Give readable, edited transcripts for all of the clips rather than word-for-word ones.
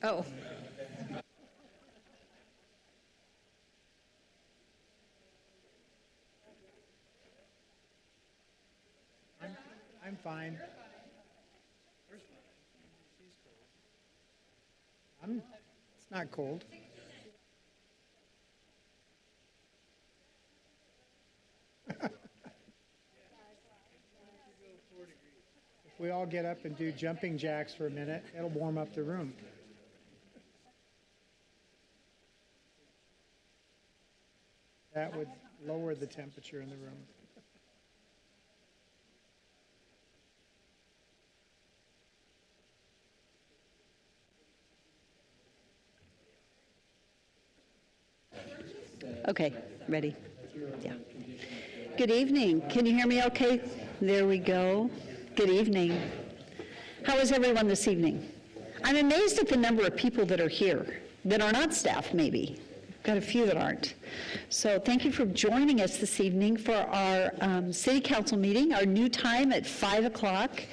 Oh. I'm fine. It's not cold. If we all get up and do jumping jacks for a minute, it'll warm up the room. That would lower the temperature in the room. Okay, ready. Yeah. Good evening. Can you hear me okay? There we go. Good evening. How is everyone this evening? I'm amazed at the number of people that are here, that are not staff maybe. Got a few that aren't. So thank you for joining us this evening for our city council meeting, our new time at 5 o'clock.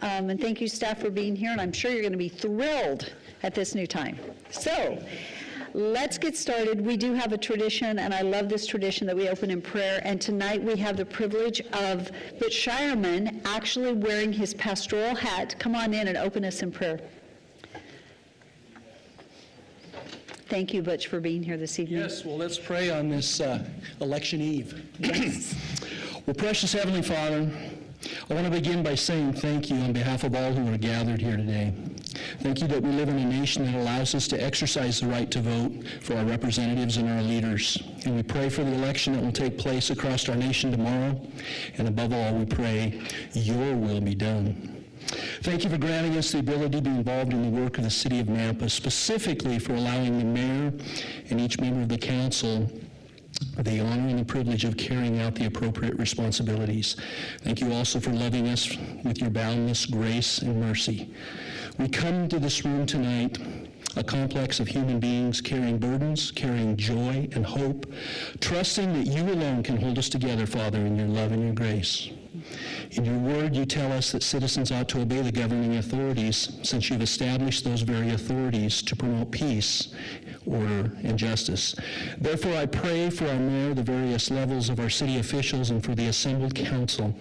And thank you staff for being here, and I'm sure you're going to be thrilled at this new time. So let's get started. We do have a tradition, and I love this tradition that we open in prayer. And tonight we have the privilege of Butch Shireman actually wearing his pastoral hat. Come on in and open us in prayer. Thank you, Butch, for being here this evening. Yes, well, let's pray on this election eve. Yes. Well, precious Heavenly Father, I want to begin by saying thank you on behalf of all who are gathered here today. Thank you that we live in a nation that allows us to exercise the right to vote for our representatives and our leaders. And we pray for the election that will take place across our nation tomorrow. And above all, we pray your will be done. Thank you for granting us the ability to be involved in the work of the city of Nampa, specifically for allowing the mayor and each member of the council the honor and the privilege of carrying out the appropriate responsibilities. Thank you also for loving us with your boundless grace and mercy. We come to this room tonight, a complex of human beings carrying burdens, carrying joy and hope, trusting that you alone can hold us together, Father, in your love and your grace. In your word, you tell us that citizens ought to obey the governing authorities, since you've established those very authorities to promote peace, order, and justice. Therefore, I pray for our mayor, the various levels of our city officials, and for the assembled council.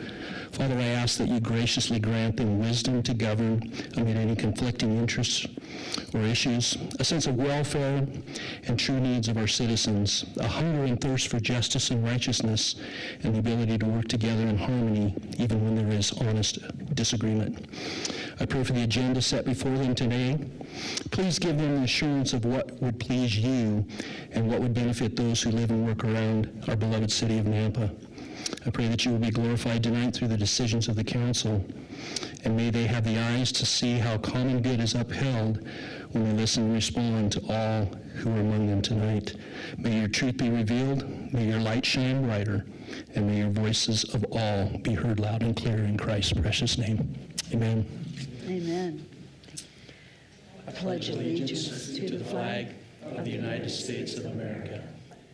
Father, I ask that you graciously grant them wisdom to govern amid any conflicting interests or issues, a sense of welfare and true needs of our citizens, a hunger and thirst for justice and righteousness, and the ability to work together in harmony even when there is honest disagreement. I pray for the agenda set before them today. Please give them the assurance of what would please you and what would benefit those who live and work around our beloved city of Nampa. I pray that you will be glorified tonight through the decisions of the council, and may they have the eyes to see how common good is upheld when they listen and respond to all who are among them tonight. May your truth be revealed, may your light shine brighter, and may your voices of all be heard loud and clear in Christ's precious name. Amen. Amen. I pledge allegiance to the flag of the United States of America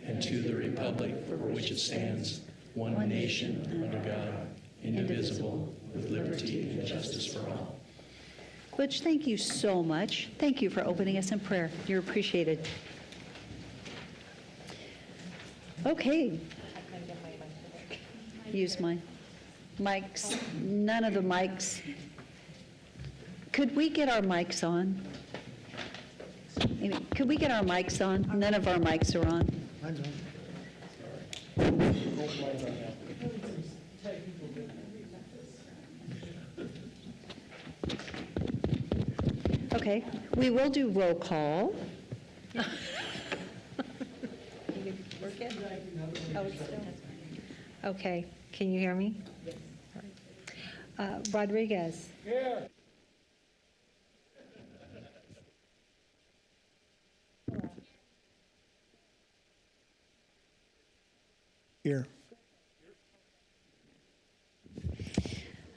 and to the republic for which it stands, one nation under God, indivisible, with liberty and justice for all. Butch, thank you so much. Thank you for opening us in prayer. You're appreciated. Okay. Use my mics. None of the mics. Could we get our mics on? Amy, could we get our mics on? None of our mics are on. Mine's on. Okay, we will do roll call. Okay, can you hear me? Rodriguez. Here. Here.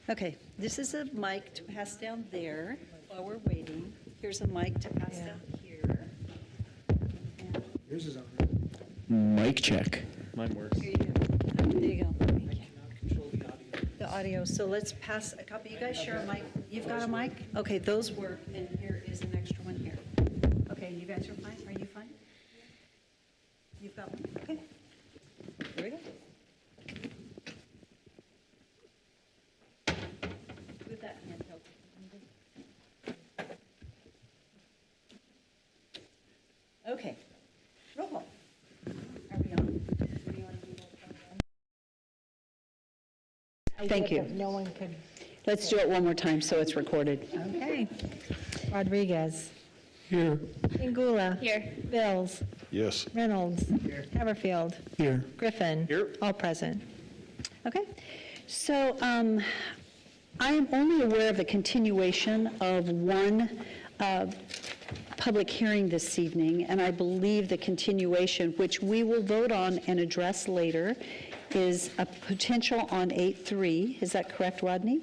Okay, this is a mic to pass down there while we're waiting. Here's a mic to pass down here. Yours is on. Mic check. Mine works. Here you go. There you go. The audio. So let's pass a copy. You guys share a mic. You've got a mic? Okay, those work, and here is an extra one here. guys are fine? Are you fine? You've got one? Okay. Here we go. With that handheld. Okay. Roll call. Are we on? Do you want to do roll call? Thank you. No one could. Let's do it one more time so it's recorded. Okay. Rodriguez. Here. Ingula. Here. Bills. Yes. Reynolds. Haverfield. Here. Griffin. Here. All present. Okay. So I am only aware of the continuation of one public hearing this evening, and I believe the continuation, which we will vote on and address later, is a potential on 8-3. Is that correct, Rodney?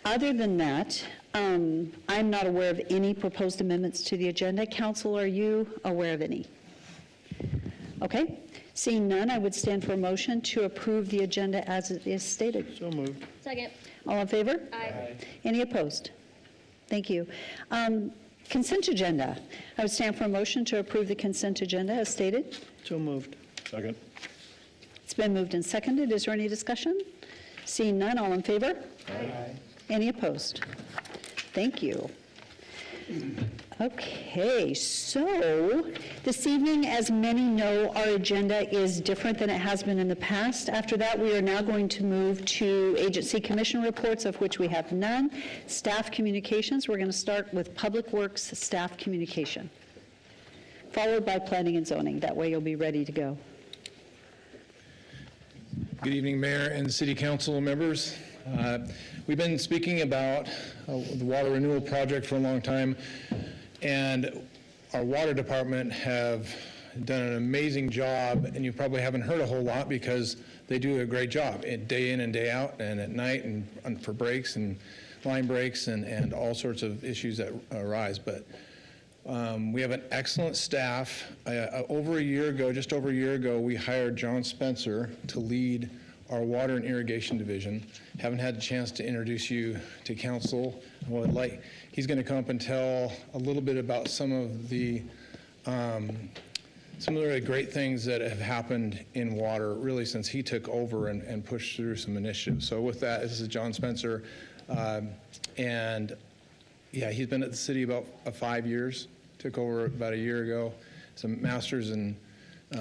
Other than that, I'm not aware of any proposed amendments to the agenda. Council, are you aware of any? Okay. Seeing none, I would stand for a motion to approve the agenda as it is stated. So moved. Second. All in favor? Aye. Any opposed? Thank you. Consent agenda. I would stand for a motion to approve the consent agenda as stated. So moved. Second. It's been moved and seconded. Is there any discussion? Seeing none, all in favor? Aye. Any opposed? Thank you. Okay, so this evening, as many know, our agenda is different than it has been in the past. After that, we are now going to move to agency commission reports, of which we have none. Staff communications, we're going to start with Public Works staff communication, followed by planning and zoning. That way you'll be ready to go. Good evening, Mayor and City Council members. We've been speaking about the water renewal project for a long time, and our water department have done an amazing job, and you probably haven't heard a whole lot because they do a great job day in and day out, and at night, and for breaks and line breaks and all sorts of issues that arise. But we have an excellent staff. Over a year ago, just over a year ago, we hired John Spencer to lead our water and irrigation division. Haven't had a chance to introduce you to council. He's going to come up and tell a little bit about some of the really great things that have happened in water really since he took over and pushed through some initiatives. So with that, this is John Spencer. And yeah, he's been at the city about 5 years, took over about a year ago. Some master's in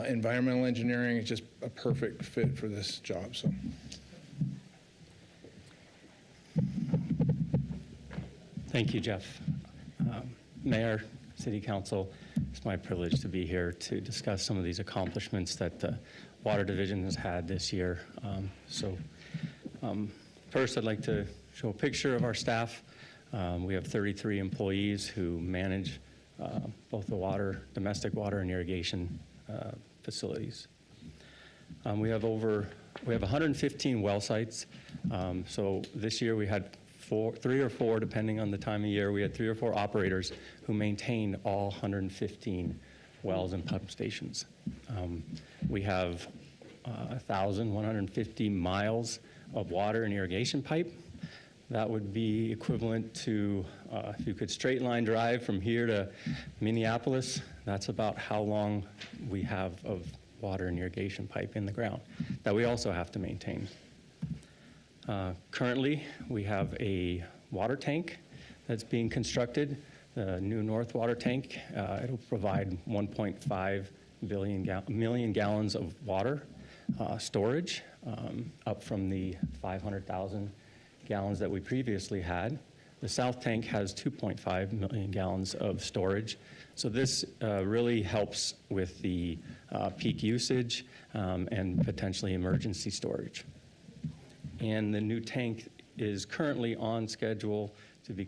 environmental engineering. Is just a perfect fit for this job. So. Thank you, Jeff. Mayor, City Council, it's my privilege to be here to discuss some of these accomplishments that the Water Division has had this year. First, I'd like to show a picture of our staff. We have 33 employees who manage both the domestic water and irrigation facilities. We have 115 well sites. So this year we had 3 or 4, depending on the time of year, we had 3 or 4 operators who maintained all 115 wells and pump stations. We have 1,150 miles of water and irrigation pipe. That would be equivalent to, if you could straight line drive from here to Minneapolis, that's about how long we have of water and irrigation pipe in the ground that we also have to maintain. Currently, we have a water tank that's being constructed, the new North Water Tank. It'll provide 1.5 million gallons of water storage, up from the 500,000 gallons that we previously had. The South Tank has 2.5 million gallons of storage. So this really helps with the peak usage and potentially emergency storage. And the new tank is currently on schedule to be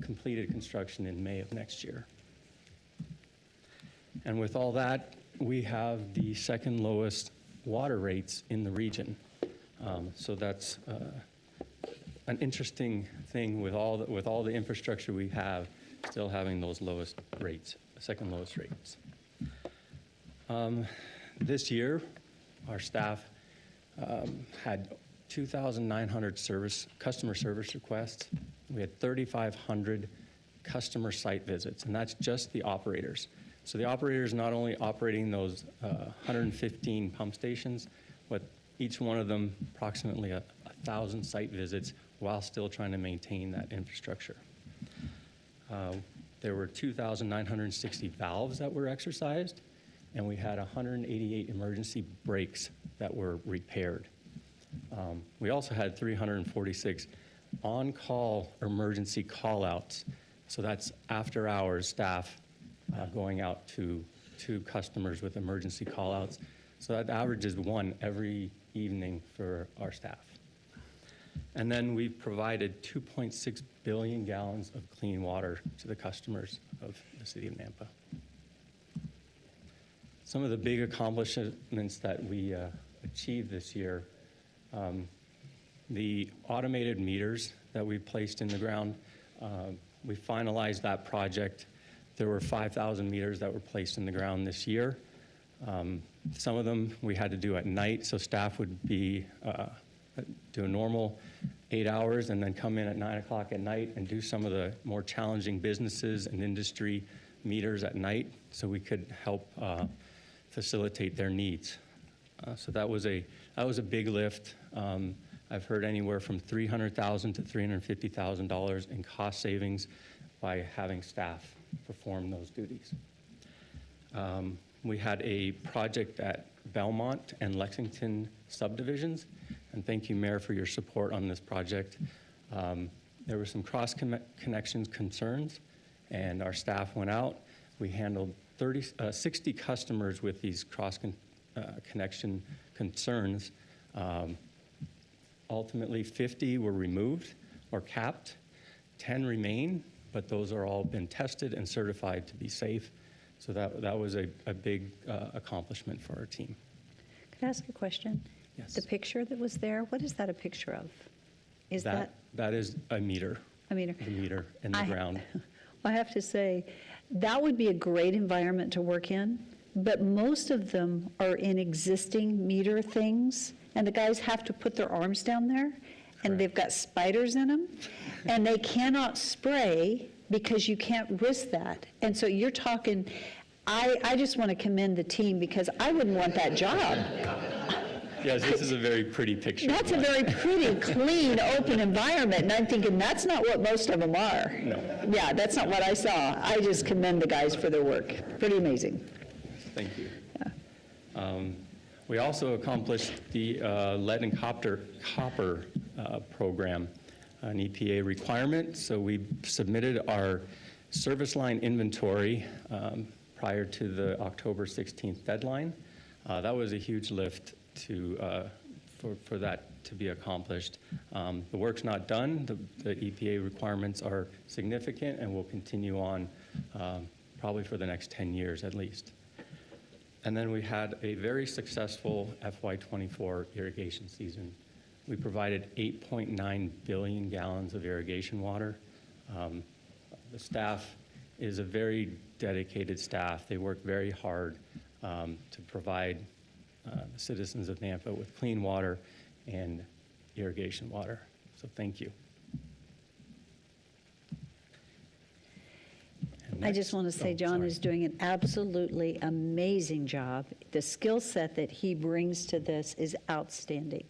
completed construction in May of next year. And with all that, we have the second lowest water rates in the region. So that's an interesting thing with all the infrastructure we have, still having those lowest rates, second lowest rates. This year, our staff had 2,900 customer service requests. We had 3,500 customer site visits, and that's just the operators. So the operators not only operating those 115 pump stations, but each one of them approximately 1,000 site visits while still trying to maintain that infrastructure. There were 2,960 valves that were exercised, and we had 188 emergency breaks that were repaired. We also had 346 on-call emergency call-outs. So that's after-hours staff going out to customers with emergency call-outs. So that averages one every evening for our staff. And then we've provided 2.6 billion gallons of clean water to the customers of the city of Nampa. Some of the big accomplishments that we achieved this year, the automated meters that we placed in the ground, we finalized that project. There were 5,000 meters that were placed in the ground this year. Some of them we had to do at night, so staff would be do a normal 8 hours and then come in at 9 o'clock at night and do some of the more challenging businesses and industry meters at night so we could help facilitate their needs. So that was a big lift. I've heard anywhere from $300,000 to $350,000 in cost savings by having staff perform those duties. We had a project at Belmont and Lexington subdivisions, and thank you, Mayor, for your support on this project. There were some cross-connection concerns, and our staff went out. We handled 60 customers with these cross-connection concerns. Ultimately, 50 were removed or capped. 10 remain, but those are all been tested and certified to be safe. So that was a big accomplishment for our team. Could I ask a question? Yes. The picture that was there, what is that a picture of? Is that That is a meter. a meter? The meter in the ground. I have to say, that would be a great environment to work in, but most of them are in existing meter things, and the guys have to put their arms down there, and they've got spiders in them, and they cannot spray because you can't risk that. And so you're talking, I just want to commend the team because I wouldn't want that job. Yes, this is a very pretty picture. That's a very pretty, clean, open environment, and I'm thinking, that's not what most of them are. No. Yeah, that's not what I saw. I just commend the guys for their work. Pretty amazing. Thank you. We also accomplished the lead and copper program, an EPA requirement. So we submitted our service line inventory prior to the October 16th deadline. That was a huge lift for that to be accomplished. The work's not done. The EPA requirements are significant and will continue on probably for the next 10 years at least. And then we had a very successful FY24 irrigation season. We provided 8.9 billion gallons of irrigation water. The staff is a very dedicated staff. They work very hard to provide the citizens of Nampa with clean water and irrigation water. So thank you. I just want to say John is doing an absolutely amazing job. The skill set that he brings to this is outstanding.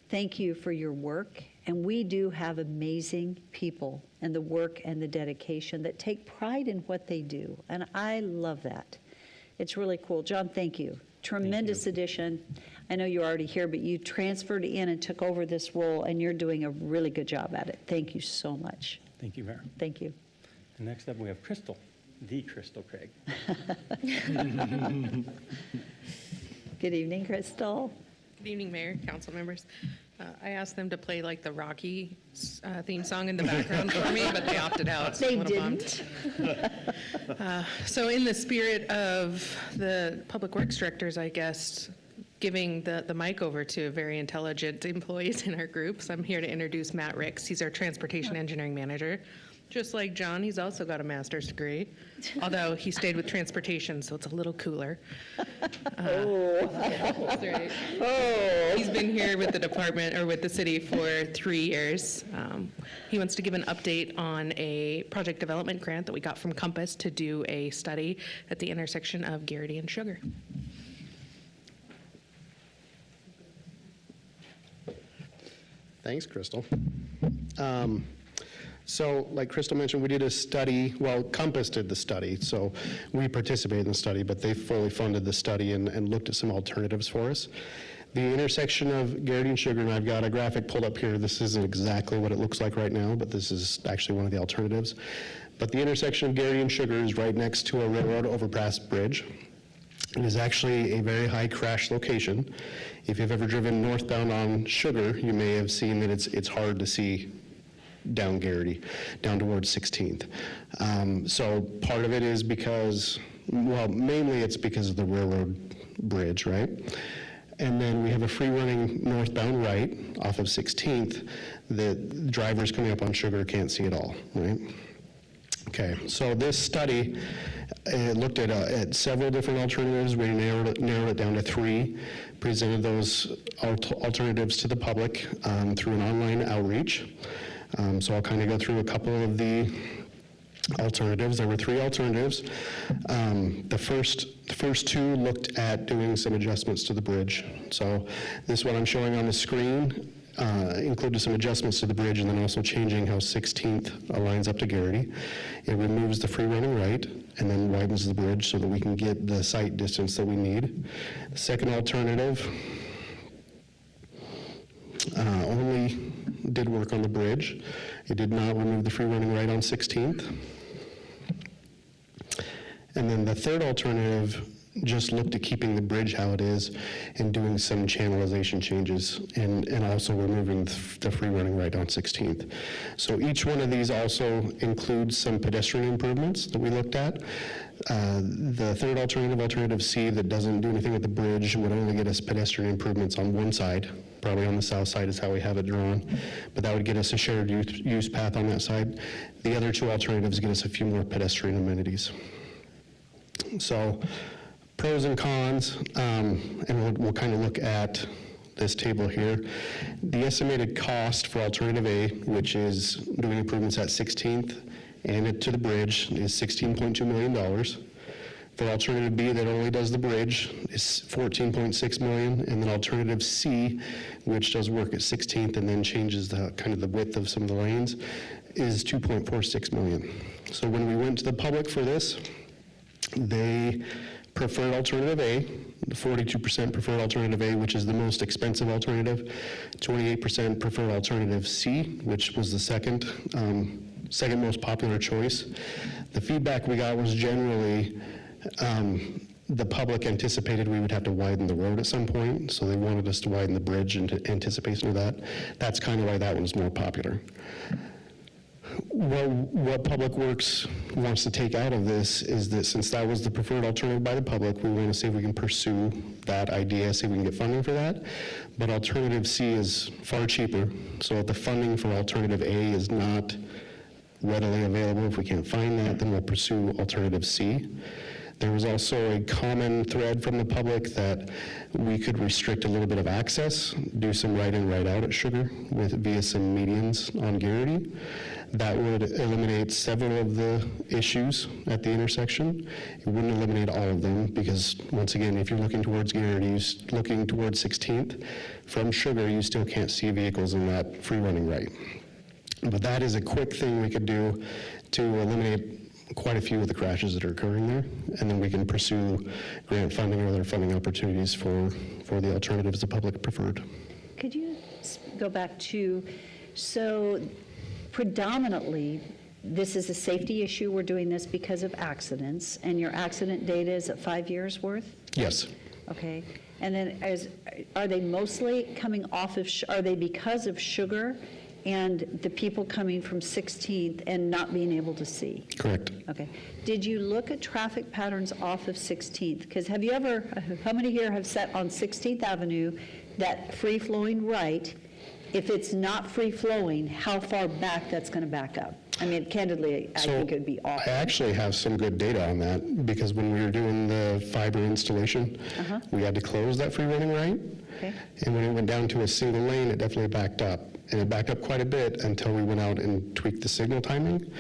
Thank you for your work. And we do have amazing people and the work and the dedication that take pride in what they do. And I love that. It's really cool. John, thank you. Tremendous addition. I know you're already here, but you transferred in and took over this role, and you're doing a really good job at it. Thank you so much. Thank you, Mayor. Thank you. And next up, we have Crystal, the Crystal Craig. Good evening, Crystal. Good evening, Mayor, council members. I asked them to play like the Rocky theme song in the background for me, but they opted out. So They I'm a little bummed. didn't. So in the spirit of the public works directors, I guess, giving the mic over to very intelligent employees in our groups, I'm here to introduce Matt Ricks. He's our transportation engineering manager. Just like John, he's also got a master's degree, although he stayed with transportation, so it's a little cooler. That's right. He's been here with the department, or with the city, for 3 years. He wants to give an update on a project development grant that we got from Compass to do a study at the intersection of Garrity and Sugar. Thanks, Crystal. So like Crystal mentioned, we did a study, well, Compass did the study, so we participated in the study, but they fully funded the study and looked at some alternatives for us. The intersection of Garrity and Sugar, and I've got a graphic pulled up here. This isn't exactly what it looks like right now, but this is actually one of the alternatives. But the intersection of Garrity and Sugar is right next to a railroad overpass bridge. It is actually a very high crash location. If you've ever driven northbound on Sugar, you may have seen that it's hard to see down Garrity, down towards 16th. So part of it is because, well, mainly it's because of the railroad bridge, right? And then we have a free-running northbound right off of 16th that drivers coming up on Sugar can't see at all, right? Okay, so this study looked at several different alternatives. We narrowed it down to 3, presented those alternatives to the public through an online outreach. So I'll kind of go through a couple of the alternatives. There were 3 alternatives. The first 2 looked at doing some adjustments to the bridge. So this one I'm showing on the screen included some adjustments to the bridge and then also changing how 16th aligns up to Garrity. It removes the free running right and then widens the bridge so that we can get the sight distance that we need. The second alternative only did work on the bridge. It did not remove the free running right on 16th. And then the third alternative just looked at keeping the bridge how it is and doing some channelization changes and also removing the free running right on 16th. So each one of these also includes some pedestrian improvements that we looked at. The third alternative C, that doesn't do anything with the bridge, would only get us pedestrian improvements on one side. Probably on the south side is how we have it drawn, but that would get us a shared use path on that side. The other 2 alternatives get us a few more pedestrian amenities. So pros and cons, and we'll kind of look at this table here. The estimated cost for alternative A, which is doing improvements at 16th and to the bridge, is $16.2 million. For alternative B, that only does the bridge, is $14.6 million, and then alternative C, which does work at 16th and then changes the kind of the width of some of the lanes, is $2.46 million. So when we went to the public for this, they preferred alternative A, 42% preferred alternative A, which is the most expensive alternative. 28% preferred alternative C, which was the second most popular choice. The feedback we got was generally the public anticipated we would have to widen the road at some point, so they wanted us to widen the bridge in anticipation of that. That's kind of why that one's more popular. Well, what Public Works wants to take out of this is that since that was the preferred alternative by the public, we want to see if we can pursue that idea, see if we can get funding for that. But alternative C is far cheaper, so if the funding for alternative A is not readily available, if we can't find that, then we'll pursue alternative C. There was also a common thread from the public that we could restrict a little bit of access, do some right in, right out at Sugar via some medians on Garrity. That would eliminate several of the issues at the intersection. It wouldn't eliminate all of them because, once again, if you're looking towards Garrity, you're looking towards 16th, from Sugar, you still can't see vehicles in that free running right. But that is a quick thing we could do to eliminate quite a few of the crashes that are occurring there, and then we can pursue grant funding or other funding opportunities for the alternatives the public preferred. Could you go back to, so predominantly, this is a safety issue, we're doing this because of accidents, and your accident data is at 5 years worth? Yes. Okay, and then are they mostly coming off of, are they because of Sugar and the people coming from 16th and not being able to see? Correct. Okay. Did you look at traffic patterns off of 16th? Because have you ever, how many here have sat on 16th Avenue, that free-flowing right? If it's not free-flowing, how far back that's going to back up? I mean, candidly, I So, think it would be I awful. actually have some good data on that, because when we were doing the fiber installation, we had to close that free running right. Okay. And when it went down to a single lane, it definitely backed up. And it backed up quite a bit until we went out and tweaked the signal timing.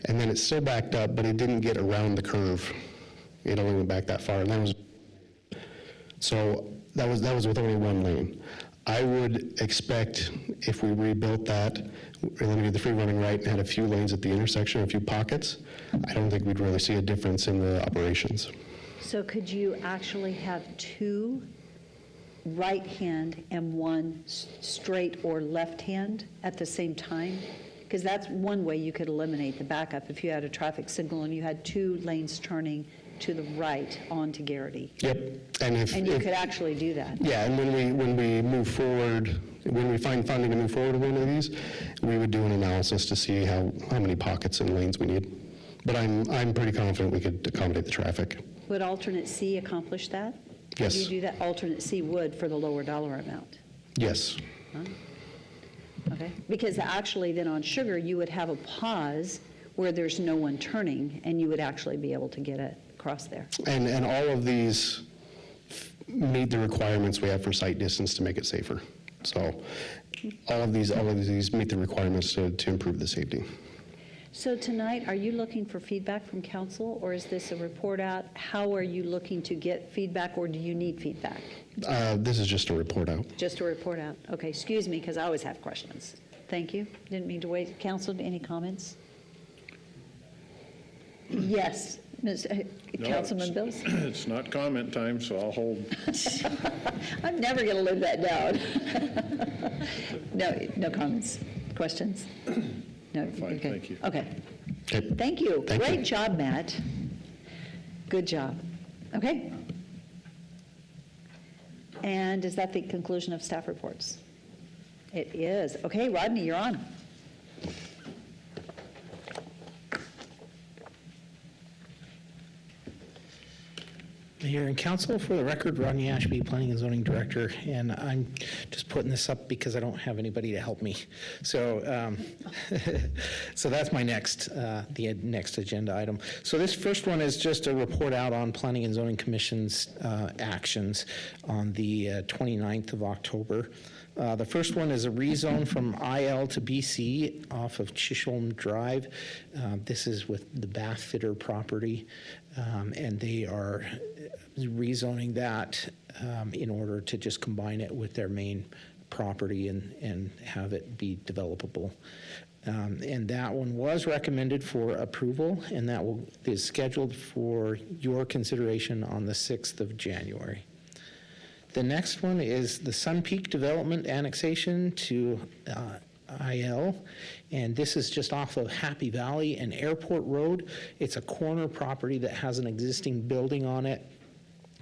And then it still backed up, but it didn't get around the curve. It only went back that far, and that was, so that was with only one lane. I would expect if we rebuilt that, eliminated the free running right, and had a few lanes at the intersection, a few pockets, I don't think we'd really see a difference in the operations. So could you actually have two right hand and one straight or left hand at the same time? Because that's one way you could eliminate the backup, if you had a traffic signal and you had two lanes turning to the right onto Garrity. Yep, and And you could actually do that. yeah, and when we move forward, when we find funding to move forward with one of these, we would do an analysis to see how many pockets and lanes we need. But I'm pretty confident we could accommodate the traffic. Would alternate C accomplish that? Yes. Could you do that? Alternate C would for the lower dollar amount. Yes. Okay, because actually then on Sugar, you would have a pause where there's no one turning, and you would actually be able to get it across there. And all of these meet the requirements we have for sight distance to make it safer. So all of these meet the requirements to improve the safety. So tonight, are you looking for feedback from council, or is this a report out? How are you looking to get feedback, or do you need feedback? This is just a report out. Just a report out. Okay, excuse me, because I always have questions. Thank you. Didn't mean to wait. Council, any comments? Yes, Councilman Bills? It's not comment time, so I'll hold. I'm never going to live that down. No comments, questions? No. Fine, okay. thank you. Okay. Okay. Thank you. Thank Great you. job, Matt. Good job. Okay. And is that the conclusion of staff reports? It is. Okay, Rodney, you're on. Mayor and council, for the record, Rodney Ashby, Planning and Zoning Director, and I'm just putting this up because I don't have anybody to help me. So, so that's my the next agenda item. So this first one is just a report out on Planning and Zoning Commission's actions on the 29th of October. The first one is a rezone from IL to BC off of Chisholm Drive. This is with the Bath Fitter property, and they are rezoning that in order to just combine it with their main property and have it be developable. And that one was recommended for approval, and that is scheduled for your consideration on the 6th of January. The next one is the Sun Peak Development annexation to IL, and this is just off of Happy Valley and Airport Road. It's a corner property that has an existing building on it.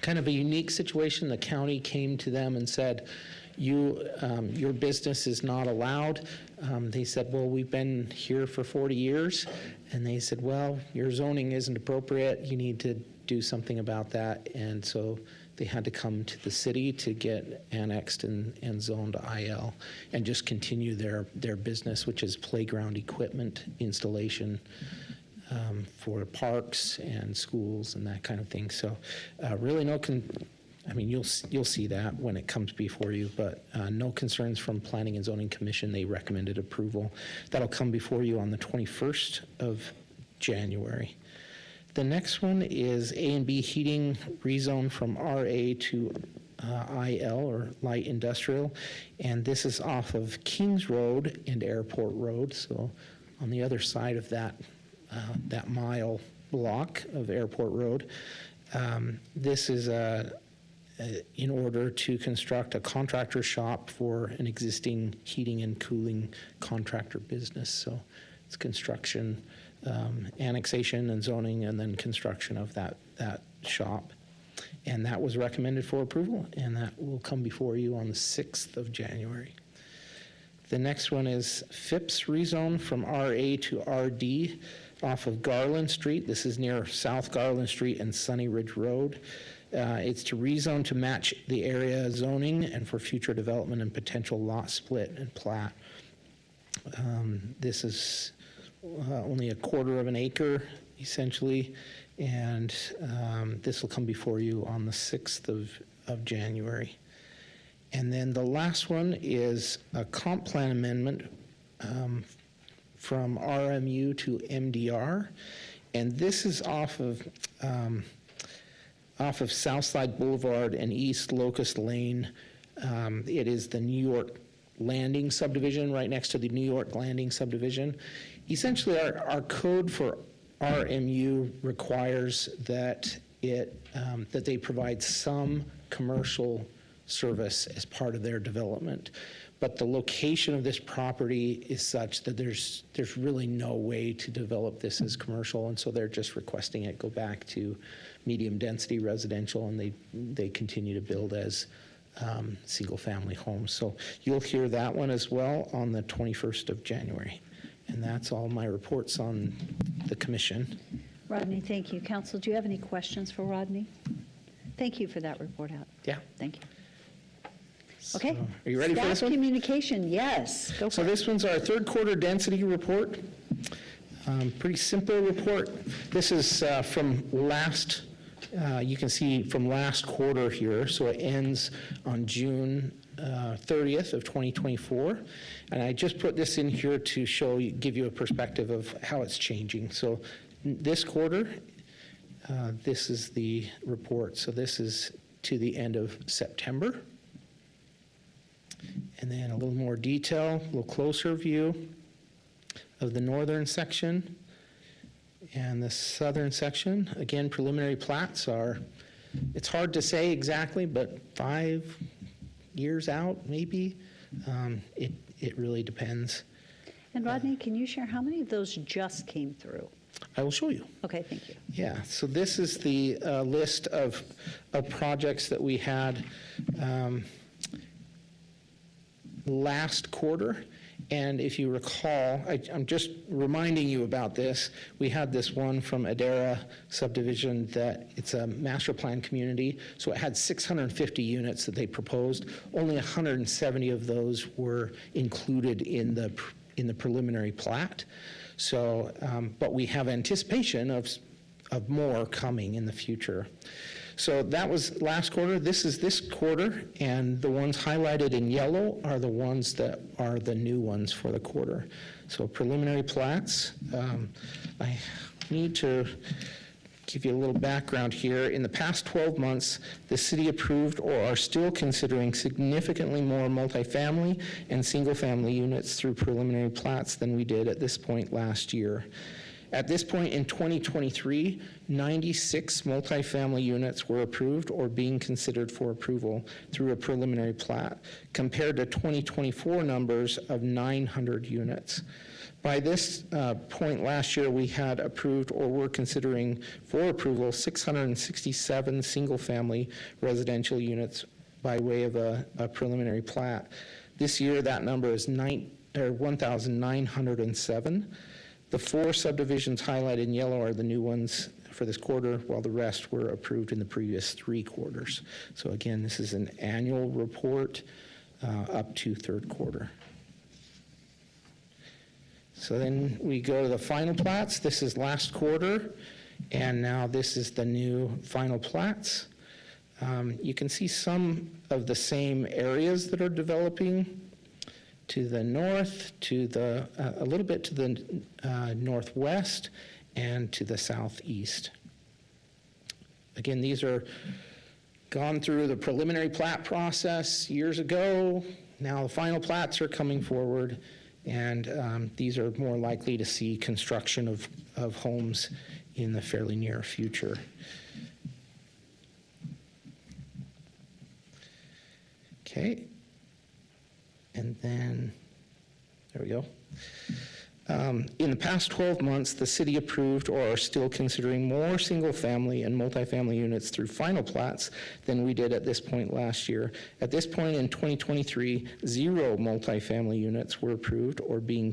Kind of a unique situation. The county came to them and said, your business is not allowed. They said, well, we've been here for 40 years. And they said, well, your zoning isn't appropriate. You need to do something about that. And so they had to come to the city to get annexed and zoned to IL and just continue their business, which is playground equipment installation for parks and schools and that kind of thing. So really I mean, you'll see that when it comes before you, but no concerns from Planning and Zoning Commission. They recommended approval. That'll come before you on the 21st of January. The next one is A and B heating rezone from RA to IL, or light industrial, and this is off of Kings Road and Airport Road, so on the other side of that mile block of Airport Road. This is in order to construct a contractor shop for an existing heating and cooling contractor business. So it's construction, annexation and zoning, and then construction of that shop. And that was recommended for approval, and that will come before you on the 6th of January. The next one is Phipps rezone from RA to RD off of Garland Street. This is near South Garland Street and Sunny Ridge Road. It's to rezone to match the area zoning and for future development and potential lot split and plat. This is only a quarter of an acre, essentially, and this will come before you on the 6th of January. And then the last one is a comp plan amendment from RMU to MDR, and this is off of Southside Boulevard and East Locust Lane. It is the New York Landing subdivision, right next to the New York Landing subdivision. Essentially, our code for RMU requires that that they provide some commercial service as part of their development. But the location of this property is such that there's really no way to develop this as commercial, and so they're just requesting it go back to medium-density residential, and they continue to build as single-family homes. So you'll hear that one as well on the 21st of January. And that's all my reports on the commission. Rodney, thank you. Council, do you have any questions for Rodney? Thank you for that report out. Yeah. Thank you. Okay. So, are you ready for this Staff one? communication, yes. Go So for it. this one's our third quarter density report. Pretty simple report. This is from last, you can see from last quarter here, so it ends on June 30th of 2024. And I just put this in here to show you, give you a perspective of how it's changing. So this quarter, this is the report. So this is to the end of September. And then a little more detail, a little closer view of the northern section and the southern section. Again, preliminary plats are, it's hard to say exactly, but 5 years out, maybe. It really depends. And Rodney, can you share how many of those just came through? I will show you. Okay, thank you. Yeah, so this is the list of projects that we had last quarter. And if you recall, I'm just reminding you about this. We had this one from Adara subdivision that it's a master plan community. So it had 650 units that they proposed. Only 170 of those were included in the preliminary plat. So, but we have anticipation of more coming in the future. So that was last quarter. This is this quarter, and the ones highlighted in yellow are the ones that are the new ones for the quarter. So preliminary plats. I need to give you a little background here. In the past 12 months, the city approved or are still considering significantly more multifamily and single-family units through preliminary plats than we did at this point last year. At this point in 2023, 96 multifamily units were approved or being considered for approval through a preliminary plat, compared to 2024 numbers of 900 units. By this point last year, we had approved or were considering for approval 667 single-family residential units by way of a preliminary plat. This year, that number is 1,907. The 4 subdivisions highlighted in yellow are the new ones for this quarter, while the rest were approved in the previous 3 quarters. So again, this is an annual report up to third quarter. So then we go to the final plats. This is last quarter, and now this is the new final plats. You can see some of the same areas that are developing to the north, to the a little bit to the northwest, and to the southeast. Again, these are gone through the preliminary plat process years ago. Now the final plats are coming forward, and these are more likely to see construction of homes in the fairly near future. Okay. And then, there we go. In the past 12 months, the city approved or are still considering more single-family and multifamily units through final plats than we did at this point last year. At this point in 2023, 0 multifamily units were approved or being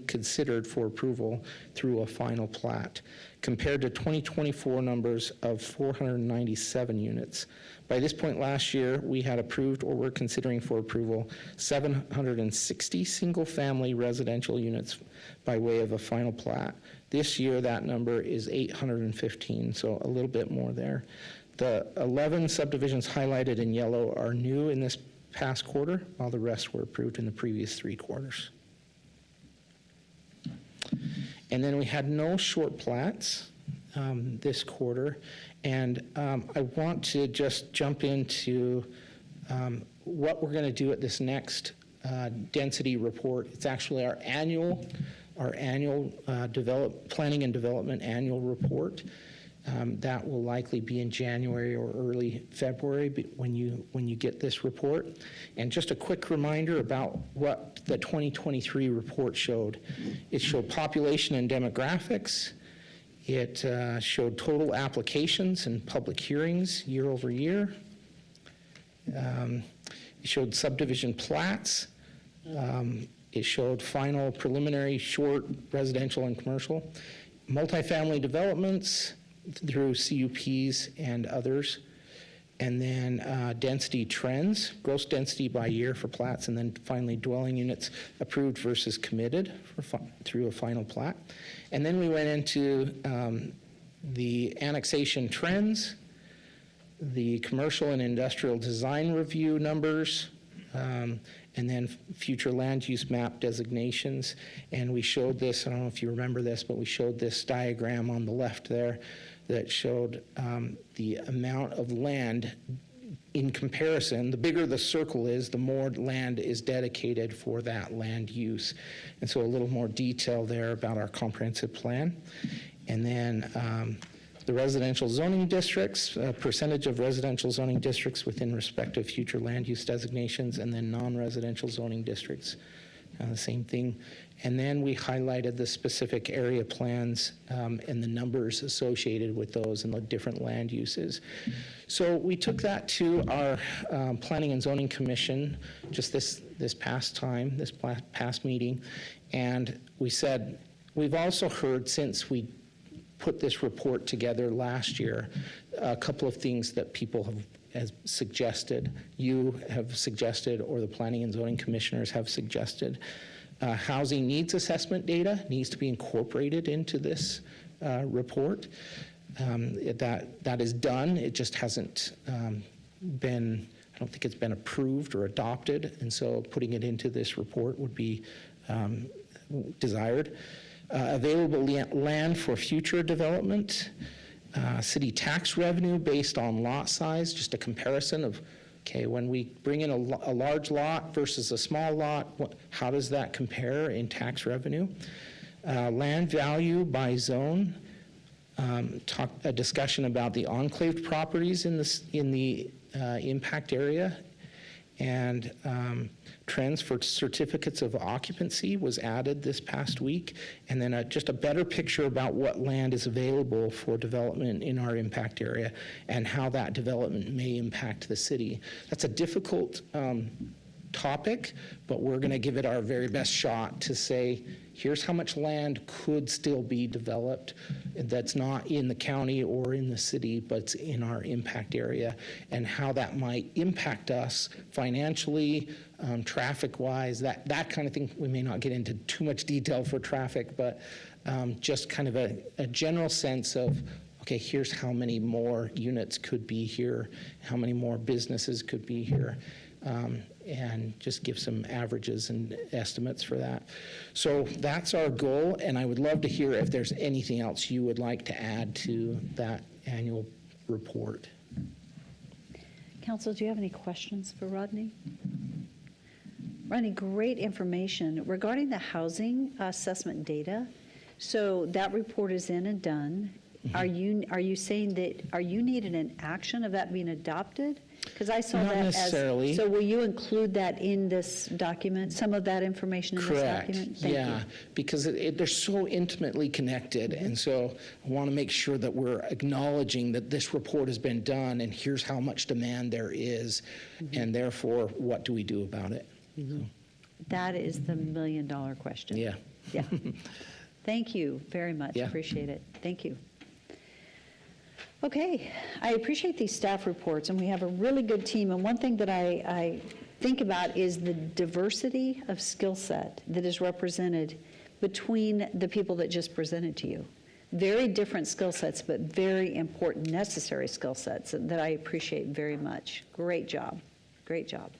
considered for approval through a final plat, compared to 2024 numbers of 497 units. By this point last year, we had approved or were considering for approval 760 single-family residential units by way of a final plat. This year, that number is 815, so a little bit more there. The 11 subdivisions highlighted in yellow are new in this past quarter, while the rest were approved in the previous 3 quarters. And then we had no short plats this quarter. And I want to just jump into what we're going to do at this next density report. It's actually our annual planning and development annual report. That will likely be in January or early February when you get this report. And just a quick reminder about what the 2023 report showed. It showed population and demographics. It showed total applications and public hearings year over year. It showed subdivision plats. It showed final preliminary short residential and commercial, multifamily developments through CUPs and others, and then density trends, gross density by year for plats, and then finally dwelling units approved versus committed through a final plat. And then we went into the annexation trends, the commercial and industrial design review numbers, and then future land use map designations. And we showed this, I don't know if you remember this, but we showed this diagram on the left there that showed the amount of land in comparison. The bigger the circle is, the more land is dedicated for that land use. And so a little more detail there about our comprehensive plan. And then the residential zoning districts, percentage of residential zoning districts within respective future land use designations, and then non-residential zoning districts, the same thing. And then we highlighted the specific area plans and the numbers associated with those and the different land uses. So we took that to our Planning and Zoning Commission just this past meeting, and we said, we've also heard since we put this report together last year, a couple of things that people have suggested, you have suggested, or the Planning and Zoning Commissioners have suggested. Housing needs assessment data needs to be incorporated into this report. That is done. It just hasn't been, I don't think it's been approved or adopted, and so putting it into this report would be desired. Available land for future development, city tax revenue based on lot size, just a comparison of, okay, when we bring in a large lot versus a small lot, how does that compare in tax revenue? Land value by zone, a discussion about the enclaved properties in the impact area, and trends for certificates of occupancy was added this past week, and then just a better picture about what land is available for development in our impact area and how that development may impact the city. That's a difficult topic, but we're going to give it our very best shot to say, here's how much land could still be developed that's not in the county or in the city, but it's in our impact area, and how that might impact us financially, traffic-wise, that kind of thing. We may not get into too much detail for traffic, but just kind of a general sense of, okay, here's how many more units could be here, how many more businesses could be here. And just give some averages and estimates for that. So that's our goal, and I would love to hear if there's anything else you would like to add to that annual report. Council, do you have any questions for Rodney? Rodney, great information regarding the housing assessment data. So that report is in and done. Mm-hmm. Are you saying that, are you needing an action of that being adopted? Because I saw Not that as. necessarily. So will you include that in this document, some of that information in this document? Thank you. Yeah, because they're so intimately connected, and so I want to make sure that we're acknowledging that this report has been done, and here's how much demand there is, and therefore, what do we do about it? That is the million-dollar question. Yeah. Yeah. Thank you very much. Yeah. Appreciate it. Thank you. Okay, I appreciate these staff reports, and we have a really good team. And one thing that I think about is the diversity of skill set that is represented between the people that just presented to you. Very different skill sets, but very important, necessary skill sets that I appreciate very much. Great job. Great job.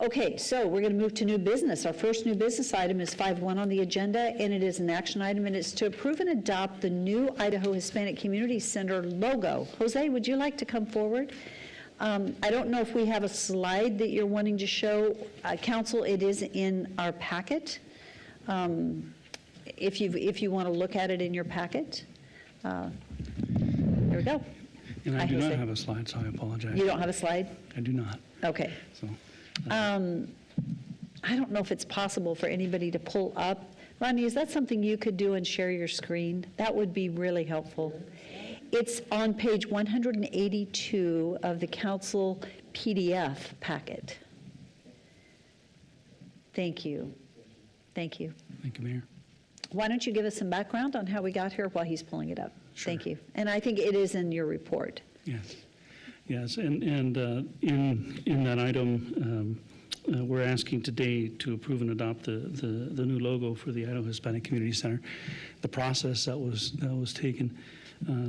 Okay, so we're going to move to new business. Our first new business item is 5.1 on the agenda, and it is an action item, and it's to approve and adopt the new Idaho Hispanic Community Center logo. Jose, would you like to come forward? I don't know if we have a slide that you're wanting to show. Council, it is in our packet. If you want to look at it in your packet. There we go. And Hi, I do not Jose. have a slide, so I apologize. You don't have a slide? I do not. Okay. So, I don't know if it's possible for anybody to pull up. Ronnie, is that something you could do and share your screen? That would be really helpful. It's on page 182 of the council PDF packet. Thank you. Thank you. thank you, Mayor. Why don't you give us some background on how we got here while he's pulling it up? Thank you. And I think it is in your report. Yes. Yes, and in that item, we're asking today to approve and adopt the new logo for the Idaho Hispanic Community Center. The process that was taken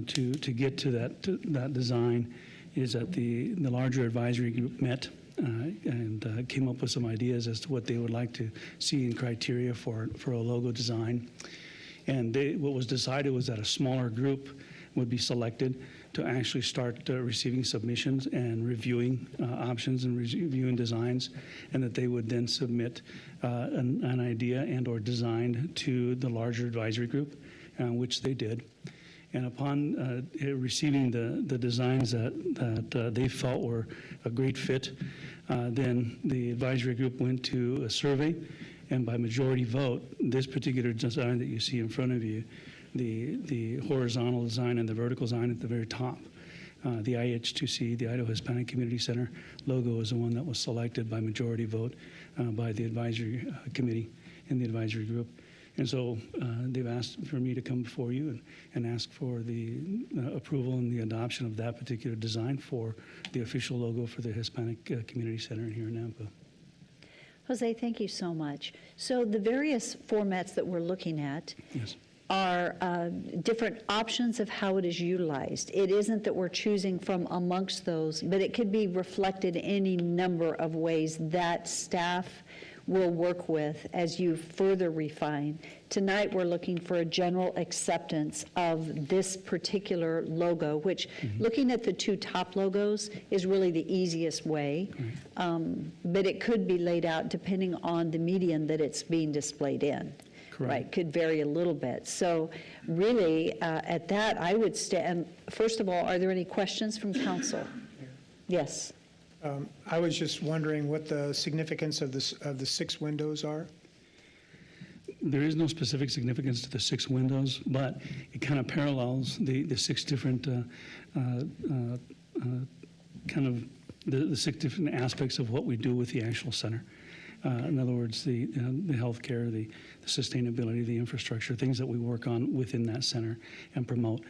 to get to that design is that the larger advisory group met and came up with some ideas as to what they would like to see in criteria for a logo design. And what was decided was that a smaller group would be selected to actually start receiving submissions and reviewing options and reviewing designs, and that they would then submit an idea and or design to the larger advisory group, which they did. And upon receiving the designs that they felt were a great fit, then the advisory group went to a survey, and by majority vote, this particular design that you see in front of you, the horizontal design and the vertical design at the very top, the IH2C, the Idaho Hispanic Community Center logo, is the one that was selected by majority vote by the advisory committee and the advisory group. And so they've asked for me to come before you and ask for the approval and the adoption of that particular design for the official logo for the Hispanic Community Center here in Nampa. Jose, thank you so much. So the various formats that we're looking at Yes. are different options of how it is utilized. It isn't that we're choosing from amongst those, but it could be reflected in any number of ways that staff will work with as you further refine. Tonight, we're looking for a general acceptance of this particular logo, which, looking at the two top logos, is really the easiest way. But it could be laid out depending on the medium that it's being displayed in. Correct. Right, could vary a little bit. So really, at that, I would stand, first of all, are there any questions from council? Yes. I was just wondering what the significance of the 6 windows are. There is no specific significance to the 6 windows, but it kind of parallels the 6 different the 6 different aspects of what we do with the actual center. In other words, the healthcare, the sustainability, the infrastructure, things that we work on within that center and promote.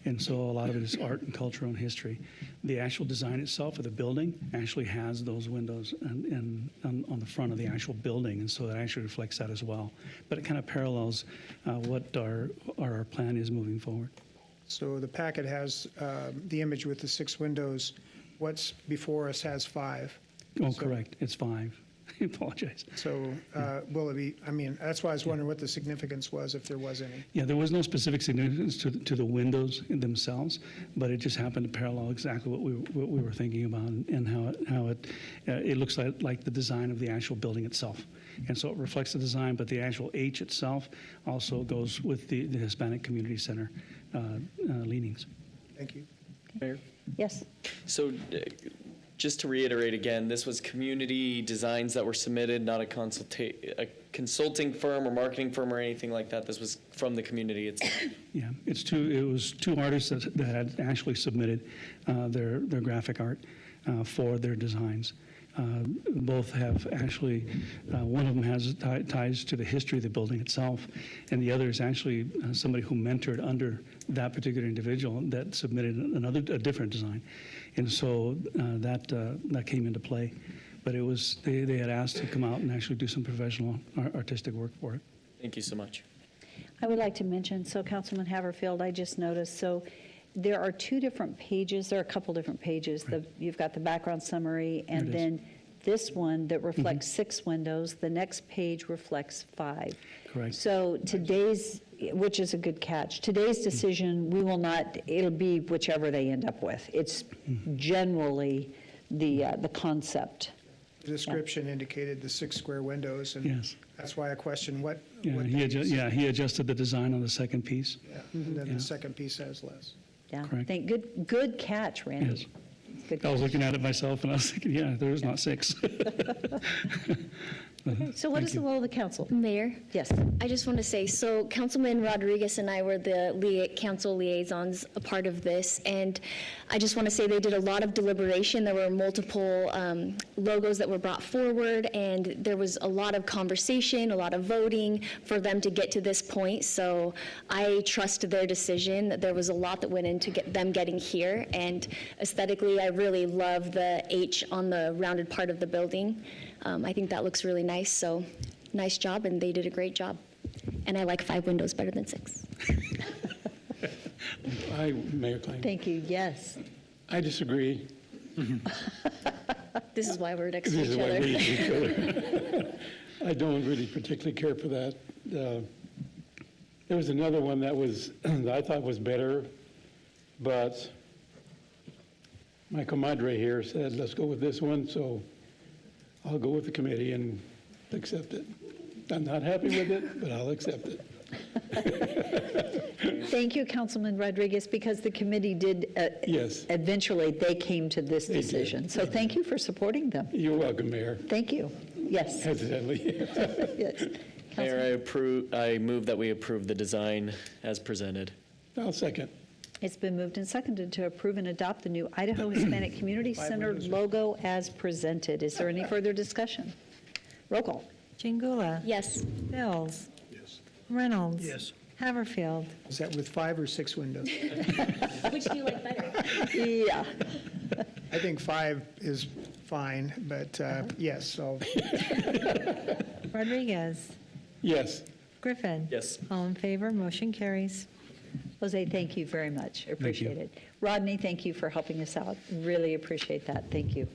And so a lot of it is art and culture and history. The actual design itself of the building actually has those windows and on the front of the actual building, and so that actually reflects that as well. But it kind of parallels what our plan is moving forward. So the packet has the image with the 6 windows. What's before us has 5. Oh, So- correct. It's 5. I apologize. So will it be, I mean, that's why I was wondering what the significance was, if there was any. Yeah, there was no specific significance to the windows themselves, but it just happened to parallel exactly what we were thinking about, and how it looks like the design of the actual building itself. And so it reflects the design, but the actual H itself also goes with the Hispanic Community Center leanings. Thank you. Mayor? Yes. So just to reiterate again, this was community designs that were submitted, not a consulting firm or marketing firm or anything like that. This was from the community itself. Yeah, it was 2 artists that had actually submitted their graphic art for their designs. Both have actually, one of them has ties to the history of the building itself, and the other is actually somebody who mentored under that particular individual that submitted a different design. And so that came into play. But it was, they had asked to come out and actually do some professional artistic work for it. Thank you so much. I would like to mention, so Councilman Haverfield, I just noticed, so there are two different pages, there are a couple different pages. You've got the background summary, and There it is. then this one that reflects 6 windows, the next page reflects 5. Correct. So today's, which is a good catch, today's decision, we will not, it'll be whichever they end up with. It's generally the concept. The description indicated the 6 square windows, and Yes. that's why I question what. Yeah, what he that is. he adjusted the design on the second piece. Yeah, and then Yeah. the second piece has less. Yeah, Correct. good catch, Randy. Yes. Good I was catch. looking at it myself, and I was thinking, yeah, there is not 6. So what is the will of the council? Mayor, Yes. I just want to say, so Councilman Rodriguez and I were the council liaisons a part of this, and I just want to say they did a lot of deliberation. There were multiple logos that were brought forward, and there was a lot of conversation, a lot of voting for them to get to this point. So I trust their decision. There was a lot that went into them getting here, and aesthetically, I really love the H on the rounded part of the building. I think that looks really nice, so nice job, and they did a great job. And I like 5 windows better than 6. Mayor Klein. Thank you, yes. I disagree. This is why we're next to This is each why other. we hate each other. I don't really particularly care for that. There was another one that was, that I thought was better, but my comadre here said, let's go with this one, so I'll go with the committee and accept it. I'm not happy with it, but I'll accept it. Thank you, Councilman Rodriguez, because the committee did, Yes. eventually, they came to this They did. decision. So thank you for supporting them. You're welcome, Mayor. Thank you. Yes. Hesitantly. Yes. Mayor, I move that we approve the design as presented. I'll second. It's been moved and seconded to approve and adopt the new Idaho Hispanic Community Center logo as presented. Is there any further discussion? Roll call. Chingula. Yes. Bills. Reynolds. Yes. Haverfield. Is that with 5 or 6 windows? Which do you like better? Yeah. I think 5 is fine, but yes, so Rodriguez. Yes. Griffin. Yes. All in favor, motion carries. Jose, thank you very much. Appreciate it. Rodney, thank you for helping us out. Really appreciate that. Thank you.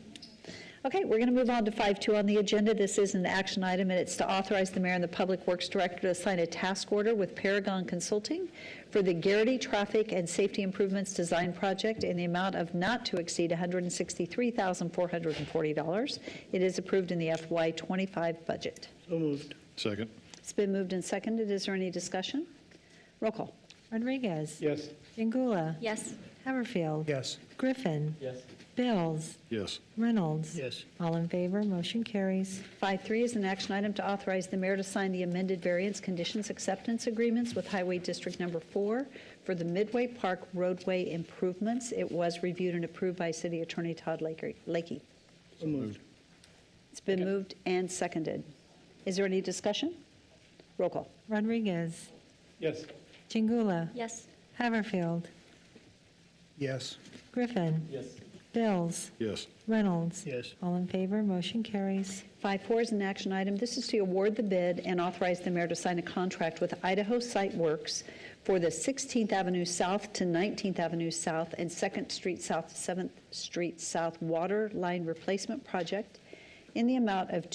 Okay, we're going to move on to 5.2 on the agenda. This is an action item, and it's to authorize the mayor and the public works director to sign a task order with Paragon Consulting for the Garrity Traffic and Safety Improvements Design Project in the amount of not to exceed $163,440. It is approved in the FY25 budget. So moved. Second. It's been moved and seconded. Is there any discussion? Roll call. Rodriguez. Yes. Chingula. Yes. Haverfield. yes. Griffin. Yes. Bills. Yes. Reynolds. Yes. All in favor, motion carries. 5.3 is an action item to authorize the mayor to sign the amended variance conditions acceptance agreements with Highway District Number 4 for the Midway Park roadway improvements. It was reviewed and approved by City Attorney Todd Lakey. So moved. It's been moved and seconded. Is there any discussion? Roll call. Rodriguez. Yes. Chingula. Yes. Haverfield. Yes. Griffin. Yes. Bills. Yes. Reynolds. Yes. All in favor, motion carries. 5.4 is an action item. This is to award the bid and authorize the mayor to sign a contract with Idaho Site Works for the 16th Avenue South to 19th Avenue South and 2nd Street South to 7th Street South water line replacement project in the amount of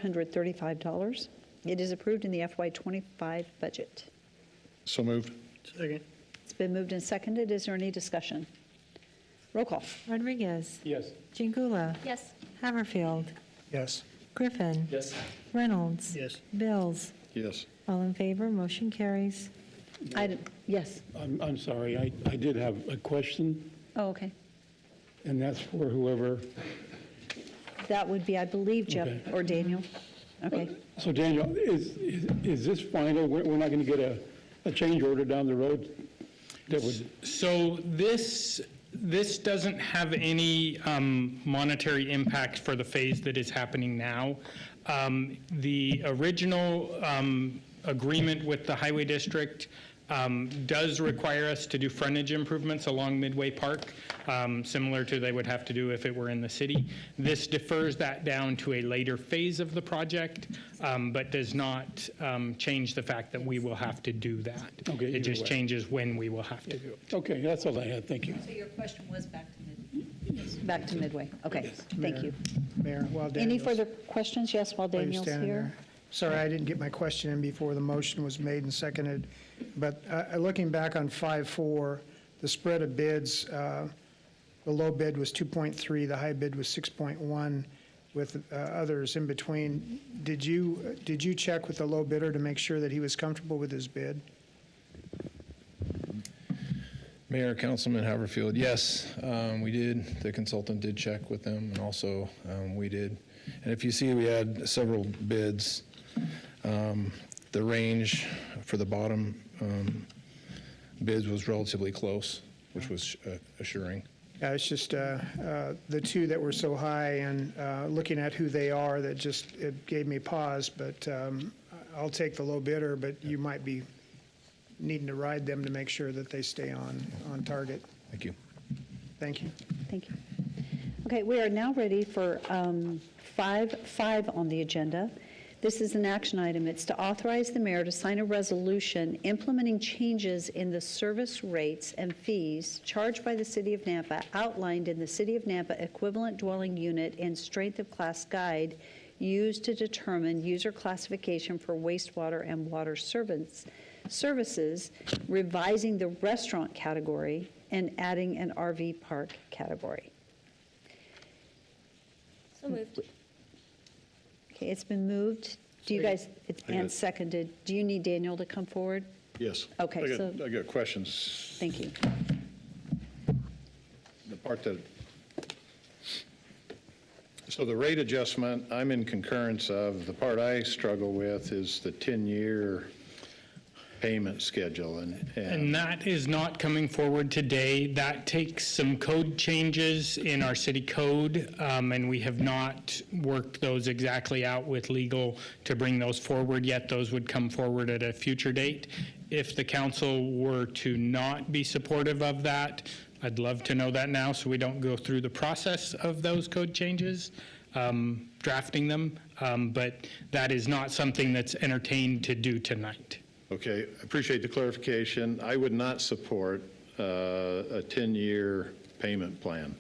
$2,369,435. It is approved in the FY25 budget. So moved. Second. It's been moved and seconded. Is there any discussion? Roll call. Rodriguez. Yes. Chingula. Yes. Haverfield. Yes. Griffin. Yes. Reynolds. Yes. Bills. Yes. All in favor, motion carries. Yes. I'm sorry, I did have a question, Oh, okay. and that's for whoever. That would be, I believe, Jeff Okay. or Daniel. Okay. So Daniel, is this final? We're not going to get a change order down the road that would, So this this doesn't have any monetary impact for the phase that is happening now. The original agreement with the Highway District does require us to do frontage improvements along Midway Park, similar to they would have to do if it were in the city. This defers that down to a later phase of the project, but does not change the fact that we will have to do that. Okay, It either just way. changes when we will have to do it. Okay, that's all I had. Thank you. So your question was back to Midway. Okay, thank you. Mayor, while Any Daniel's- further questions? Yes, while while you're Daniel's standing here. there. Sorry, I didn't get my question in before the motion was made and seconded. But looking back on 5-4, the spread of bids, the low bid was 2.3, the high bid was 6.1, with others in between. Did you check with the low bidder to make sure that he was comfortable with his bid? Mayor, Councilman Haverfield, yes, we did. The consultant did check with them, and also we did. And if you see, we had several bids. The range for the bottom bids was relatively close, which was assuring. Yeah, it's just the two that were so high, and looking at who they are, that just, it gave me pause. But I'll take the low bidder, but you might be needing to ride them to make sure that they stay on target. Thank you. Thank you. Thank you. Okay, we are now ready for 5.5 on the agenda. This is an action item. It's to authorize the mayor to sign a resolution implementing changes in the service rates and fees charged by the City of Nampa outlined in the City of Nampa Equivalent Dwelling Unit and Strength of Class Guide used to determine user classification for wastewater and water services, revising the restaurant category and adding an RV park category. So moved. Okay, it's been moved. Do you guys, and seconded. Do you need Daniel to come forward? Yes. Okay, so- I got questions. Thank you. The part that, so the rate adjustment, I'm in concurrence of. The part I struggle with is the 10-year payment schedule. And that is not coming forward today. That takes some code changes in our city code, and we have not worked those exactly out with legal to bring those forward yet. Those would come forward at a future date. If the council were to not be supportive of that, I'd love to know that now so we don't go through the process of those code changes, drafting them. But that is not something that's entertained to do tonight. Okay, I appreciate the clarification. I would not support a 10-year payment plan.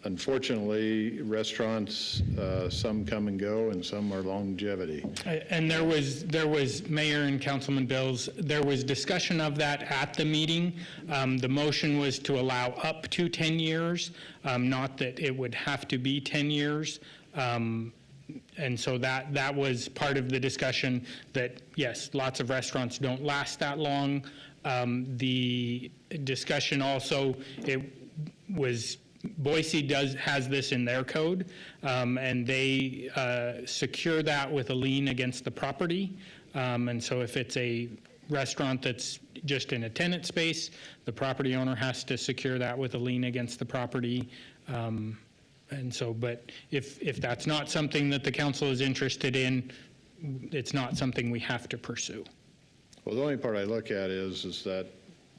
Unfortunately, restaurants, some come and go, and some are longevity. And there was Mayor and Councilman Bills, there was discussion of that at the meeting. The motion was to allow up to 10 years, not that it would have to be 10 years. And so that was part of the discussion, that yes, lots of restaurants don't last that long. The discussion also, it was, Boise has this in their code, and they secure that with a lien against the property. And so if it's a restaurant that's just in a tenant space, the property owner has to secure that with a lien against the property. And so, but if that's not something that the council is interested in, it's not something we have to pursue. Well, the only part I look at is that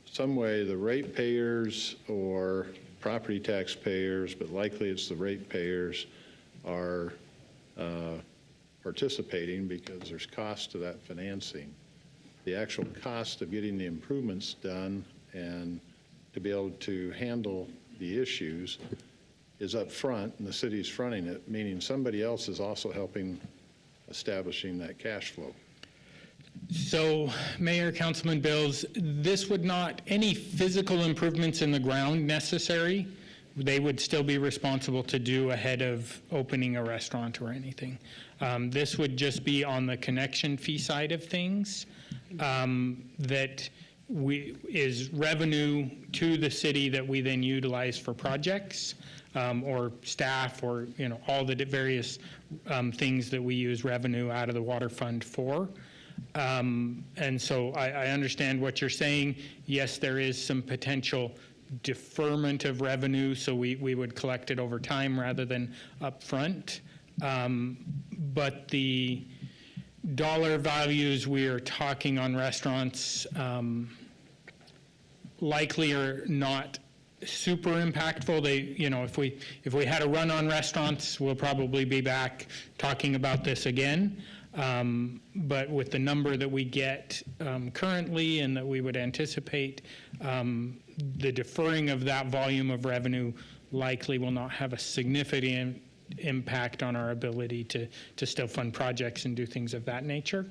some way the ratepayers or property taxpayers, but likely it's the ratepayers, are participating because there's cost to that financing. The actual cost of getting the improvements done and to be able to handle the issues is up front, and the city's fronting it, meaning somebody else is also helping establishing that cash flow. So, Mayor, Councilman Bills, this would not, any physical improvements in the ground necessary, they would still be responsible to do ahead of opening a restaurant or anything. This would just be on the connection fee side of things, that is revenue to the city that we then utilize for projects. Or staff, or all the various things that we use revenue out of the water fund for. And so I understand what you're saying. Yes, there is some potential deferment of revenue, so we would collect it over time rather than upfront. But the dollar values we are talking on restaurants likely are not super impactful. They, you know, if we had a run on restaurants, we'll probably be back talking about this again. But with the number that we get currently and that we would anticipate, the deferring of that volume of revenue likely will not have a significant impact on our ability to still fund projects and do things of that nature.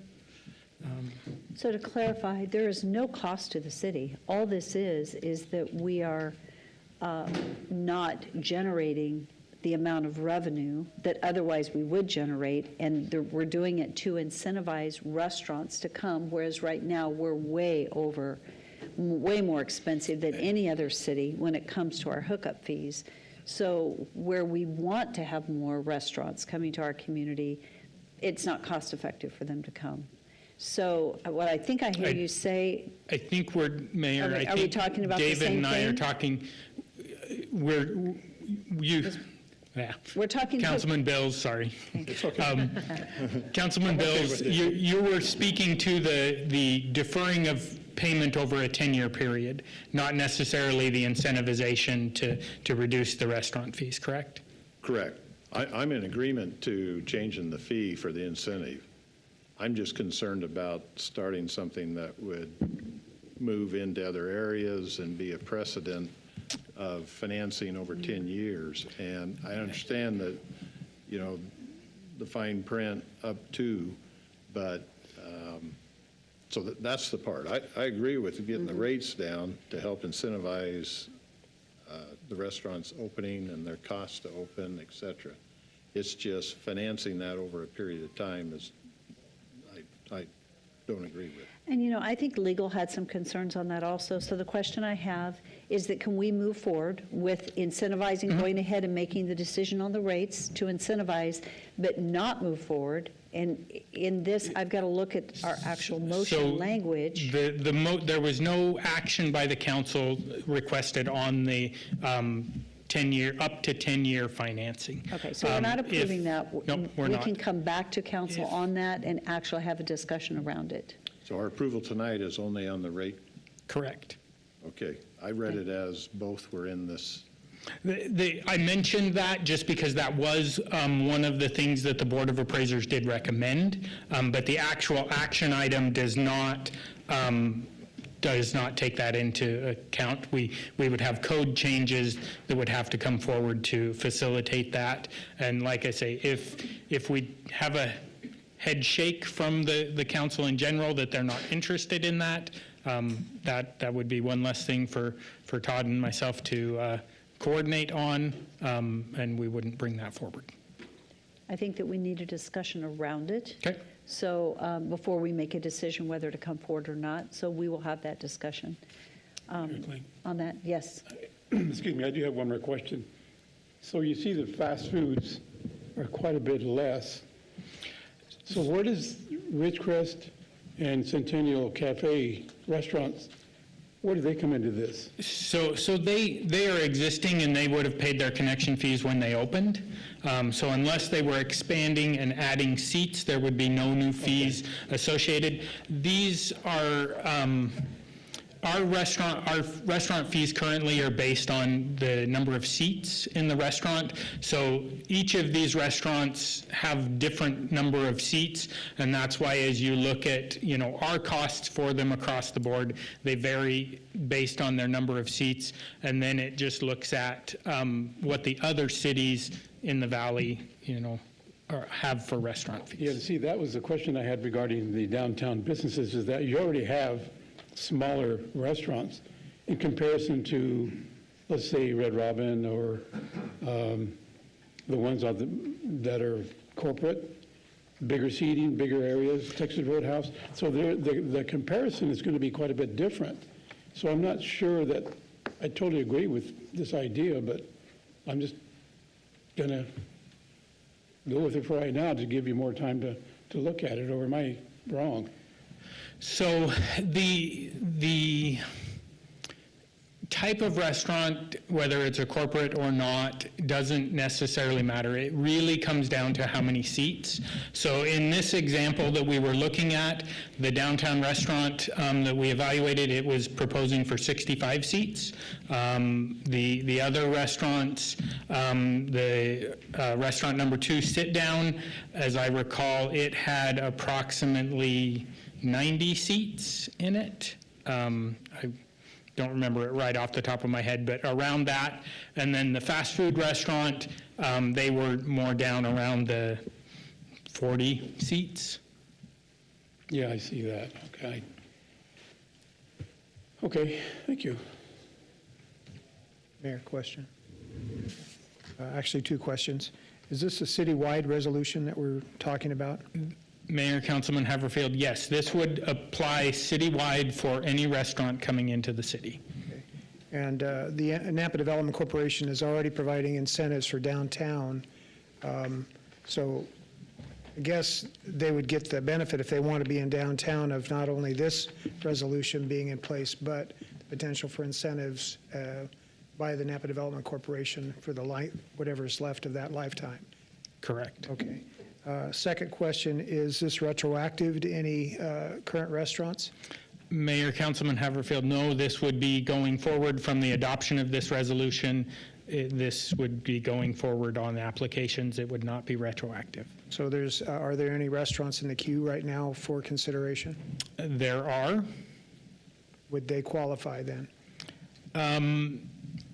So to clarify, there is no cost to the city. All this is that we are not generating the amount of revenue that otherwise we would generate, and we're doing it to incentivize restaurants to come, whereas right now we're way more expensive than any other city when it comes to our hookup fees. So where we want to have more restaurants coming to our community, it's not cost effective for them to come. So what I think I hear you say. I think we're, Mayor, Are we talking about the same David and I are thing? talking, yeah. We're talking. Councilman Bills, sorry. Councilman Bills, you were speaking to the deferring of payment over a 10-year period, not necessarily the incentivization to reduce the restaurant fees, correct? Correct. I'm in agreement to changing the fee for the incentive. I'm just concerned about starting something that would move into other areas and be a precedent of financing over 10 years. And I understand that, you know, the fine print up to, but so that's the part. I agree with getting the rates down to help incentivize the restaurants opening and their costs to open, et cetera. It's just financing that over a period of time is, I don't agree with. And, you know, I think legal had some concerns on that also. So the question I have is that can we move forward with incentivizing, going ahead and making the decision on the rates to incentivize, but not move forward? And in this, I've got to look at our actual motion language. There was no action by the council requested on the 10-year, up to 10-year financing. Okay, so we're not approving that. No, we're not. We can come back to council on that and actually have a discussion around it. So our approval tonight is only on the rate? Correct. Okay. I read it as both were in this. I mentioned that just because that was one of the things that the Board of Appraisers did recommend, but the actual action item does not take that into account. We would have code changes that would have to come forward to facilitate that. And like I say, if we have a head shake from the council in general that they're not interested in that, that would be one less thing for Todd and myself to coordinate on, and we wouldn't bring that forward. I think that we need a discussion around it. Okay. So before we make a decision whether to come forward or not, so we will have that discussion on that. Yes. Excuse me, I do have one more question. So you see the fast foods are quite a bit less. So where does Ridgecrest and Centennial Cafe restaurants, where do they come into this? So they are existing, and they would have paid their connection fees when they opened. So unless they were expanding and adding seats, there would be no new fees associated. These are our restaurant fees currently are based on the number of seats in the restaurant. So each of these restaurants have different number of seats, and that's why as you look at, you know, our costs for them across the board, they vary based on their number of seats, and then it just looks at what the other cities in the valley, you know, have for restaurant fees. Yeah, see, that was the question I had regarding the downtown businesses, is that you already have smaller restaurants in comparison to, let's say, Red Robin or the ones that are corporate, bigger seating, bigger areas, Texas Roadhouse. So the comparison is going to be quite a bit different. So I'm not sure that I totally agree with this idea, but I'm just going to go with it for right now to give you more time to look at it, or am I wrong? So the type of restaurant, whether it's a corporate or not, doesn't necessarily matter. It really comes down to how many seats. So in this example that we were looking at, the downtown restaurant that we evaluated, it was proposing for 65 seats. The other restaurants, the restaurant number 2, Sit Down, as I recall, it had approximately 90 seats in it. I don't remember it right off the top of my head, but around that. And then the fast food restaurant, they were more down around the 40 seats. Yeah, I see that, okay. Okay, thank you. Mayor, question. Actually, 2 questions. Is this a citywide resolution that we're talking about? Mayor, Councilman Haverfield, yes, this would apply citywide for any restaurant coming into the city. And the Napa Development Corporation is already providing incentives for downtown. So I guess they would get the benefit if they want to be in downtown of not only this resolution being in place, but the potential for incentives by the Napa Development Corporation for the whatever is left of that lifetime. Correct. Okay. Second question, is this retroactive to any current restaurants? Mayor, Councilman Haverfield, no, this would be going forward from the adoption of this resolution. This would be going forward on applications. It would not be retroactive. So are there any restaurants in the queue right now for consideration? There are. Would they qualify then?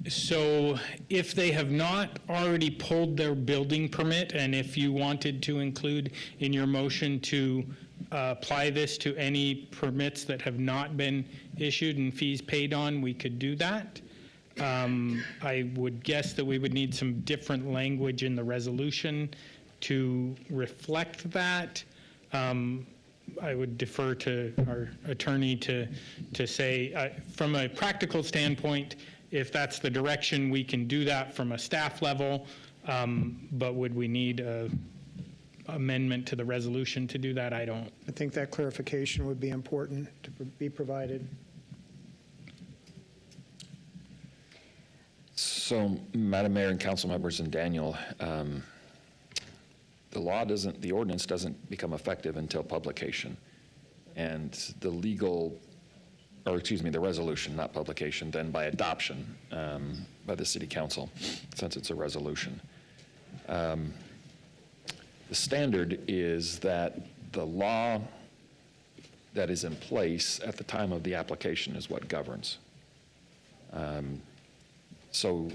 So if they have not already pulled their building permit, and if you wanted to include in your motion to apply this to any permits that have not been issued and fees paid on, we could do that. I would guess that we would need some different language in the resolution to reflect that. I would defer to our attorney to say, from a practical standpoint, if that's the direction, we can do that from a staff level, but would we need an amendment to the resolution to do that? I don't. I think that clarification would be important to be provided. So, Madam Mayor and council members and Daniel, the ordinance doesn't become effective until publication. And the resolution, not publication, then by adoption by the city council, since it's a resolution. The standard is that the law that is in place at the time of the application is what governs. So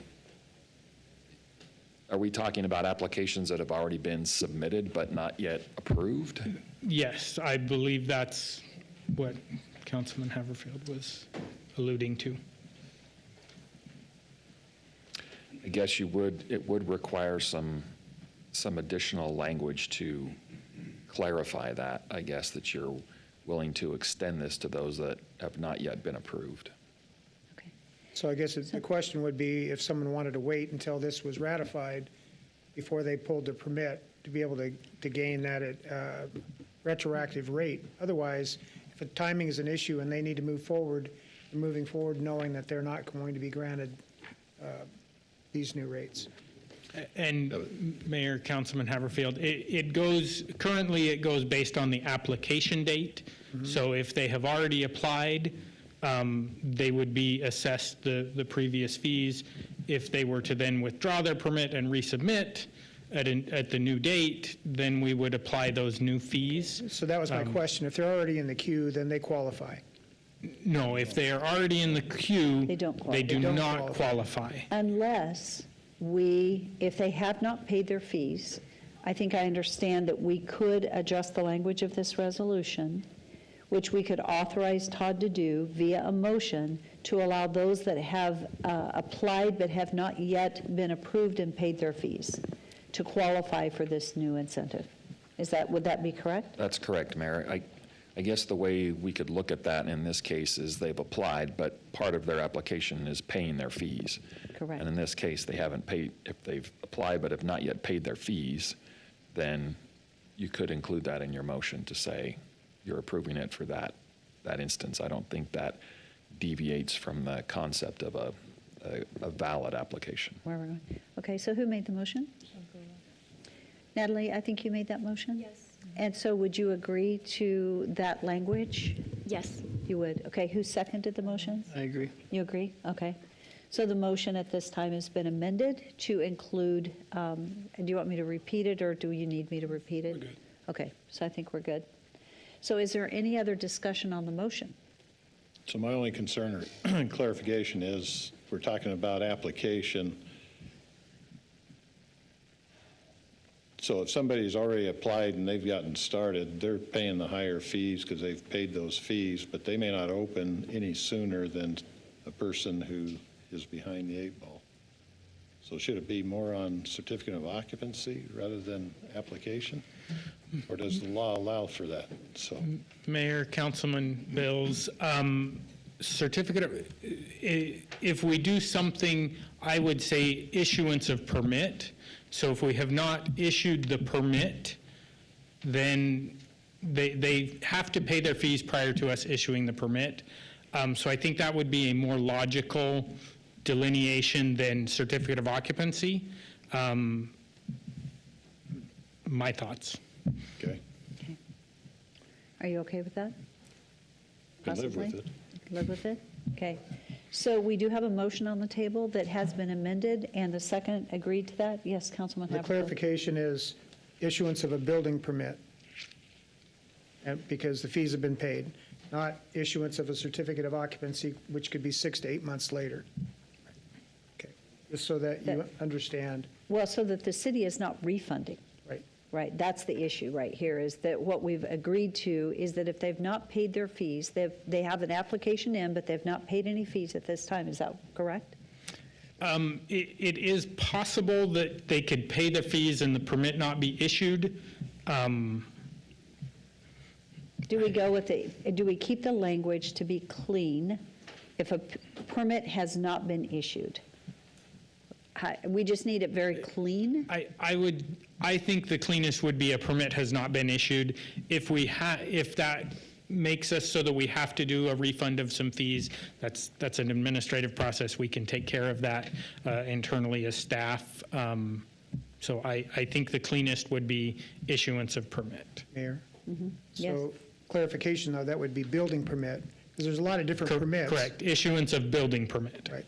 are we talking about applications that have already been submitted but not yet approved? Yes, I believe that's what Councilman Haverfield was alluding to. I guess it would require some additional language to clarify that, I guess, that you're willing to extend this to those that have not yet been approved. So I guess the question would be if someone wanted to wait until this was ratified before they pulled the permit to be able to gain that retroactive rate. Otherwise, if the timing is an issue and they need to move forward, moving forward knowing that they're not going to be granted these new rates. And Mayor, Councilman Haverfield, currently it goes based on the application date. Mm-hmm. So if they have already applied, they would be assessed the previous fees. If they were to then withdraw their permit and resubmit at the new date, then we would apply those new fees. So that was my question. If they're already in the queue, then they qualify. No, if they are already in the queue, They don't qualify. they do not qualify. Unless if they have not paid their fees, I think I understand that we could adjust the language of this resolution, which we could authorize Todd to do via a motion to allow those that have applied but have not yet been approved and paid their fees to qualify for this new incentive. Would that be correct? That's correct, Mayor. I guess the way we could look at that in this case is they've applied, but part of their application is paying their fees. Correct. And in this case, they haven't paid. If they've applied but have not yet paid their fees, then you could include that in your motion to say you're approving it for that instance. I don't think that deviates from the concept of a valid application. Where we're going. Okay, so who made the motion? Natalie, I think you made that motion? Yes. And so would you agree to that language? Yes. You would. Okay, who seconded the motion? I agree. You agree? Okay. So the motion at this time has been amended to include, and do you want me to repeat it, or do you need me to repeat it? We're good. Okay, so I think we're good. So is there any other discussion on the motion? So my only concern or clarification is, we're talking about application. So if somebody's already applied and they've gotten started, they're paying the higher fees because they've paid those fees, but they may not open any sooner than a person who is behind the eight ball. So should it be more on certificate of occupancy rather than application? Or does the law allow for that? So, Mayor, Councilman Bills, certificate of, if we do something, I would say issuance of permit. So if we have not issued the permit, then they have to pay their fees prior to us issuing the permit. So I think that would be a more logical delineation than certificate of occupancy. My thoughts. okay, Okay. Are you okay with that? can live with Possibly? it. Live with it? Okay. So we do have a motion on the table that has been amended, and the second agreed to that? Yes, Councilman The Haverfield. clarification is issuance of a building permit, and because the fees have been paid, not issuance of a certificate of occupancy, which could be 6 to 8 months later. Okay, just so that you understand. Well, so that the city is not refunding. Right. Right, that's the issue right here, is that what we've agreed to is that if they've not paid their fees, they have an application in, but they've not paid any fees at this time. Is that correct? It is possible that they could pay the fees and the permit not be issued. Do we go with do we keep the language to be clean if a permit has not been issued? We just need it very clean? I think the cleanest would be a permit has not been issued. If that makes us so that we have to do a refund of some fees, that's an administrative process. We can take care of that internally as staff. So I think the cleanest would be issuance of permit. Mayor? Yes. So clarification, though, that would be building permit, because there's a lot of different permits. Correct, issuance of building permit. Right.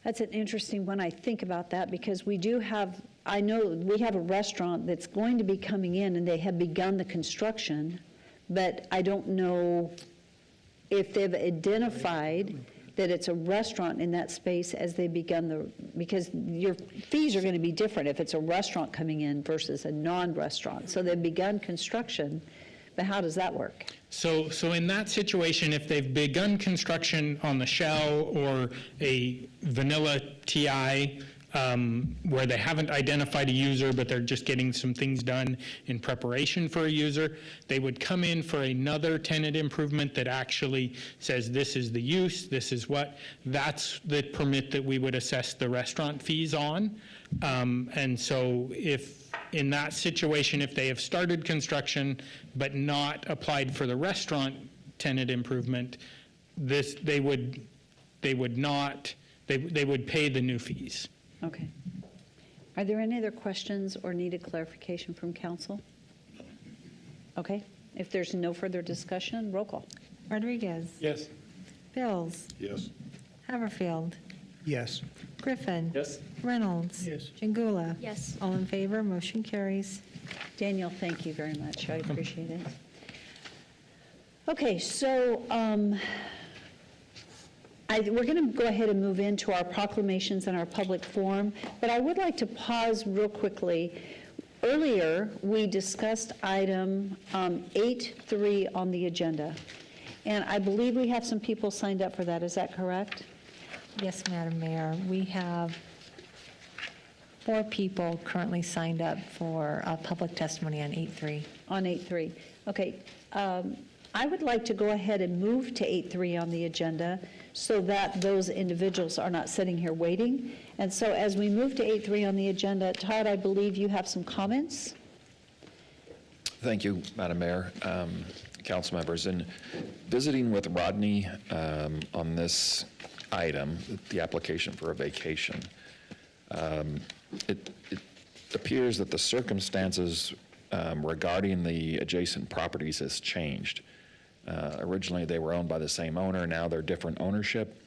That's an interesting one. I think about that because we do have, I know we have a restaurant that's going to be coming in and they have begun the construction, but I don't know if they've identified that it's a restaurant in that space as they begun because your fees are going to be different if it's a restaurant coming in versus a non-restaurant. So they've begun construction, but how does that work? So in that situation, if they've begun construction on the shell or a vanilla TI, where they haven't identified a user, but they're just getting some things done in preparation for a user, they would come in for another tenant improvement that actually says this is the use, this is what, that's the permit that we would assess the restaurant fees on. And so if in that situation, if they have started construction but not applied for the restaurant tenant improvement, they would pay the new fees. Okay. Are there any other questions or needed clarification from council? Okay. If there's no further discussion, roll call. Rodriguez. Yes. Bills. Yes. Haverfield. Yes. Griffin. Yes. Reynolds. Yes. Jingula. Yes. All in favor, motion carries. Daniel, thank you very much. I appreciate it. Okay, so we're going to go ahead and move into our proclamations and our public forum, but I would like to pause real quickly. Earlier, we discussed item 8.3 on the agenda, and I believe we have some people signed up for that. Is that correct? Yes, Madam Mayor, we have 4 people currently signed up for public testimony on 8.3. On 8.3. Okay. I would like to go ahead and move to 8.3 on the agenda so that those individuals are not sitting here waiting. And so as we move to 8.3 on the agenda, Todd, I believe you have some comments? Thank you, Madam Mayor, council members. In visiting with Rodney on this item, the application for a vacation, it appears that the circumstances regarding the adjacent properties has changed. Originally, they were owned by the same owner. Now they're different ownership.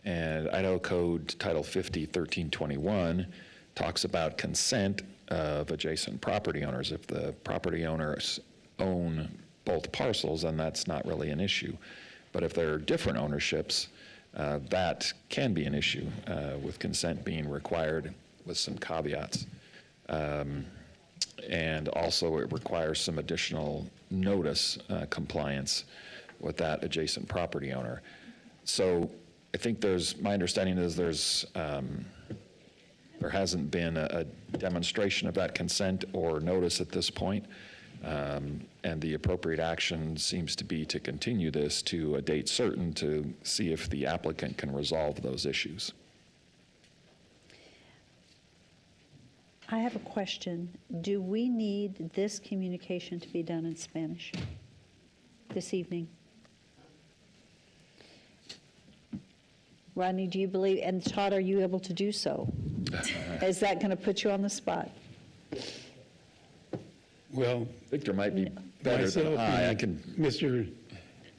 And Idaho Code Title 50, 1321 talks about consent of adjacent property owners. If the property owners own both parcels, then that's not really an issue. But if there are different ownerships, that can be an issue, with consent being required with some caveats. And also it requires some additional notice compliance with that adjacent property owner. So I think my understanding is there hasn't been a demonstration of that consent or notice at this point. And the appropriate action seems to be to continue this to a date certain to see if the applicant can resolve those issues. I have a question. Do we need this communication to be done in Spanish this evening? Rodney, do you believe, and Todd, are you able to do so? Is that going to put you on the spot? Well, Victor might be better than myself I and can. Mr.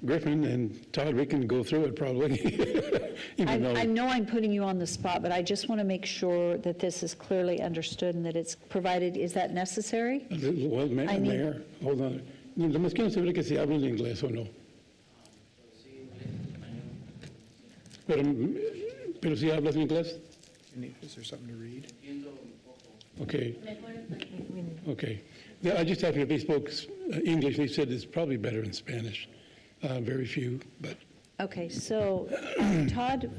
Griffin and Todd, we can go through it probably. Even though- I know I'm putting you on the spot, but I just want to make sure that this is clearly understood and that it's provided. Is that necessary? Well, I need- Mayor, hold on. Nomás quiero saber que si hablan inglés o no. Pero si hablas inglés? Is there something to read? Okay. Okay. Yeah, I just asked if they spoke English. They said it's probably better in Spanish. Very few, but Okay, so Todd,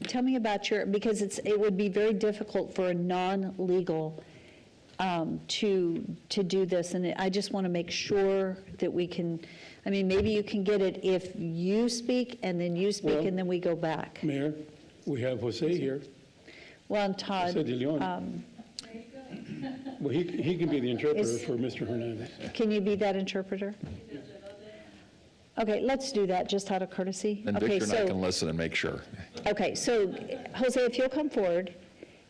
tell me about because it would be very difficult for a non-legal to do this, and I just want to make sure that we can, I mean, maybe you can get it if you speak, and then you speak, Well, and then we go back. Mayor, we have Jose here. Well, and Todd, Jose de Leon. Well, he can be the interpreter Is- for Mr. Hernandez. can you be that interpreter? Okay, let's do that, just out of courtesy. And Okay, Victor and I so- can listen and make sure. Okay, so Jose, if you'll come forward,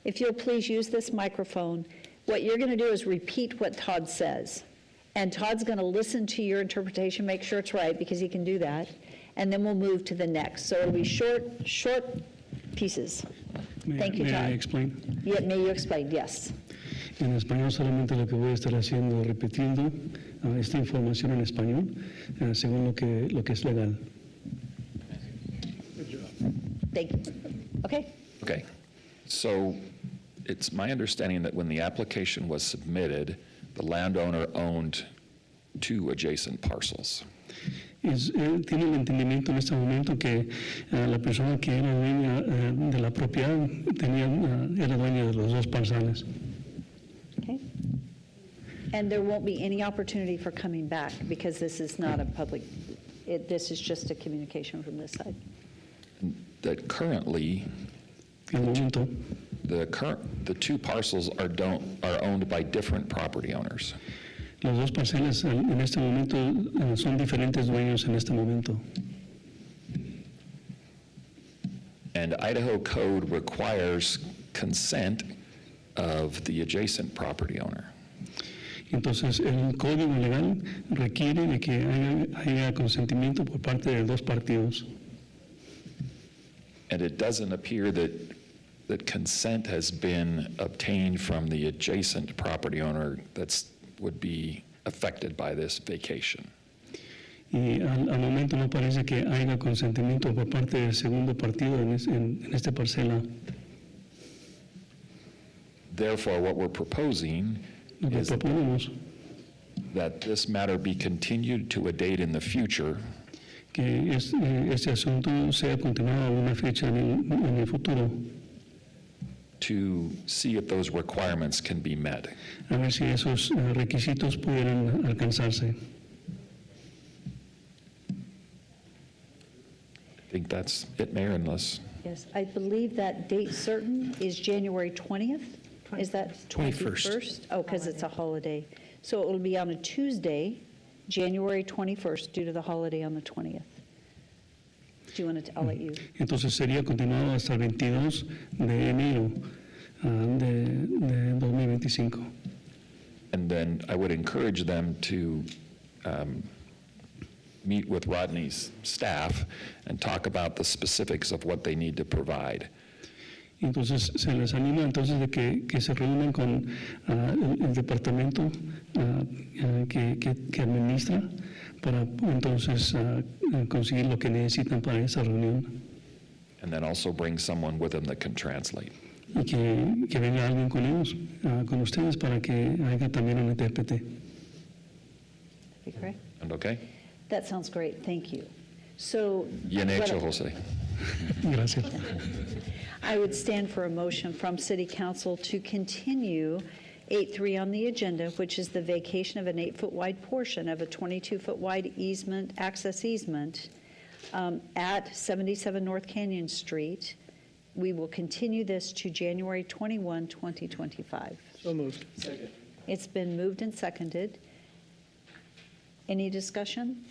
if you'll please use this microphone, what you're going to do is repeat what Todd says. And Todd's going to listen to your interpretation, make sure it's right, because he can do that. And then we'll move to the next. So it'll be short pieces. Thank you, May I Todd. explain? Yeah, may you explain, yes. En español solamente lo que voy a estar haciendo, repitiendo esta información en español, según lo que es legal. Thank you. Okay, Okay. So it's my understanding that when the application was submitted, the landowner owned 2 adjacent parcels. Tiene el entendimiento en este momento que la persona que era dueña de la propiedad era dueña de los 2 parcelas. okay. And there won't be any opportunity for coming back, because this is not a public, this is just a communication from this side. That currently, Al momento, the 2 parcels are owned by different property owners. las 2 parcelas en este momento son diferentes dueños en este momento. And Idaho code requires consent of the adjacent property owner. Entonces, el código legal requiere de que haya consentimiento por parte de 2 partidos. And it doesn't appear that consent has been obtained from the adjacent property owner would be affected by this vacation. Y al momento no parece que haya consentimiento por parte del segundo partido en esta parcela. Therefore, what we're proposing Lo que is proponemos that this matter be continued to a date in the future que este asunto sea continuado a una fecha en el futuro, to see if those requirements can be met. a ver si esos requisitos pudieran alcanzarse. I think that's it, Mayor, unless Yes, I believe that date certain is January 20th. Is that 21st. Oh, because it's a holiday. So it will be on a Tuesday, January 21st, due to the holiday on the 20th. Do you want to, I'll let you. Entonces sería continuado hasta el 22 de enero de 2025. And then I would encourage them to meet with Rodney's staff and talk about the specifics of what they need to provide. Entonces se les anima entonces de que se reúnan con el departamento que administra para entonces conseguir lo que necesitan para esa reunión And then also bring someone with them that can translate. y que venga alguien con ellos, con ustedes para que haya también un intérprete. Be correct? And okay? That sounds great, thank you. So. Bien what hecho, I- Jose. Gracias. I would stand for a motion from City Council to continue 8.3 on the agenda, which is the vacation of an 8-foot wide portion of a 22-foot wide easement, access easement at 77 North Canyon Street. We will continue this to January 21, 2025. So moved. Second. It's been moved and seconded. Any discussion?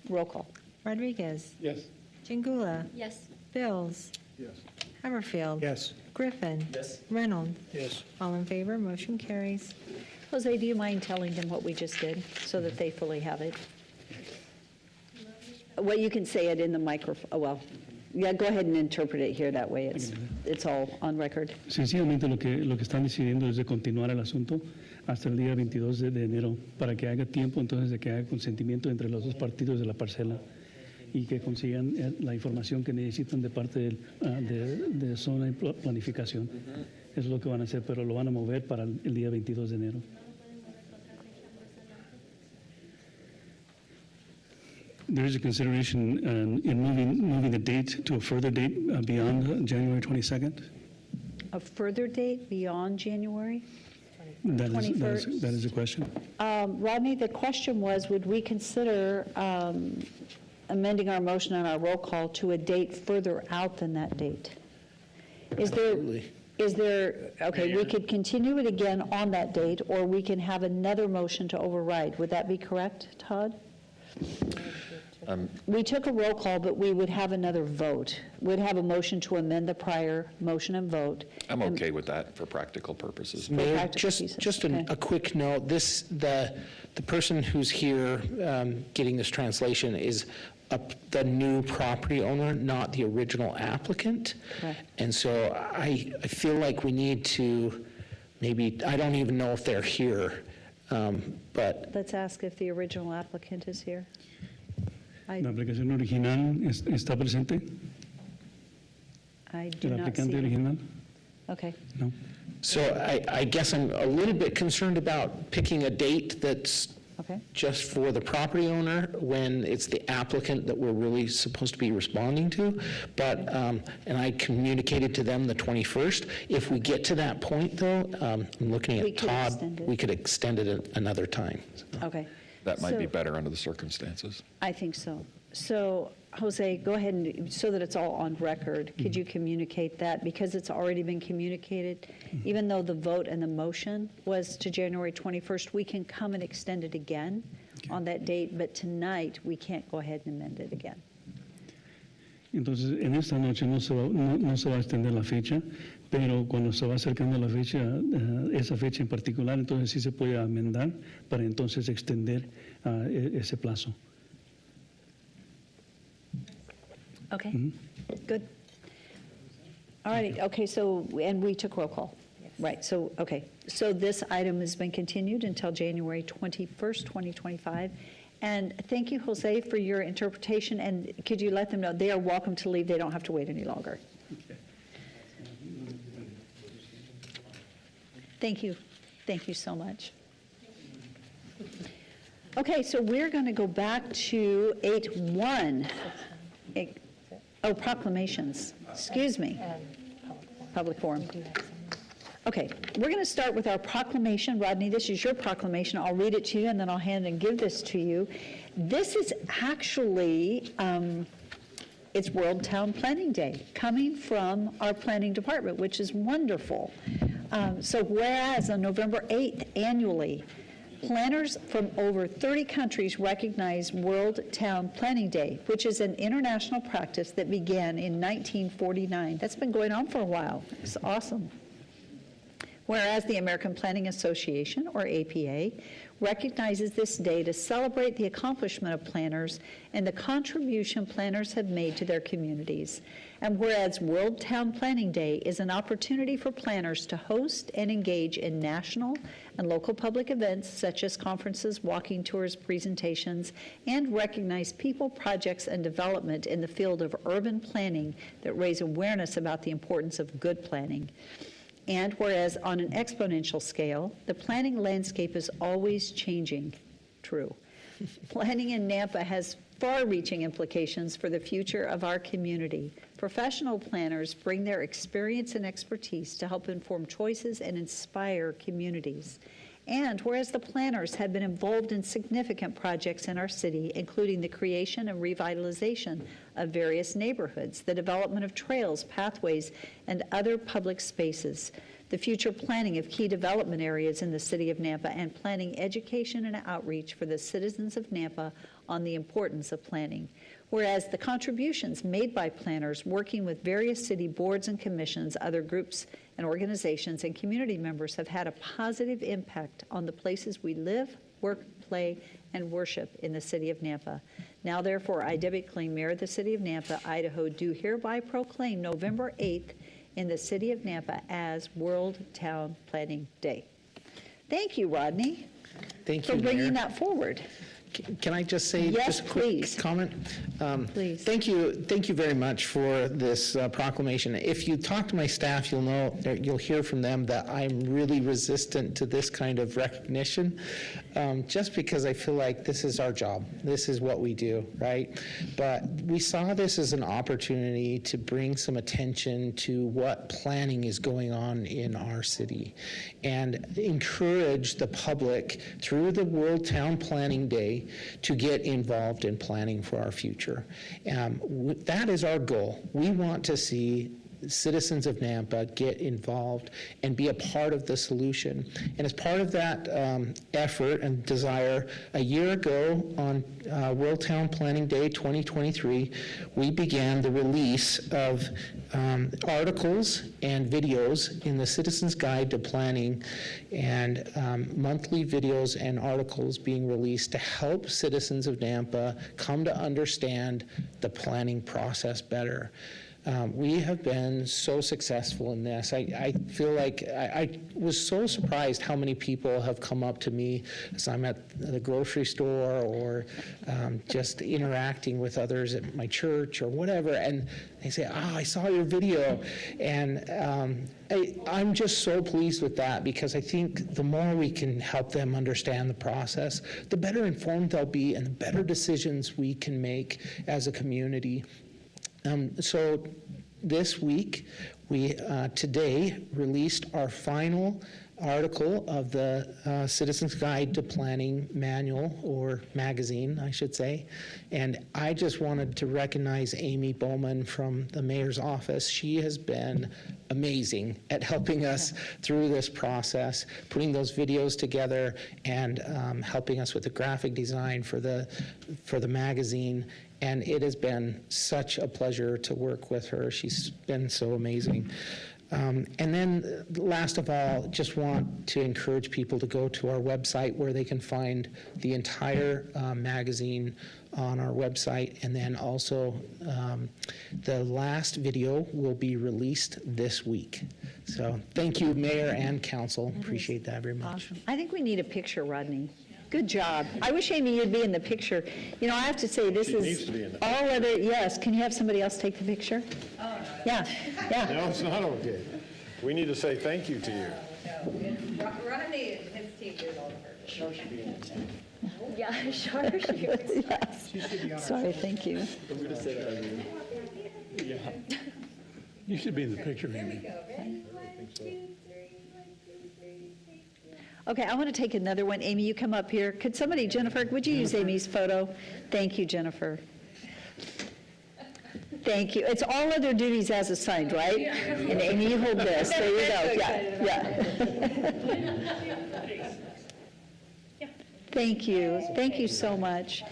Roll call. Rodriguez. Yes. Jingula. Yes. Bills. Yes. Haverfield. Yes. Griffin. Yes. Reynolds. Yes. All in favor, motion carries. Jose, do you mind telling them what we just did so that they fully have it? Well, you can say it in the microphone, well, yeah, go ahead and interpret it here, that way it's all on record. Sencillamente lo que están decidiendo es de continuar el asunto hasta el día 22 de enero para que haya tiempo entonces de que haya consentimiento entre los dos partidos de la parcela y que consigan la información que necesitan de parte de zona y planificación. Es lo que van a hacer, pero lo van a mover para el día 22 de enero. There is a consideration in moving the date to a further date beyond January 22nd. A further date beyond January? That 21st. is a question. Rodney, the question was, would we consider amending our motion on our roll call to a date further out than that date? Absolutely. Is there, okay, we could continue it again on that date, or we can have another motion to override. Would that be correct, Todd? We took a roll call, but we would have another vote. We'd have a motion to amend the prior motion and vote. I'm okay with that for practical purposes. Mayor, practical pieces, just okay. a quick note, the person who's here getting this translation is the new property owner, not the original applicant. Correct. And so I feel like we need to maybe, I don't even know if they're here, but Let's ask if the original applicant is here. La aplicación original está presente. I do El not aplicante see. original. Okay. No. so I guess I'm a little bit concerned about picking a date that's Okay. just for the property owner when it's the applicant that we're really supposed to be responding to. But, and I communicated to them the 21st. If we get to that point, though, I'm looking We at could Todd, extend it. we could extend it another time. Okay. That might be So- better under the circumstances. I think so. So, Jose, go ahead and, so that it's all on record, could you communicate that? Because it's already been communicated, even though the vote and the motion was to January 21st, we can come and extend it again on that date, but tonight, we can't go ahead and amend it again. Entonces, en esta noche no se va a extender la fecha, pero cuando se va acercando la fecha, esa fecha en particular, entonces sí se puede amendar para entonces extender ese plazo. Okay, good. All righty, okay, so, and we took roll call. Right, so, okay. So this item has been continued until January 21st, 2025. And thank you, Jose, for your interpretation, and could you let them know they are welcome to leave, they don't have to wait any longer. Thank you so much. Okay, so we're going to go back to 8.1. Oh, proclamations, excuse me. Public forum. Okay, we're going to start with our proclamation. Rodney, this is your proclamation. I'll read it to you, and then I'll hand and give this to you. This is actually, it's World Town Planning Day, coming from our planning department, which is wonderful. So whereas on November 8th annually, planners from over 30 countries recognize World Town Planning Day, which is an international practice that began in 1949. That's been going on for a while. It's awesome. Whereas the American Planning Association, or APA, recognizes this day to celebrate the accomplishment of planners and the contribution planners have made to their communities. And whereas World Town Planning Day is an opportunity for planners to host and engage in national and local public events such as conferences, walking tours, presentations, and recognize people, projects, and development in the field of urban planning that raise awareness about the importance of good planning. And whereas on an exponential scale, the planning landscape is always changing. True. Planning in Nampa has far-reaching implications for the future of our community. Professional planners bring their experience and expertise to help inform choices and inspire communities. And whereas the planners have been involved in significant projects in our city, including the creation and revitalization of various neighborhoods, the development of trails, pathways, and other public spaces, the future planning of key development areas in the city of Nampa, and planning education and outreach for the citizens of Nampa on the importance of planning. Whereas the contributions made by planners working with various city boards and commissions, other groups and organizations, and community members have had a positive impact on the places we live, work, play, and worship in the city of Nampa. Now, therefore, I, Debbie Kling, Mayor of the City of Nampa, Idaho, do hereby proclaim November 8th in the city of Nampa as World Town Planning Day. Thank you, Rodney, Thank you, for bringing Mayor. that forward. Can I just say Yes, just a quick please. comment? Please. Thank you very much for this proclamation. If you talk to my staff, you'll hear from them that I'm really resistant to this kind of recognition, just because I feel like this is our job. This is what we do, right? But we saw this as an opportunity to bring some attention to what planning is going on in our city and encourage the public through the World Town Planning Day to get involved in planning for our future. That is our goal. We want to see citizens of Nampa get involved and be a part of the solution. And as part of that effort and desire, a year ago on World Town Planning Day 2023, we began the release of articles and videos in the Citizen's Guide to Planning, and monthly videos and articles being released to help citizens of Nampa come to understand the planning process better. We have been so successful in this. I feel like I was so surprised how many people have come up to me as I'm at the grocery store or just interacting with others at my church or whatever, and they say, I saw your video. And I'm just so pleased with that, because I think the more we can help them understand the process, the better informed they'll be and the better decisions we can make as a community. So this week, we today released our final article of the Citizen's Guide to Planning manual, or magazine, I should say. And I just wanted to recognize Amy Bowman from the mayor's office. She has been amazing at helping us through this process, putting those videos together and helping us with the graphic design for the magazine. And it has been such a pleasure to work with her. She's been so amazing. And then last of all, just want to encourage people to go to our website where they can find the entire magazine on our website. And then also the last video will be released this week. So thank you, Mayor and Council. Appreciate that very much. Awesome. I think we need a picture, Rodney. Good job. I wish, Amy, you'd be in the picture. You know, I have to say, this She is needs to be in the all of it. Yes. Can you have somebody else take the picture? Oh, no. Yeah, yeah. No, it's not okay. We need to say thank you to you. Rodney and his team did all the work. Sure should be in it. Yeah, sure she was. Yes. Sorry, thank you. I'm going to say that. Yeah. You should be in the picture, Amy. Okay, I want to take another one. Amy, you come up here. Could somebody, Jennifer, would you use Amy's photo? Thank you, Jennifer. Thank you. It's all other duties as assigned, right? And Amy, you hold this. There you go. Yeah. Thank you. Thank you so much.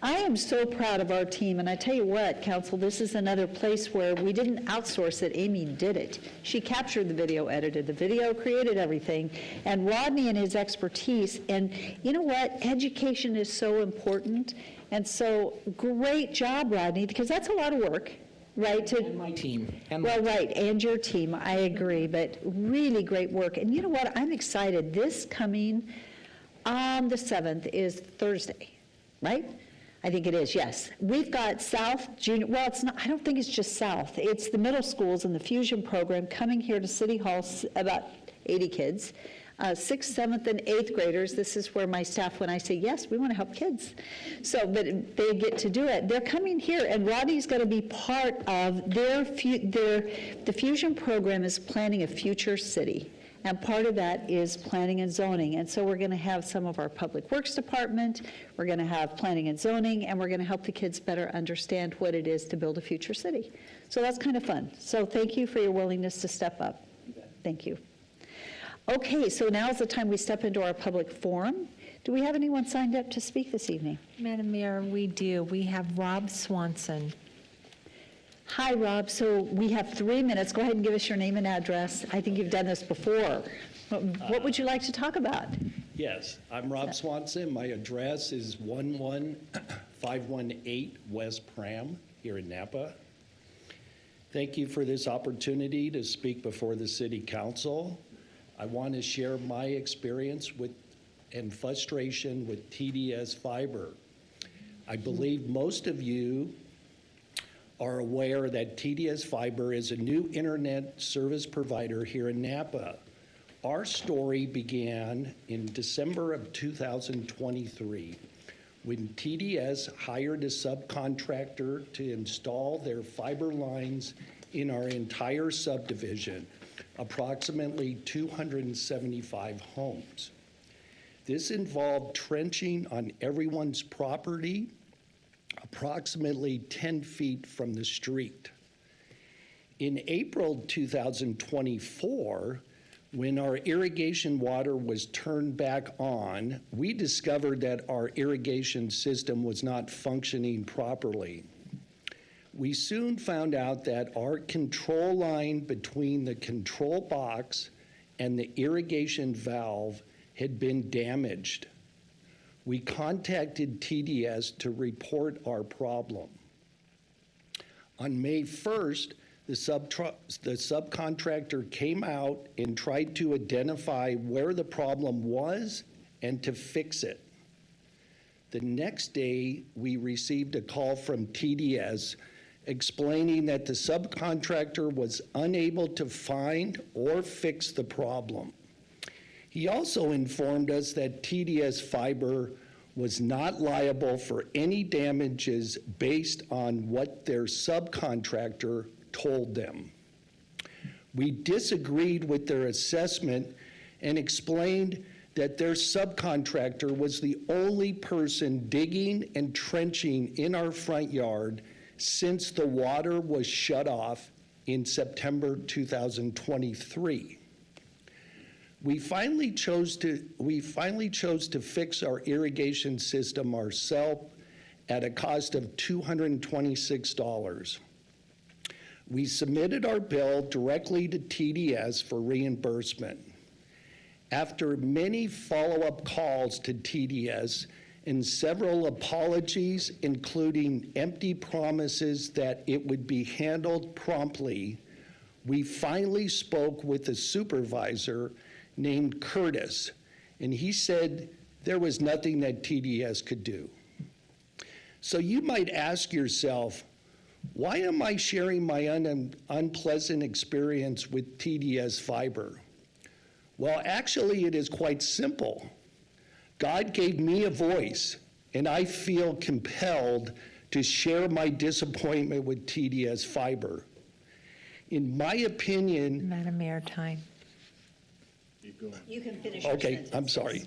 I am so proud of our team, and I tell you what, Council, this is another place where we didn't outsource it. Amy did it. She captured the video, edited the video, created everything, and Rodney and his expertise. And you know what? Education is so important, and so great job, Rodney, because that's a lot of work, right? And my team. Right, and your team, I agree, but really great work. And you know what? I'm excited. This coming on the 7th is Thursday, right? I think it is, yes. We've got South Junior, well, it's not, I don't think it's just South. It's the middle schools and the Fusion program coming here to City Hall, about 80 kids. 6th, 7th, and 8th graders. This is where my staff, when I say, yes, we want to help kids. So, but they get to do it. They're coming here, and Rodney's going to be part of the Fusion program is planning a future city. And part of that is planning and zoning. And so we're going to have some of our public works department, we're going to have planning and zoning, and we're going to help the kids better understand what it is to build a future city. So that's kind of fun. So thank you for your willingness to step up. Thank you. Okay, so now is the time we step into our public forum. Do we have anyone signed up to speak this evening? Madam Mayor, we do. We have Rob Swanson. Hi, Rob. So we have 3 minutes. Go ahead and give us your name and address. I think you've done this before. What would you like to talk about? Yes, I'm Rob Swanson. My address is 11518 West Pram here in Napa. Thank you for this opportunity to speak before the City Council. I want to share my experience with and frustration with TDS Fiber. I believe most of you are aware that TDS Fiber is a new internet service provider here in Napa. Our story began in December of 2023 when TDS hired a subcontractor to install their fiber lines in our entire subdivision, approximately 275 homes. This involved trenching on everyone's property, approximately 10 feet from the street. In April 2024, when our irrigation water was turned back on, we discovered that our irrigation system was not functioning properly. We soon found out that our control line between the control box and the irrigation valve had been damaged. We contacted TDS to report our problem. On May 1st, the subcontractor came out and tried to identify where the problem was and to fix it. The next day, we received a call from TDS explaining that the subcontractor was unable to find or fix the problem. He also informed us that TDS Fiber was not liable for any damages based on what their subcontractor told them. We disagreed with their assessment and explained that their subcontractor was the only person digging and trenching in our front yard since the water was shut off in September 2023. We finally chose to fix our irrigation system ourselves at a cost of $226. We submitted our bill directly to TDS for reimbursement. After many follow-up calls to TDS and several apologies, including empty promises that it would be handled promptly, we finally spoke with a supervisor named Curtis, and he said there was nothing that TDS could do. So you might ask yourself, why am I sharing my unpleasant experience with TDS Fiber? Well, actually, it is quite simple. God gave me a voice, and I feel compelled to share my disappointment with TDS Fiber. In my opinion— Madam Mayor, time. You can finish your Okay, sentence. I'm sorry.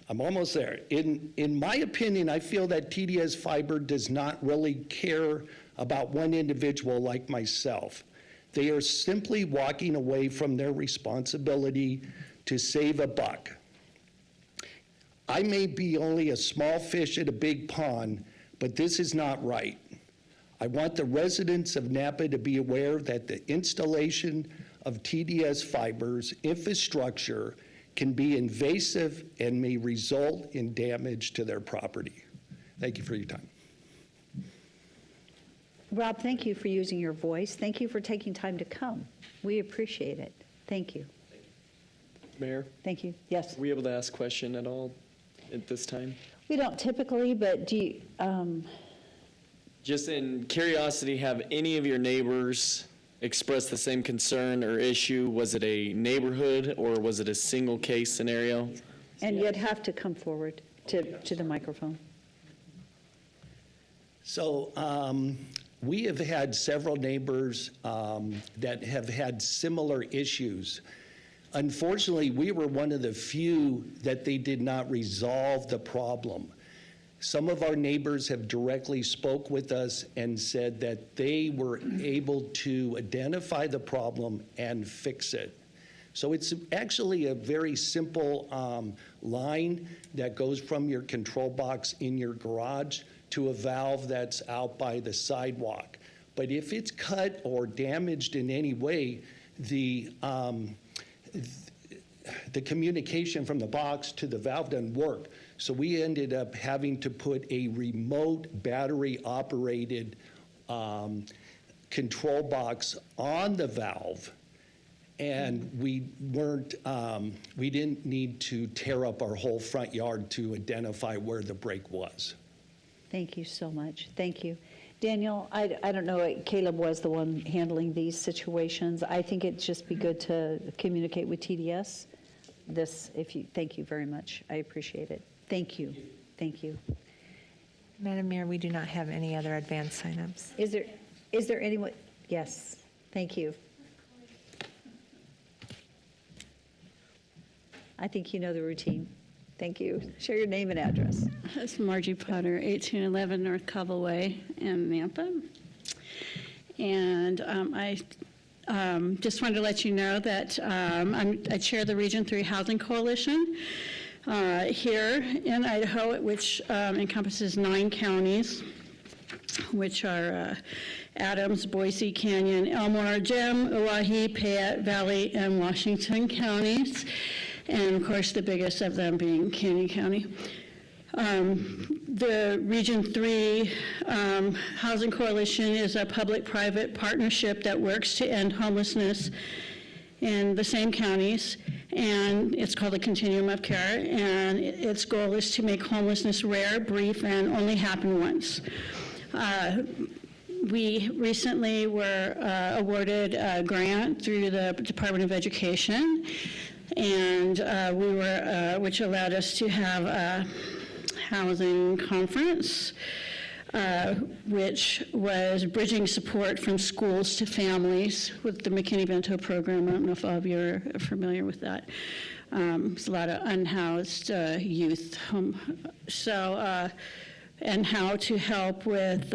I'm almost there. In my opinion, I feel that TDS Fiber does not really care about one individual like myself. They are simply walking away from their responsibility to save a buck. I may be only a small fish in a big pond, but this is not right. I want the residents of Napa to be aware that the installation of TDS fibers infrastructure can be invasive and may result in damage to their property. Thank you for your time. Rob, thank you for using your voice. Thank you for taking time to come. We appreciate it. Thank you. Mayor, Thank you. Yes. are we able to ask a question at all at this time? We don't typically, but do you, Just in curiosity, have any of your neighbors expressed the same concern or issue? Was it a neighborhood or was it a single case scenario? and you'd have to come forward to the microphone. So we have had several neighbors that have had similar issues. Unfortunately, we were one of the few that they did not resolve the problem. Some of our neighbors have directly spoke with us and said that they were able to identify the problem and fix it. So it's actually a very simple line that goes from your control box in your garage to a valve that's out by the sidewalk. But if it's cut or damaged in any way, the communication from the box to the valve doesn't work. So we ended up having to put a remote battery-operated control box on the valve, and we didn't need to tear up our whole front yard to identify where the break was. Thank you so much. Thank you. Daniel, I don't know, Caleb was the one handling these situations. I think it'd just be good to communicate with TDS. Thank you very much. I appreciate it. Thank you. Thank you. Madam Mayor, we do not have any other advance signups. Is there anyone? Yes. Thank you. I think you know the routine. Thank you. Share your name and address. It's Margie Potter, 1811 North Cobble Way in Nampa. And I just wanted to let you know that I chair the Region 3 Housing Coalition here in Idaho, which encompasses 9 counties, which are Adams, Boise, Canyon, Elmore, Gem, Oahe, Payette Valley, and Washington counties. And of course, the biggest of them being Canyon County. The Region 3 Housing Coalition is a public-private partnership that works to end homelessness in the same counties, and it's called the Continuum of Care, and its goal is to make homelessness rare, brief, and only happen once. We recently were awarded a grant through the Department of Education, and which allowed us to have a housing conference, which was bridging support from schools to families with the McKinney-Vento program. I don't know if all of you are familiar with that. There's a lot of unhoused youth. And how to help with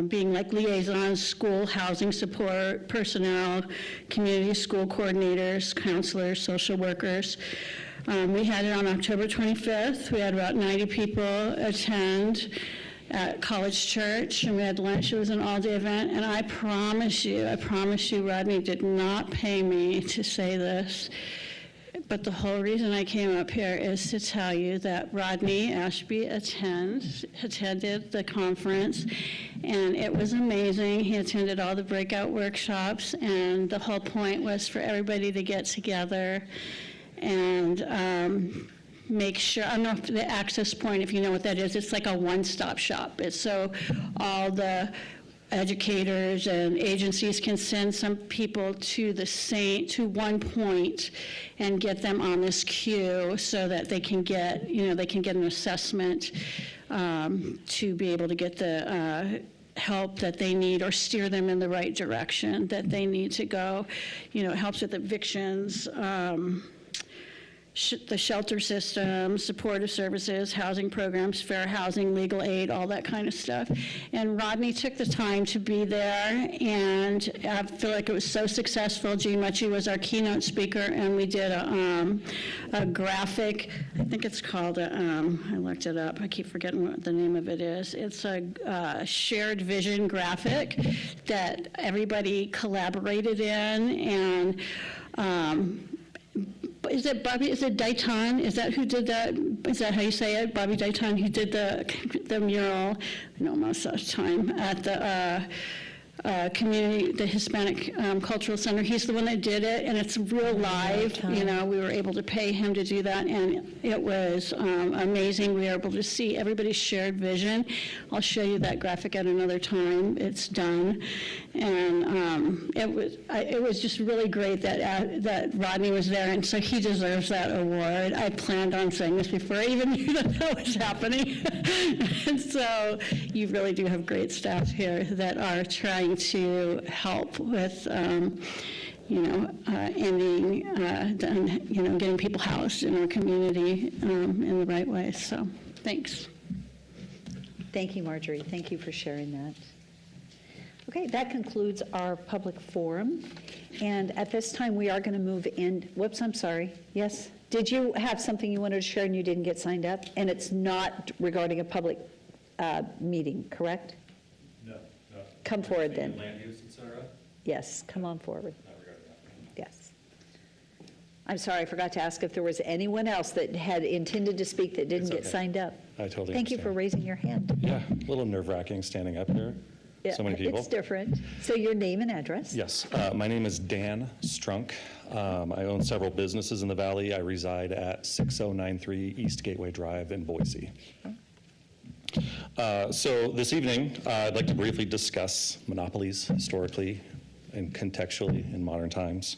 being like liaisons, school housing support, personnel, community school coordinators, counselors, social workers. We had it on October 25th. We had about 90 people attend at College Church, and we had lunch. It was an all-day event, and I promise you, Rodney did not pay me to say this, but the whole reason I came up here is to tell you that Rodney Ashby attended the conference, and it was amazing. He attended all the breakout workshops, and the whole point was for everybody to get together and make sure, I don't know if the access point, if you know what that is, it's like a one-stop shop. It's so all the educators and agencies can send some people to one point and get them on this queue so that they can get, they can get an assessment to be able to get the help that they need or steer them in the right direction that they need to go. It helps with evictions. the shelter system, supportive services, housing programs, fair housing, legal aid, all that kind of stuff. And Rodney took the time to be there, and I feel like it was so successful. Gene Mucci was our keynote speaker, and we did a graphic, I think it's called, I looked it up, I keep forgetting what the name of it is. It's a shared vision graphic that everybody collaborated in, and is it Bobby, is it Dayton? Is that who did that? Is that how you say it? Bobby Dayton, who did the mural, no, most of the time, at the community, the Hispanic Cultural Center. He's the one that did it, and it's real live. You know, we were able to pay him to do that, and it was amazing. We were able to see everybody's shared vision. I'll show you that graphic at another time. It's done, and it was just really great that Rodney was there, and so he deserves that award. I planned on saying this before I even knew that was happening, and so you really do have great staff here that are trying to help with, ending, getting people housed in our community in the right way. So, thanks. Thank you, Marjorie. Thank you for sharing that. Okay, that concludes our public forum. And at this time, we are going to move in. Whoops, I'm sorry. Yes? Did you have something you wanted to share and you didn't get signed up? And it's not regarding a public meeting, correct? No. Come forward then. Land use, et cetera? Yes, come on forward. Yes. I'm sorry, I forgot to ask if there was anyone else that had intended to speak that didn't get signed up. I totally Thank you for raising your hand. Yeah, a little nerve-wracking standing up here. Yeah, So many people. It's different. So your name and address? Yes, my name is Dan Strunk. I own several businesses in the valley. I reside at 6093 East Gateway Drive in Boise. So this evening, I'd like to briefly discuss monopolies historically and contextually in modern times.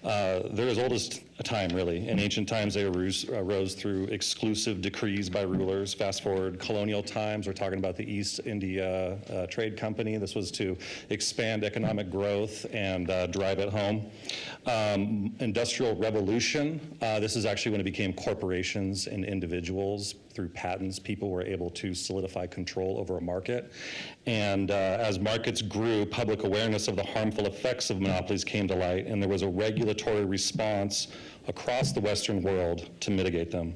They're as old as time, really. In ancient times, they arose through exclusive decrees by rulers. Fast forward colonial times, we're talking about the East India Trade Company. This was to expand economic growth and drive it home. Industrial Revolution, this is actually when it became corporations and individuals. Through patents, people were able to solidify control over a market. And as markets grew, public awareness of the harmful effects of monopolies came to light, and there was a regulatory response across the Western world to mitigate them.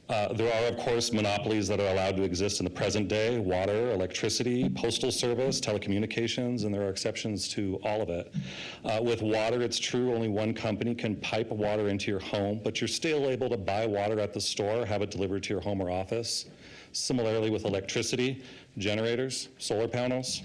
There are, of course, monopolies that are allowed to exist in the present day: water, electricity, postal service, telecommunications, and there are exceptions to all of it. With water, it's true, only one company can pipe water into your home, but you're still able to buy water at the store, have it delivered to your home or office. Similarly with electricity, generators, solar panels,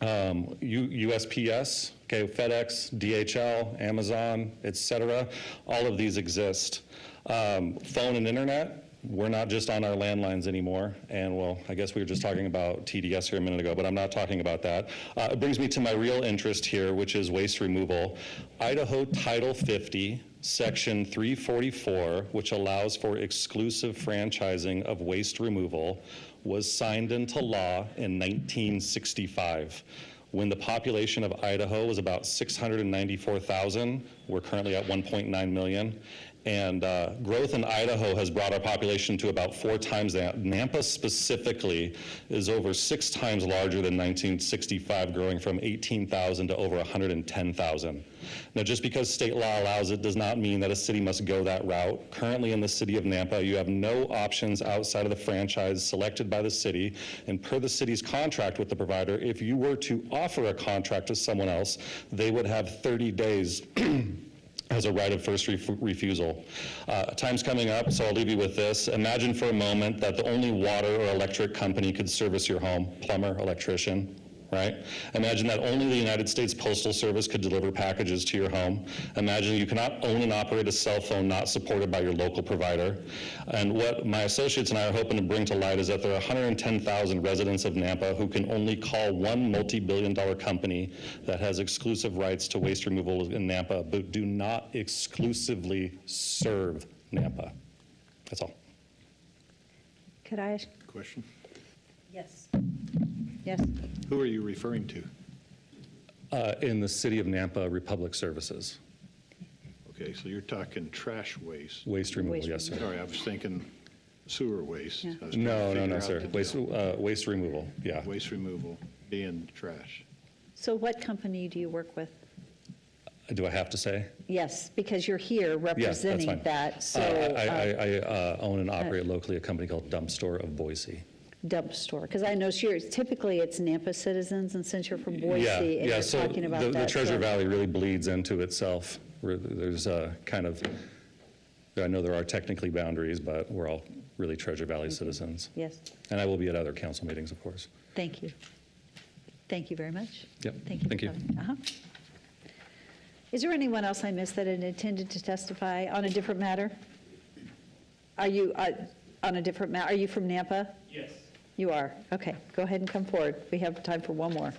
USPS, okay, FedEx, DHL, Amazon, et cetera, all of these exist. Phone and internet, we're not just on our landlines anymore, and well, I guess we were just talking about TDS here a minute ago, but I'm not talking about that. It brings me to my real interest here, which is waste removal. Idaho Title 50, Section 344, which allows for exclusive franchising of waste removal, was signed into law in 1965. When the population of Idaho was about 694,000, we're currently at 1.9 million. And growth in Idaho has brought our population to about 4 times that. Nampa specifically is over 6 times larger than 1965, growing from 18,000 to over 110,000. Now, just because state law allows it does not mean that a city must go that route. Currently in the city of Nampa, you have no options outside of the franchise selected by the city, and per the city's contract with the provider, if you were to offer a contract to someone else, they would have 30 days as a right of first refusal. Time's coming up, so I'll leave you with this. Imagine for a moment that the only water or electric company could service your home: plumber, electrician, right? Imagine that only the United States Postal Service could deliver packages to your home. Imagine you cannot own and operate a cell phone not supported by your local provider. And what my associates and I are hoping to bring to light is that there are 110,000 residents of Nampa who can only call one multi-billion-dollar company that has exclusive rights to waste removal in Nampa, but do not exclusively serve Nampa. That's all. Could I ask? Question? Yes. Yes. Who are you referring to? In the city of Nampa, Republic Services. Okay, so you're talking trash waste. Waste removal, yes, sir. Sorry, I was thinking sewer waste. Yeah. I was trying to No, figure out sir. the Waste removal, yeah. waste removal being trash. So what company do you work with? Do I have to say? Yes, because you're here Yeah, that's representing fine. that, so. I own and operate locally a company called Dump Store of Boise. Dump store, because I know typically it's Nampa citizens, and since you're from Boise, Yeah, and yeah, you're so talking about the that. Treasure so- Valley really bleeds into itself. There's a kind of, I know there are technically boundaries, but we're all really Treasure Valley citizens. Yes, And I will be at other council meetings, of course. thank you. Thank you very much. Yep, Thank you. thank for you. coming. Uh-huh. Is there anyone else I missed that had intended to testify on a different matter? Are you, on a different matter, are you from Nampa? Yes. You are? Okay, go ahead and come forward. We have time for one more.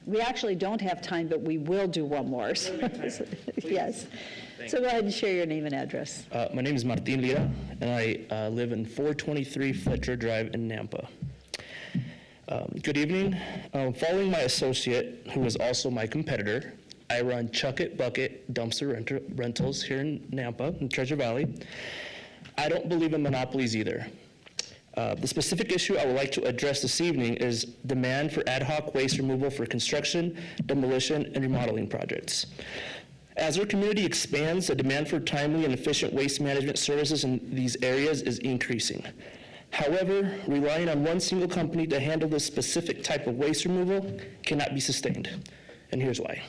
We actually don't have time, but we will do one more. So- Yes. So go ahead and share your name and address. My name is Martin Lira, and I live in 423 Fletcher Drive in Nampa. Good evening. Following my associate, who is also my competitor, I run Chuck It Bucket Dumpster Rentals here in Nampa, in Treasure Valley. I don't believe in monopolies either. The specific issue I would like to address this evening is demand for ad hoc waste removal for construction, demolition, and remodeling projects. As our community expands, the demand for timely and efficient waste management services in these areas is increasing. However, relying on one single company to handle this specific type of waste removal cannot be sustained, and here's why.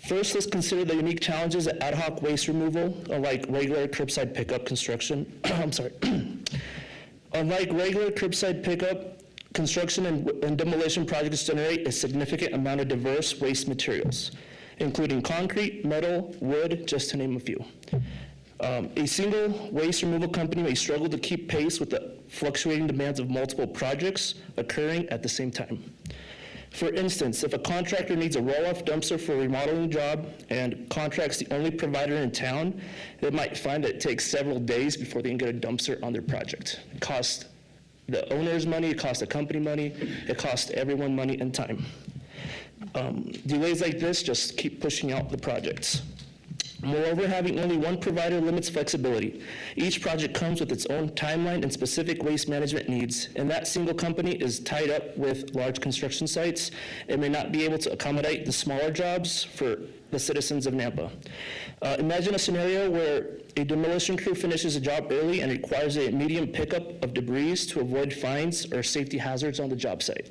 First, let's consider the unique challenges that ad hoc waste removal, unlike regular curbside pickup construction, I'm sorry. Unlike regular curbside pickup, construction and demolition projects generate a significant amount of diverse waste materials, including concrete, metal, wood, just to name a few. A single waste removal company may struggle to keep pace with the fluctuating demands of multiple projects occurring at the same time. For instance, if a contractor needs a roll-off dumpster for a remodeling job and contracts the only provider in town, they might find that it takes several days before they can get a dumpster on their project. It costs the owners money, it costs the company money, it costs everyone money and time. Delays like this just keep pushing out the projects. Moreover, having only one provider limits flexibility. Each project comes with its own timeline and specific waste management needs, and that single company is tied up with large construction sites and may not be able to accommodate the smaller jobs for the citizens of Nampa. Imagine a scenario where a demolition crew finishes a job early and requires a medium pickup of debris to avoid fines or safety hazards on the job site.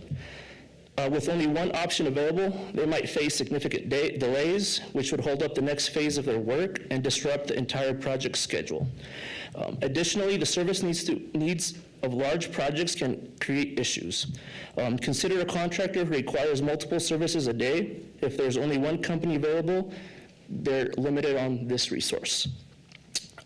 With only one option available, they might face significant delays, which would hold up the next phase of their work and disrupt the entire project schedule. Additionally, the service needs of large projects can create issues. Consider a contractor who requires multiple services a day. If there's only one company available, they're limited on this resource.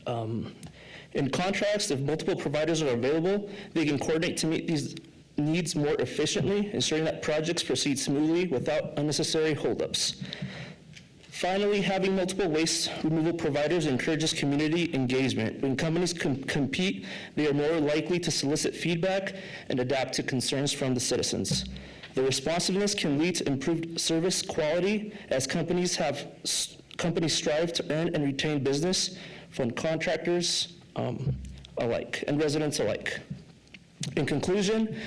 In contrast, if multiple providers are available, they can coordinate to meet these needs more efficiently, ensuring that projects proceed smoothly without unnecessary holdups. Finally, having multiple waste removal providers encourages community engagement. When companies compete, they are more likely to solicit feedback and adapt to concerns from the citizens. The responsiveness can lead to improved service quality as companies strive to earn and retain business from contractors alike and residents alike. In conclusion,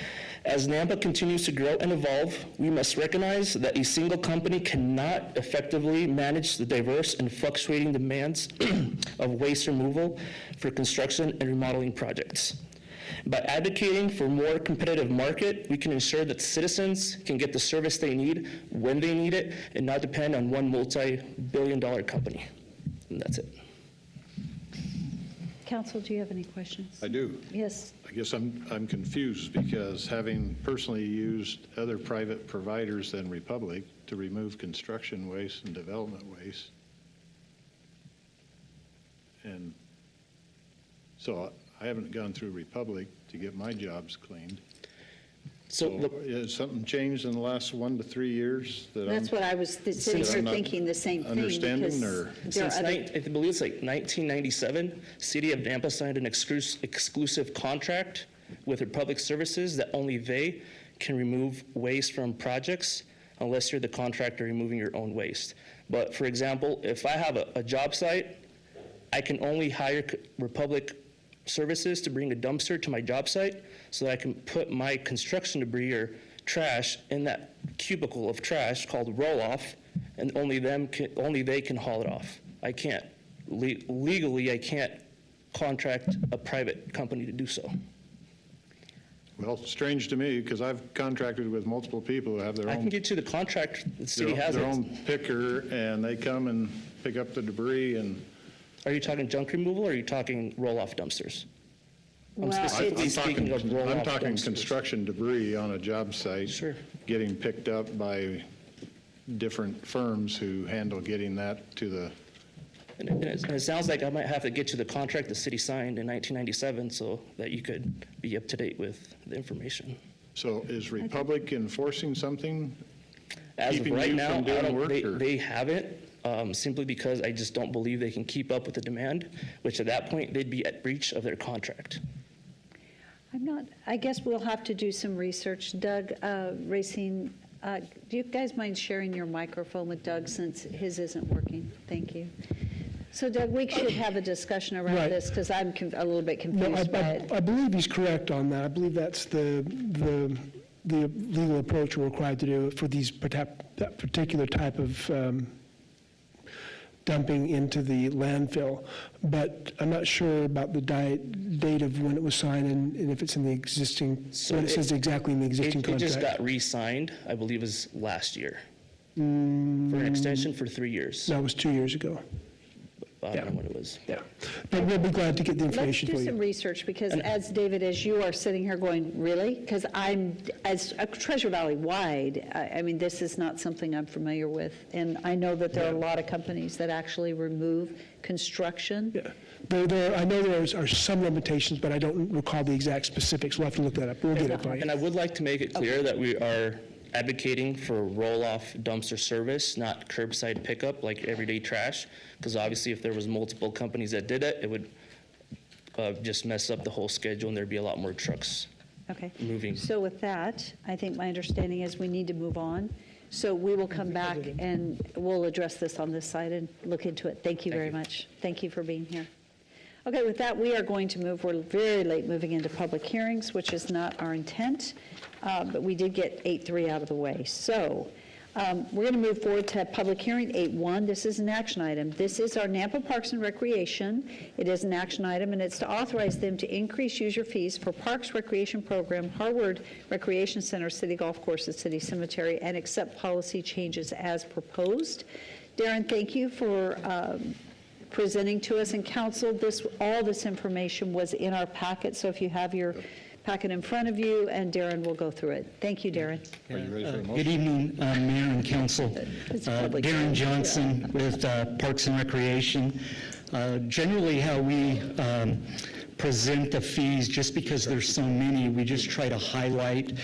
as Nampa continues to grow and evolve, we must recognize that a single company cannot effectively manage the diverse and fluctuating demands of waste removal for construction and remodeling projects. By advocating for a more competitive market, we can ensure that citizens can get the service they need when they need it and not depend on one multi-billion-dollar company. And that's it. Council, do you have any questions? I do. Yes. I guess I'm confused because having personally used other private providers than Republic to remove construction waste and development waste, and so I haven't gone through Republic to get my jobs cleaned. So has something changed in the last 1 to 3 years that That's what I was sitting here thinking, the same thing. understanding, because or? there are Since other- I believe it's like 1997, City of Nampa signed an exclusive contract with Republic Services that only they can remove waste from projects unless you're the contractor removing your own waste. But for example, if I have a job site, I can only hire Republic Services to bring a dumpster to my job site so that I can put my construction debris or trash in that cubicle of trash called roll-off, and only they can haul it off. I can't. Legally, I can't contract a private company to do so. Well, strange to me, because I've contracted with multiple people who have their I own. can get you the contract, the city has Their it. own picker, and they come and pick up the debris and. Are you talking junk removal, or are you talking roll-off dumpsters? I'm Well, specifically speaking of roll-off I'm talking dumpsters. construction debris on a job site. Sure. Getting picked up by different firms who handle getting that to the. And it sounds like I might have to get you the contract the city signed in 1997 so that you could be up to date with the information. So is Republic enforcing something? As of Keeping right you now, from doing work, or- they haven't, simply because I just don't believe they can keep up with the demand, which at that point, they'd be at breach of their contract. I guess we'll have to do some research. Doug, Racine, do you guys mind sharing your microphone with Doug since his isn't working? Thank you. So Doug, we should have a discussion around Right. this because I'm a little bit No, confused by it. I believe he's correct on that. I believe that's the legal approach we're required to do for that particular type of dumping into the landfill. But I'm not sure about the date of when it was signed and if it's in the existing, what it says exactly in the existing It contract. just got re-signed, I believe it was last year, for an extension for 3 years. That was 2 years ago. I don't know what it was. Yeah. But we'll be glad to get the Let's information do for some you. research because as David, as you are sitting here going, really? Because I'm, as Treasure Valley wide, I mean, this is not something I'm familiar with. And I know that there are a lot of companies that actually remove construction. Yeah. I know there are some limitations, but I don't recall the exact specifics. We'll have to look that up. We'll get it for you. And I would like to make it clear that we are advocating for roll-off dumpster service, not curbside pickup like everyday trash, because obviously if there was multiple companies that did it, it would just mess up the whole schedule and there'd be a lot more trucks Okay. moving. So with that, I think my understanding is we need to move on. So we will come back and we'll address this on this side and look into it. Thank you very much. Thank you for being here. Okay, with that, we are going to move, we're very late moving into public hearings, which is not our intent, but we did get 8.3 out of the way. So we're going to move forward to public hearing 8.1. This is an action item. This is our Nampa Parks and Recreation. It is an action item, and it's to authorize them to increase user fees for Parks Recreation Program, Harvard Recreation Center, City Golf Courses, City Cemetery, and accept policy changes as proposed. Darren, thank you for presenting to us in council. All this information was in our packet, so if you have your packet in front of you, and Darren will go through it. Thank you, Darren. Are you ready for a motion? Good evening, Mayor and Council. public Darren hearing. Johnson with Parks and Recreation. Generally, how we present the fees, just because there's so many, we just try to highlight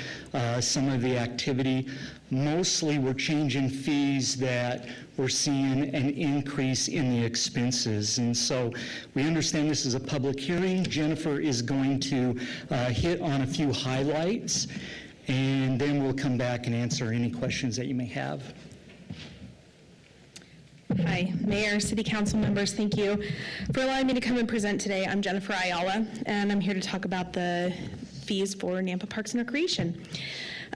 some of the activity. Mostly, we're changing fees that we're seeing an increase in the expenses. And so we understand this is a public hearing. Jennifer is going to hit on a few highlights, and then we'll come back and answer any questions that you may have. Hi, Mayor, City Council members, thank you for allowing me to come and present today. I'm Jennifer Ayala, and I'm here to talk about the fees for Nampa Parks and Recreation.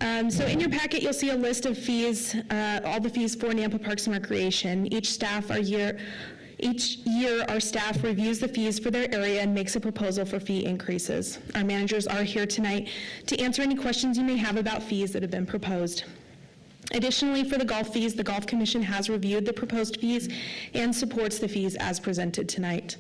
So in your packet, you'll see a list of fees, all the fees for Nampa Parks and Recreation. Each year, our staff reviews the fees for their area and makes a proposal for fee increases. Our managers are here tonight to answer any questions you may have about fees that have been proposed. Additionally, for the golf fees, the Golf Commission has reviewed the proposed fees and supports the fees as presented tonight.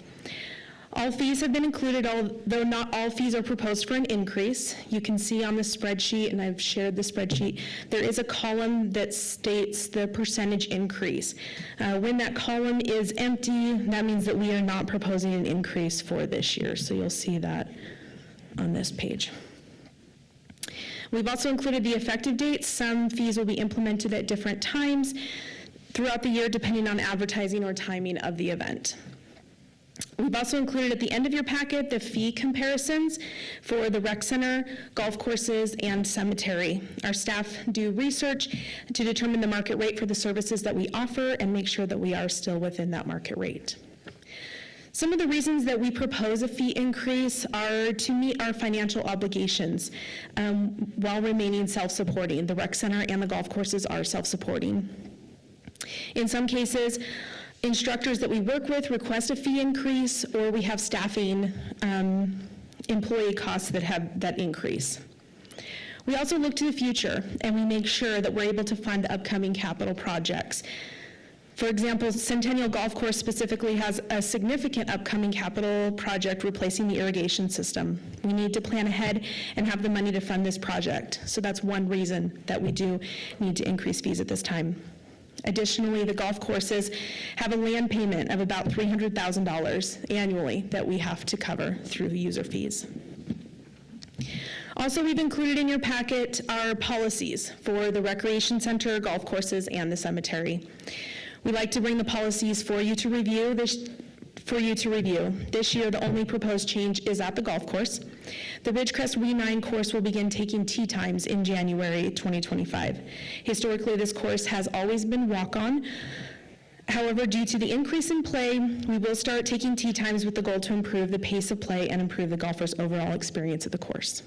All fees have been included, although not all fees are proposed for an increase. You can see on the spreadsheet, and I've shared the spreadsheet, there is a column that states the percentage increase. When that column is empty, that means that we are not proposing an increase for this year, so you'll see that on this page. We've also included the effective dates. Some fees will be implemented at different times throughout the year, depending on advertising or timing of the event. We've also included at the end of your packet the fee comparisons for the rec center, golf courses, and cemetery. Our staff do research to determine the market rate for the services that we offer and make sure that we are still within that market rate. Some of the reasons that we propose a fee increase are to meet our financial obligations while remaining self-supporting. The rec center and the golf courses are self-supporting. In some cases, instructors that we work with request a fee increase, or we have staffing employee costs that increase. We also look to the future, and we make sure that we're able to fund upcoming capital projects. For example, Centennial Golf Course specifically has a significant upcoming capital project replacing the irrigation system. We need to plan ahead and have the money to fund this project. So that's one reason that we do need to increase fees at this time. Additionally, the golf courses have a land payment of about $300,000 annually that we have to cover through user fees. Also, we've included in your packet our policies for the recreation center, golf courses, and the cemetery. We like to bring the policies for you to review. This year, the only proposed change is at the golf course. The Ridgecrest We9 course will begin taking tee times in January 2025. Historically, this course has always been walk-on. However, due to the increase in play, we will start taking tee times with the goal to improve the pace of play and improve the golfer's overall experience at the course.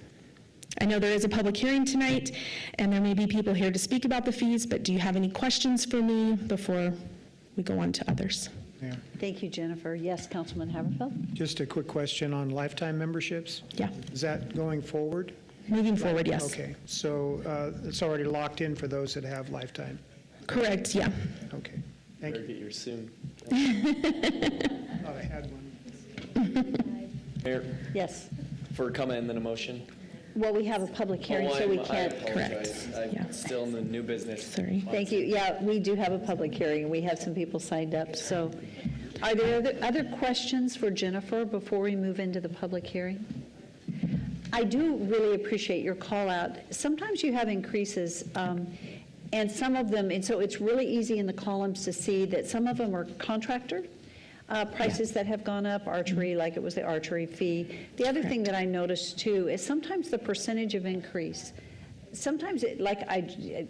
I know there is a public hearing tonight, and there may be people here to speak about the fees, but do you have any questions for me before we go on to others? Yeah. Thank you, Jennifer. Yes, Councilman Haverfeld? Just a quick question on lifetime memberships. Yeah. Is that going forward? Moving forward, yes. Okay, so it's already locked in for those that have lifetime? Correct, yeah. Okay, thank Better you. get yours soon. Thought I had one. Mayor, Yes. for a comment and then a motion. Well, we have a public hearing, so we can't. I apologize. I'm still in the new business. Sorry. Thank you. Yeah, we do have a public hearing, and we have some people signed up. So are there other questions for Jennifer before we move into the public hearing? I do really appreciate your call out. Sometimes you have increases, and some of them, and so it's really easy in the columns to see that some of them are contractor prices that have gone up, archery, like it was the archery fee. The other thing that I noticed too is sometimes the percentage of increase, sometimes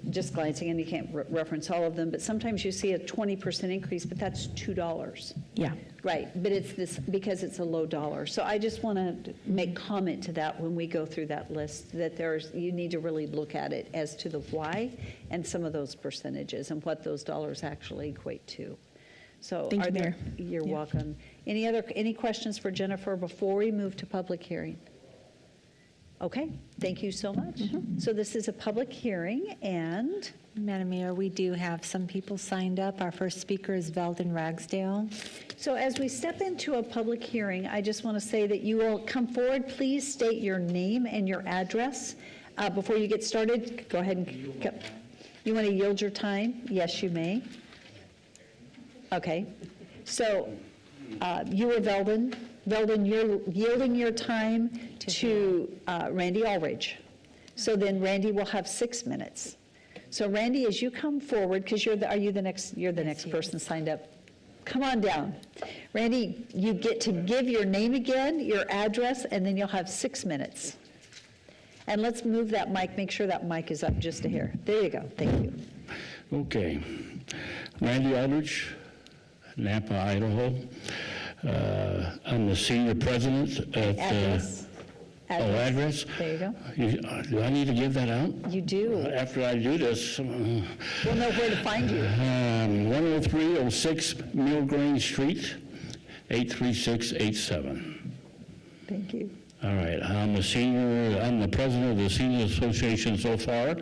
just glancing, and you can't reference all of them, but sometimes you see a 20% increase, but that's $2. Yeah. Right, but it's this, because it's a low dollar. So I just want to make comment to that when we go through that list, that you need to really look at it as to the why and some of those percentages and what those dollars actually equate to. So Thank you, Mayor. You're welcome. Any questions for Jennifer before we move to public hearing? Okay, thank you so much. So this is a public hearing, and Madam Mayor, we do have some people signed up. Our first speaker is Veldon Ragsdale. so as we step into a public hearing, I just want to say that you will come forward. Please state your name and your address before you get started. Go ahead and go. You want to yield your time? Yes, you may. Okay, so you were Veldon. Veldon, you're yielding your time to Randy Allridge. So then Randy will have 6 minutes. So Randy, as you come forward, because you're the next person signed up. Come on down. Randy, you get to give your name again, your address, and then you'll have 6 minutes. And let's move that mic, make sure that mic is up just to here. There you go, thank you. Okay. Randy Aldridge, Nampa, Idaho. I'm the senior president at Address. address. There you go. Do I need to give that out? You do. After I do this, We'll know where to find you. 10306 Millgrain Street, 83687. Thank you. All right, I'm the president of the Senior Association so far.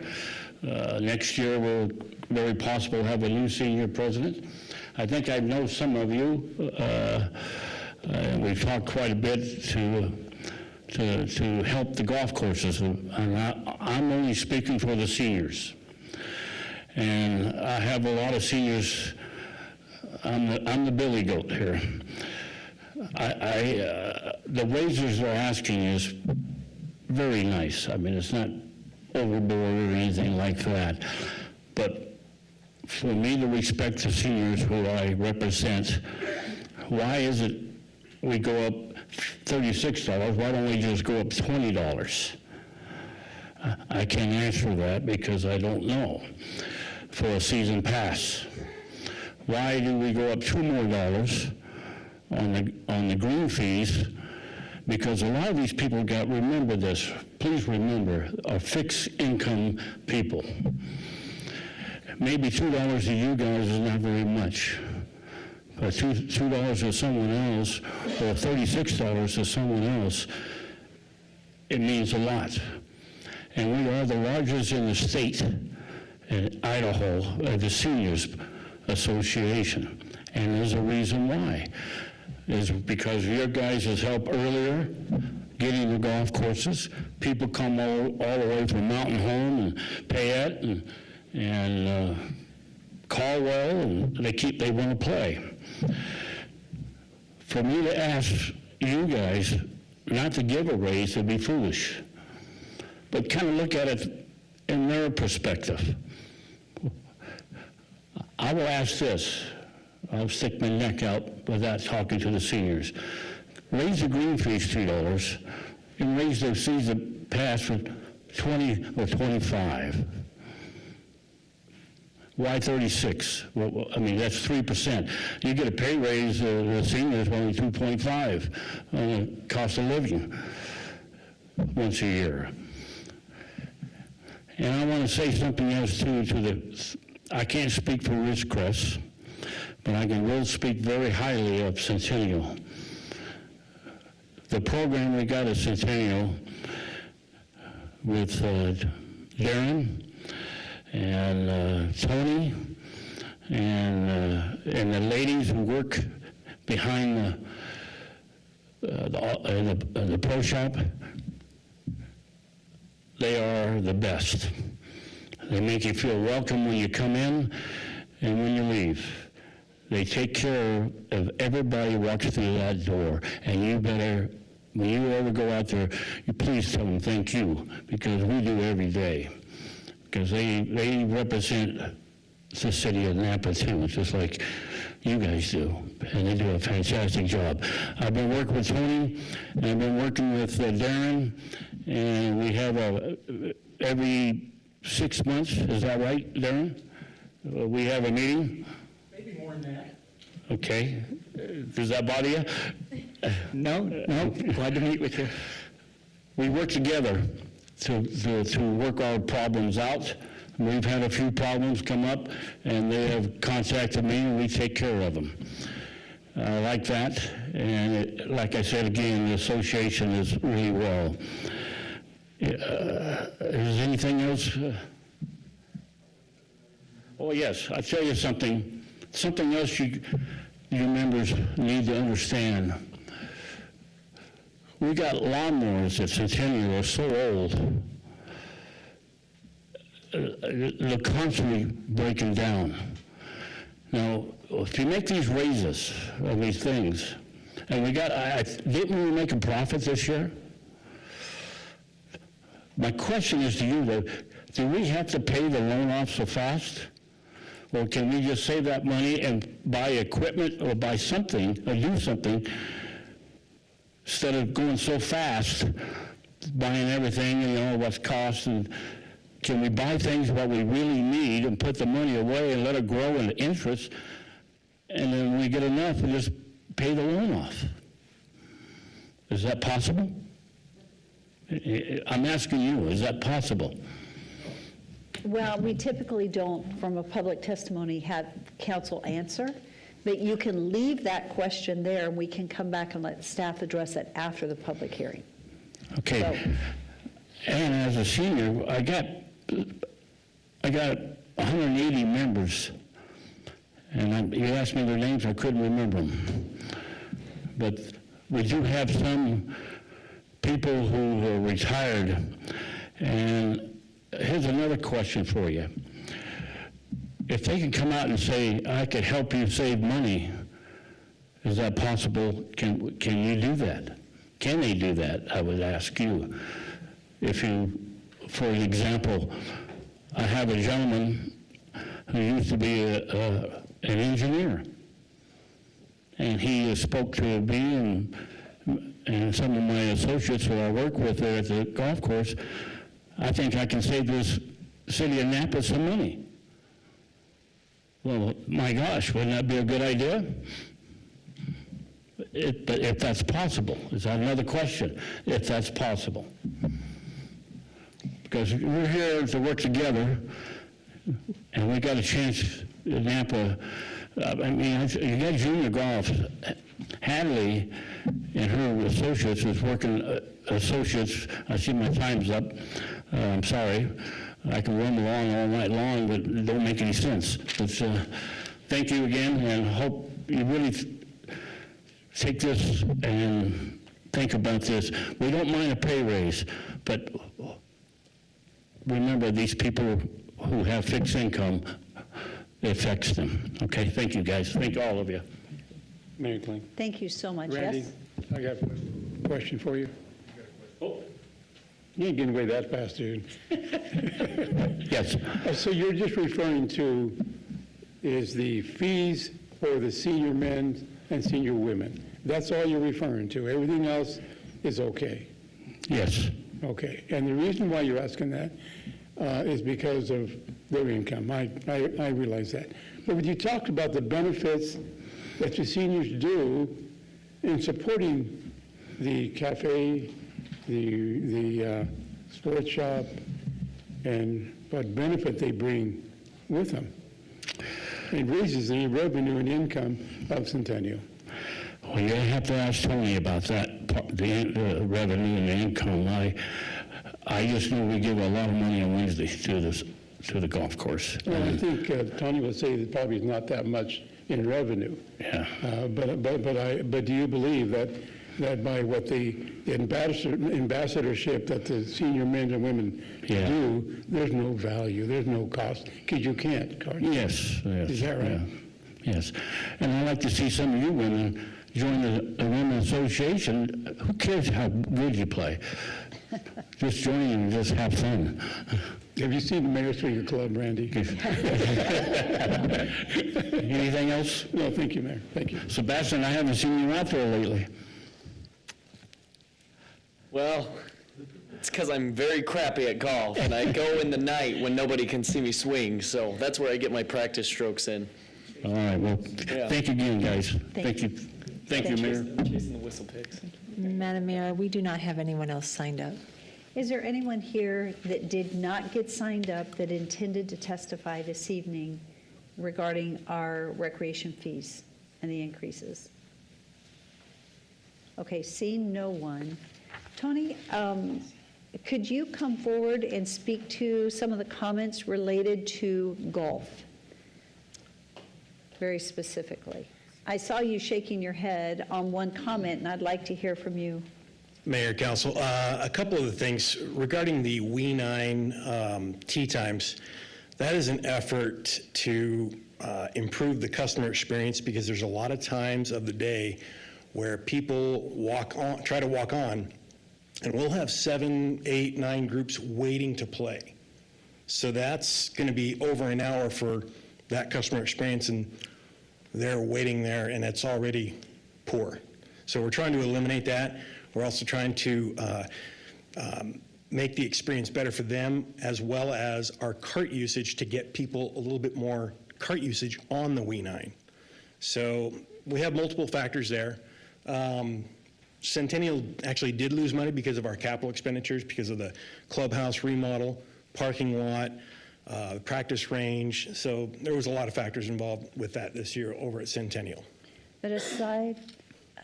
Next year, we'll very possible have a new senior president. I think I know some of you. We've talked quite a bit to help the golf courses, and I'm only speaking for the seniors. And I have a lot of seniors. I'm the billy goat here. The wages they're asking is very nice. I mean, it's not overboard or anything like that. But for me to respect the seniors who I represent, why is it we go up $36, why don't we just go up $20? I can't answer that because I don't know for a season pass. Why do we go up $2 more on the green fees? Because a lot of these people remember this, please remember, are fixed income people. Maybe $2 to you guys is not very much, but $2 to someone else, or $36 to someone else, it means a lot. And we are the largest in the state, in Idaho, the Seniors Association. And there's a reason why. Is because your guys' help earlier, getting the golf courses. People come all the way from Mountain Home and Payette and Caldwell, and they want to play. For me to ask you guys not to give a raise would be foolish. But kind of look at it in their perspective. I will ask this. I'll stick my neck out without talking to the seniors. Raise the green fees $3 and raise the season pass from 20 or 25. Why 36? Well, I mean, that's 3%. You get a pay raise, the seniors only 2.5 on the cost of living once a year. And I want to say something else too I can't speak for Ridgecrest, but I will speak very highly of Centennial. The program we got at Centennial with Darren and Tony and the ladies who work behind the pro shop, they are the best. They make you feel welcome when you come in and when you leave. They take care of everybody who walks through that door, and you better, when you ever go out there, you please tell them thank you, because we do every day. Because they represent the city of Napa too, just like you guys do, and they do a fantastic job. I've been working with Tony, and I've been working with Darren, and we have every 6 months, is that right, Darren? We have a meeting? Maybe more than that. Okay. Does that bother you? No, glad to meet with you. We work together to work our problems out. We've had a few problems come up, and they have contacted me, and we take care of them. Like that, and like I said again, the association is really well. Is anything else? Oh yes, I'll tell you something. Something else you members need to understand. We got lawnmowers at Centennial that are so old. They're constantly breaking down. Now, if you make these raises of these things, and didn't we make a profit this year? My question is to you, though, do we have to pay the loan off so fast? Or can we just save that money and buy equipment or buy something or do something instead of going so fast, buying everything, what's cost, and can we buy things what we really need and put the money away and let it grow in interest, and then when we get enough, we just pay the loan off? Is that possible? I'm asking you, is that possible? Well, we typically don't, from a public testimony, have council answer, but you can leave that question there, and we can come back and let staff address it after the public hearing. Okay. So, and as a senior, I got 180 members, and you asked me their names, I couldn't remember them. But we do have some people who are retired, and here's another question for you. If they can come out and say, I could help you save money, is that possible? Can you do that? Can they do that, I would ask you. For example, I have a gentleman who used to be an engineer. and he spoke to me and some of my associates who I work with there at the golf course, I think I can save this city of Napa some money. Well, my gosh, wouldn't that be a good idea? But if that's possible, is that another question? If that's possible. Because we're here to work together, and we got a chance in Napa. I mean, you got junior golf. Hadley and her associates is working, associates, I see my time's up. I'm sorry. I can run along all night long, but it don't make any sense. But thank you again, and hope you really take this and think about this. We don't mind a pay raise, but remember these people who have fixed income, it affects them. Okay, thank you guys. Thank all of you. Mayor Kling. Thank you so much. Randy, Yes? I got a question for you. Oh, you ain't getting away that fast, dude. Yes. So you're just referring to is the fees for the senior men and senior women. That's all you're referring to. Everything else is okay. Yes. Okay. And the reason why you're asking that is because of their income. I realize that. But when you talked about the benefits that the seniors do in supporting the cafe, the sports shop, and what benefit they bring with them, it raises the revenue and income of Centennial. Well, you have to ask Tony about that, the revenue and the income. I just know we give a lot of money on Wednesdays to the golf course. Well, I think Tony would say that probably is not that much in revenue. Yeah. But do you believe that by what the ambassadorship that the senior men and women do, there's no value, there's no cost, because you can't, can't you? Yes. Is that right? Yeah. Yes. And I'd like to see some of you women join the Women's Association. Who cares how good you play? Just join and just have fun. Have you seen the Mayor's Swinger Club, Randy? Anything else? No, thank you, Mayor. Thank you. Sebastian, I haven't seen you out there lately. Well, it's because I'm very crappy at golf, and I go in the night when nobody can see me swing, so that's where I get my practice strokes in. All right, well, Yeah. thank you again, guys. Thank you. Thank you, Mayor. Chasing the whistle pigs. Madam Mayor, we do not have anyone else signed up. Is there anyone here that did not get signed up that intended to testify this evening regarding our recreation fees and the increases? Okay, seeing no one. Tony, could you come forward and speak to some of the comments related to golf? Very specifically. I saw you shaking your head on one comment, and I'd like to hear from you. Mayor, Council, a couple of the things regarding the We9 tee times. That is an effort to improve the customer experience because there's a lot of times of the day where people try to walk on, and we'll have 7, 8, 9 groups waiting to play. So that's going to be over an hour for that customer experience, and they're waiting there, and it's already poor. So we're trying to eliminate that. We're also trying to make the experience better for them, as well as our cart usage to get people a little bit more cart usage on the We9. So we have multiple factors there. Centennial actually did lose money because of our capital expenditures, because of the clubhouse remodel, parking lot, practice range. So there was a lot of factors involved with that this year over at Centennial. But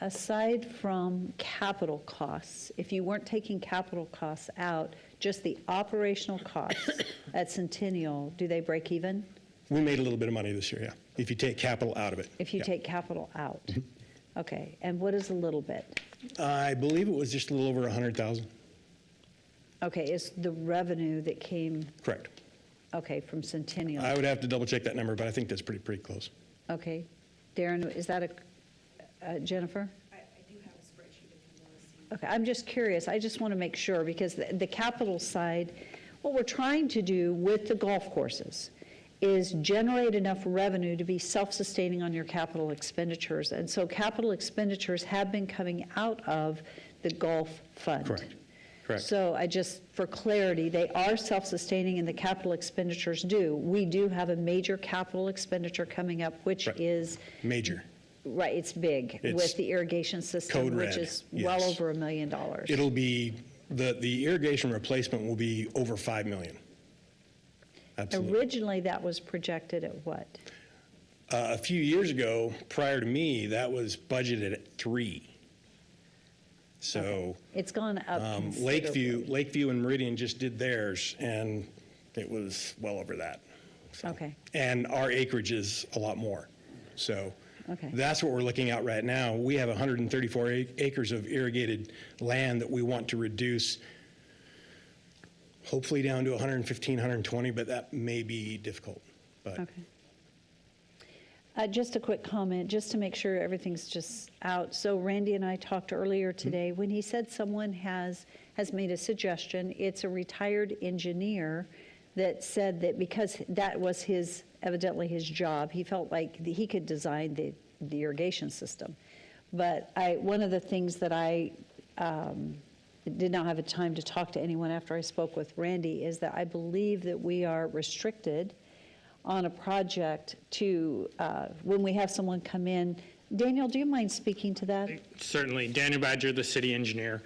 aside from capital costs, if you weren't taking capital costs out, just the operational costs at Centennial, do they break even? We made a little bit of money this year, yeah, if you take capital out of it. If you take capital out? Okay, and what is a little bit? I believe it was just a little over 100,000. Okay, is the revenue that came, Correct. okay, from Centennial? I would have to double check that number, but I think that's pretty close. Okay. Darren, is that Jennifer? I do have a spreadsheet if you want to see. Okay, I'm just curious. I just want to make sure, because the capital side, what we're trying to do with the golf courses is generate enough revenue to be self-sustaining on your capital expenditures. And so capital expenditures have been coming out of the Gulf Fund. Correct. Correct. So I just, for clarity, they are self-sustaining and the capital expenditures do. We do have a major capital expenditure coming up, which is, Major. right, it's big, It's with the irrigation system, code which red, is well yes. over $1 million. It'll be, the irrigation replacement will be over 5 million. Absolutely. Originally, that was projected at what? A few years ago, prior to me, that was budgeted at 3. So It's gone up considerably. Lakeview and Meridian just did theirs, and it was well over that. Okay, And our acreage is a lot more. So okay. that's what we're looking at right now. We have 134 acres of irrigated land that we want to reduce, hopefully down to 115, 120, but that may be difficult. But Okay. Just a quick comment, just to make sure everything's just out. So Randy and I talked earlier today, when he said someone has made a suggestion, it's a retired engineer that said that because that was evidently his job, he felt like he could design the irrigation system. But one of the things that I did not have a time to talk to anyone after I spoke with Randy is that I believe that we are restricted on a project to, when we have someone come in. Daniel, do you mind speaking to that? Certainly. Daniel Badger, the city engineer.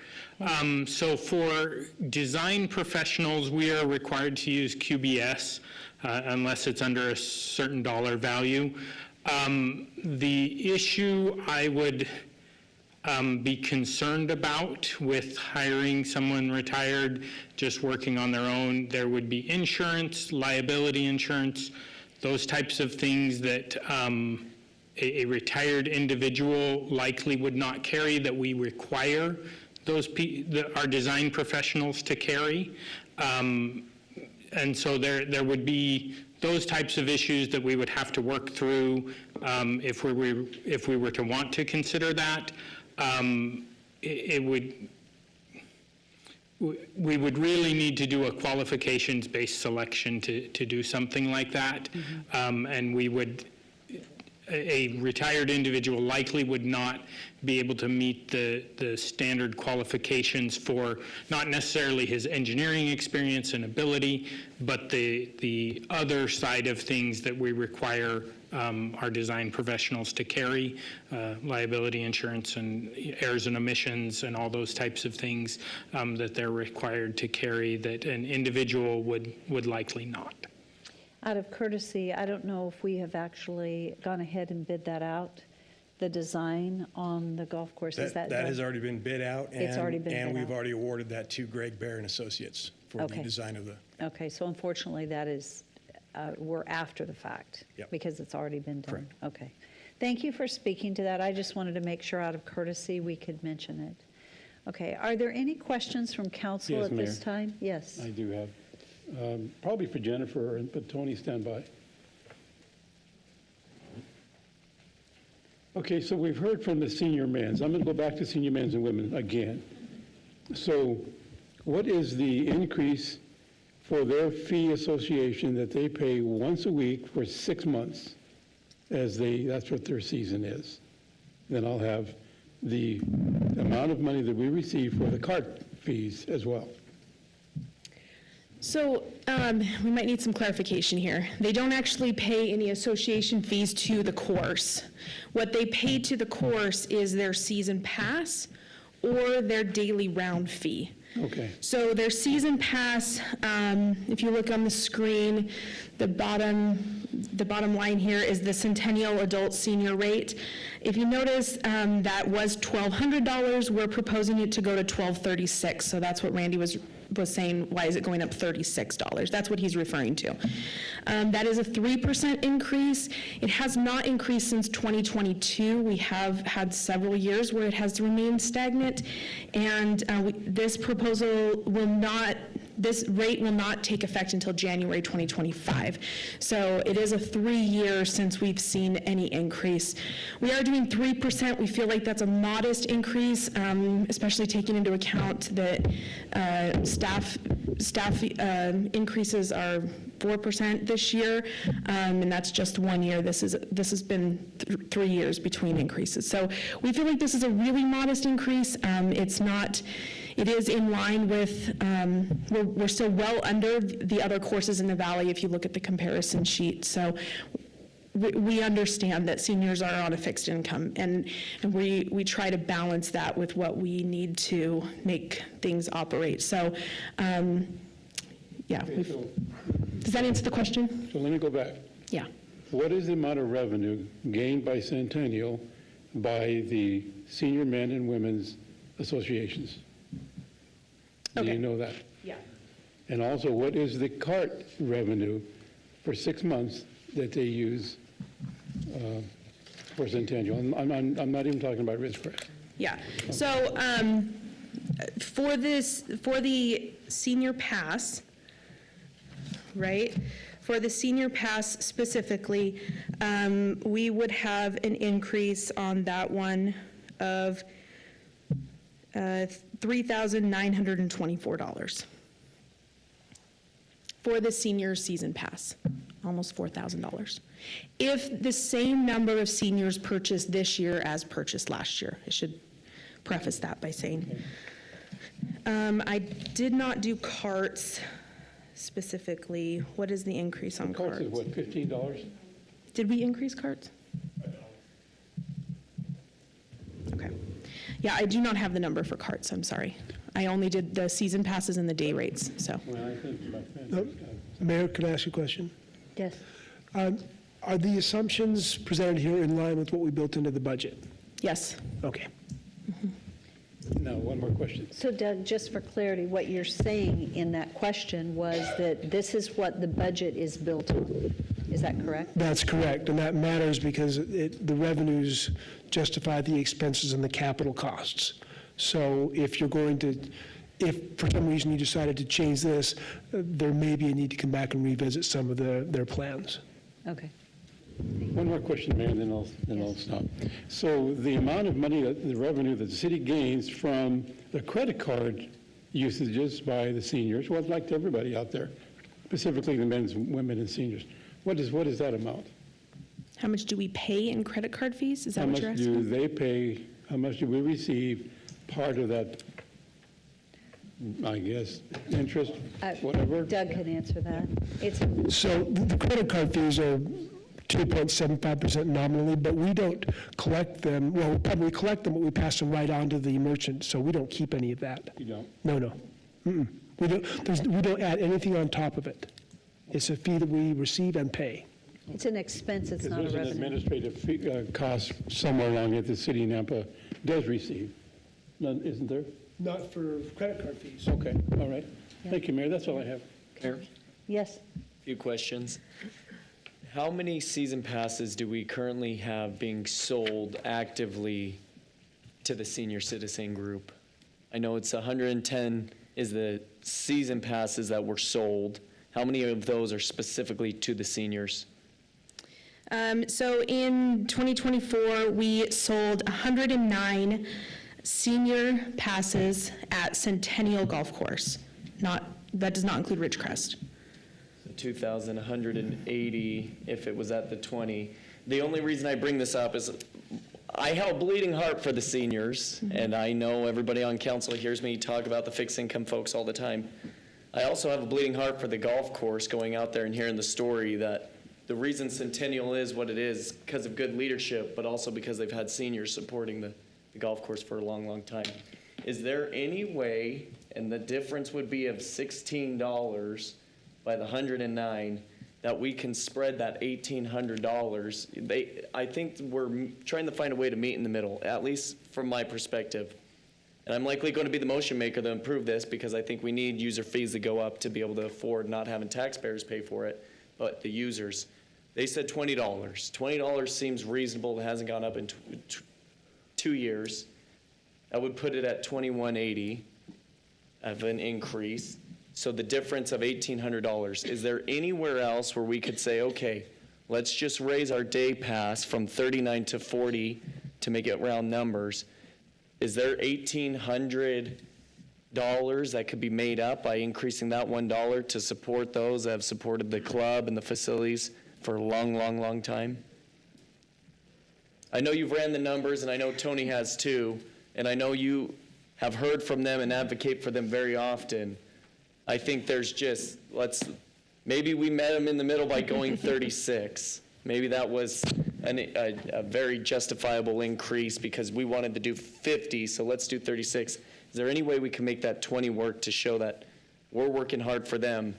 So for design professionals, we are required to use QBS unless it's under a certain dollar value. The issue I would be concerned about with hiring someone retired just working on their own, there would be insurance, liability insurance, those types of things that a retired individual likely would not carry, that we require our design professionals to carry. And so there would be those types of issues that we would have to work through if we were to want to consider that. We would really need to do a qualifications-based selection to do something like that. And a retired individual likely would not be able to meet the standard qualifications for not necessarily his engineering experience and ability, but the other side of things that we require our design professionals to carry, liability insurance and errors and omissions and all those types of things that they're required to carry that an individual would likely not. Out of courtesy, I don't know if we have actually gone ahead and bid that out, the design on the golf course. Is that that done? has already been bid out. It's already been And bid we've out. already awarded that to Greg Bear and Associates for the Okay. design of the. Okay, so unfortunately, that is, we're after the fact. Yep. Because it's already been done. Correct. Okay. Thank you for speaking to that. I just wanted to make sure out of courtesy we could mention it. Okay, are there any questions from council Yes, at this Mayor. time? Yes. I do have. Probably for Jennifer, but Tony, stand by. Okay, so we've heard from the senior mans. I'm going to go back to senior mans and women again. So what is the increase for their fee association that they pay once a week for 6 months that's what their season is? Then I'll have the amount of money that we receive for the cart fees as well. So we might need some clarification here. They don't actually pay any association fees to the course. What they pay to the course is their season pass or their daily round fee. Okay. So their season pass, if you look on the screen, the bottom line here is the Centennial Adult Senior rate. If you notice, that was $1,200. We're proposing it to go to $1,236. So that's what Randy was saying, why is it going up $36? That's what he's referring to. That is a 3% increase. It has not increased since 2022. We have had several years where it has remained stagnant, and this proposal will not this rate will not take effect until January 2025. So it is a 3 year since we've seen any increase. We are doing 3%. We feel like that's a modest increase, especially taking into account that staff increases are 4% this year, and that's just 1 year. This has been 3 years between increases. So we feel like this is a really modest increase. It is in line with, we're still well under the other courses in the Valley if you look at the comparison sheet. So we understand that seniors are on a fixed income, and we try to balance that with what we need to make things operate. So, yeah. Does that answer the question? So let me go back. Yeah. What is the amount of revenue gained by Centennial by the senior men and women's associations? Do you know that? Yeah. And also, what is the CART revenue for 6 months that they use for Centennial? I'm not even talking about Ridgecrest. Yeah. So for the senior pass, right? For the senior pass specifically, we would have an increase on that one of $3,924 for the senior season pass, almost $4,000. If the same number of seniors purchased this year as purchased last year, I should preface that by saying. I did not do carts specifically. What is the increase on carts? Carts is what, $15? Did we increase carts? Okay. Yeah, I do not have the number for carts, I'm sorry. I only did the season passes and the day rates, so. Well, I think my friend. Mayor, can I ask you a question? Yes. Are the assumptions presented here in line with what we built into the budget? Yes. Okay. Now, one more question. So Doug, just for clarity, what you're saying in that question was that this is what the budget is built on. Is that correct? That's correct, and that matters because the revenues justify the expenses and the capital costs. So if you're going to, if for some reason you decided to change this, there may be a need to come back and revisit some of their plans. Okay. One more question, Mayor, and then I'll stop. So the amount of money, the revenue that the city gains from the credit card usages by the seniors, well, like to everybody out there, specifically the men, women, and seniors, what is that amount? How much do we pay in credit card fees? Is that what you're How much asking? do they pay, how much do we receive part of that, I guess, interest, whatever? Doug can answer that. So the credit card fees are 2.75% nominally, but we don't collect them. Well, we probably collect them, but we pass them right on to the merchant, so we don't keep any of that. You don't? No. Mm-mm. We don't add anything on top of it. It's a fee that we receive and pay. It's an expense, it's not a There's an revenue. administrative fee, cost somewhere along that the city of Nampa does receive. None, isn't there? Not for credit card fees. Okay, all right. Thank you, Mayor, that's all I have. Mayor, Yes. few questions. How many season passes do we currently have being sold actively to the senior citizen group? I know it's 110 is the season passes that were sold. How many of those are specifically to the seniors? So in 2024, we sold 109 senior passes at Centennial Golf Course. That does not include Ridgecrest. 2,180 if it was at the 20. The only reason I bring this up is I have a bleeding heart for the seniors, and I know everybody on council hears me talk about the fixed income folks all the time. I also have a bleeding heart for the golf course, going out there and hearing the story that the reason Centennial is what it is because of good leadership, but also because they've had seniors supporting the golf course for a long, long time. Is there any way, and the difference would be of $16 by the 109, that we can spread that $1,800? I think we're trying to find a way to meet in the middle, at least from my perspective. And I'm likely going to be the motion maker to improve this because I think we need user fees to go up to be able to afford not having taxpayers pay for it, but the users. They said $20. $20 seems reasonable. It hasn't gone up in 2 years. That would put it at $21.80 of an increase. So the difference of $1,800, is there anywhere else where we could say, okay, let's just raise our day pass from 39 to 40 to make it round numbers? Is there $1,800 that could be made up by increasing that $1 to support those that have supported the club and the facilities for a long, long, long time? I know you've ran the numbers, and I know Tony has too, and I know you have heard from them and advocate for them very often. I think there's just, maybe we met them in the middle by going 36. Maybe that was a very justifiable increase because we wanted to do 50, so let's do 36. Is there any way we can make that 20 work to show that we're working hard for them?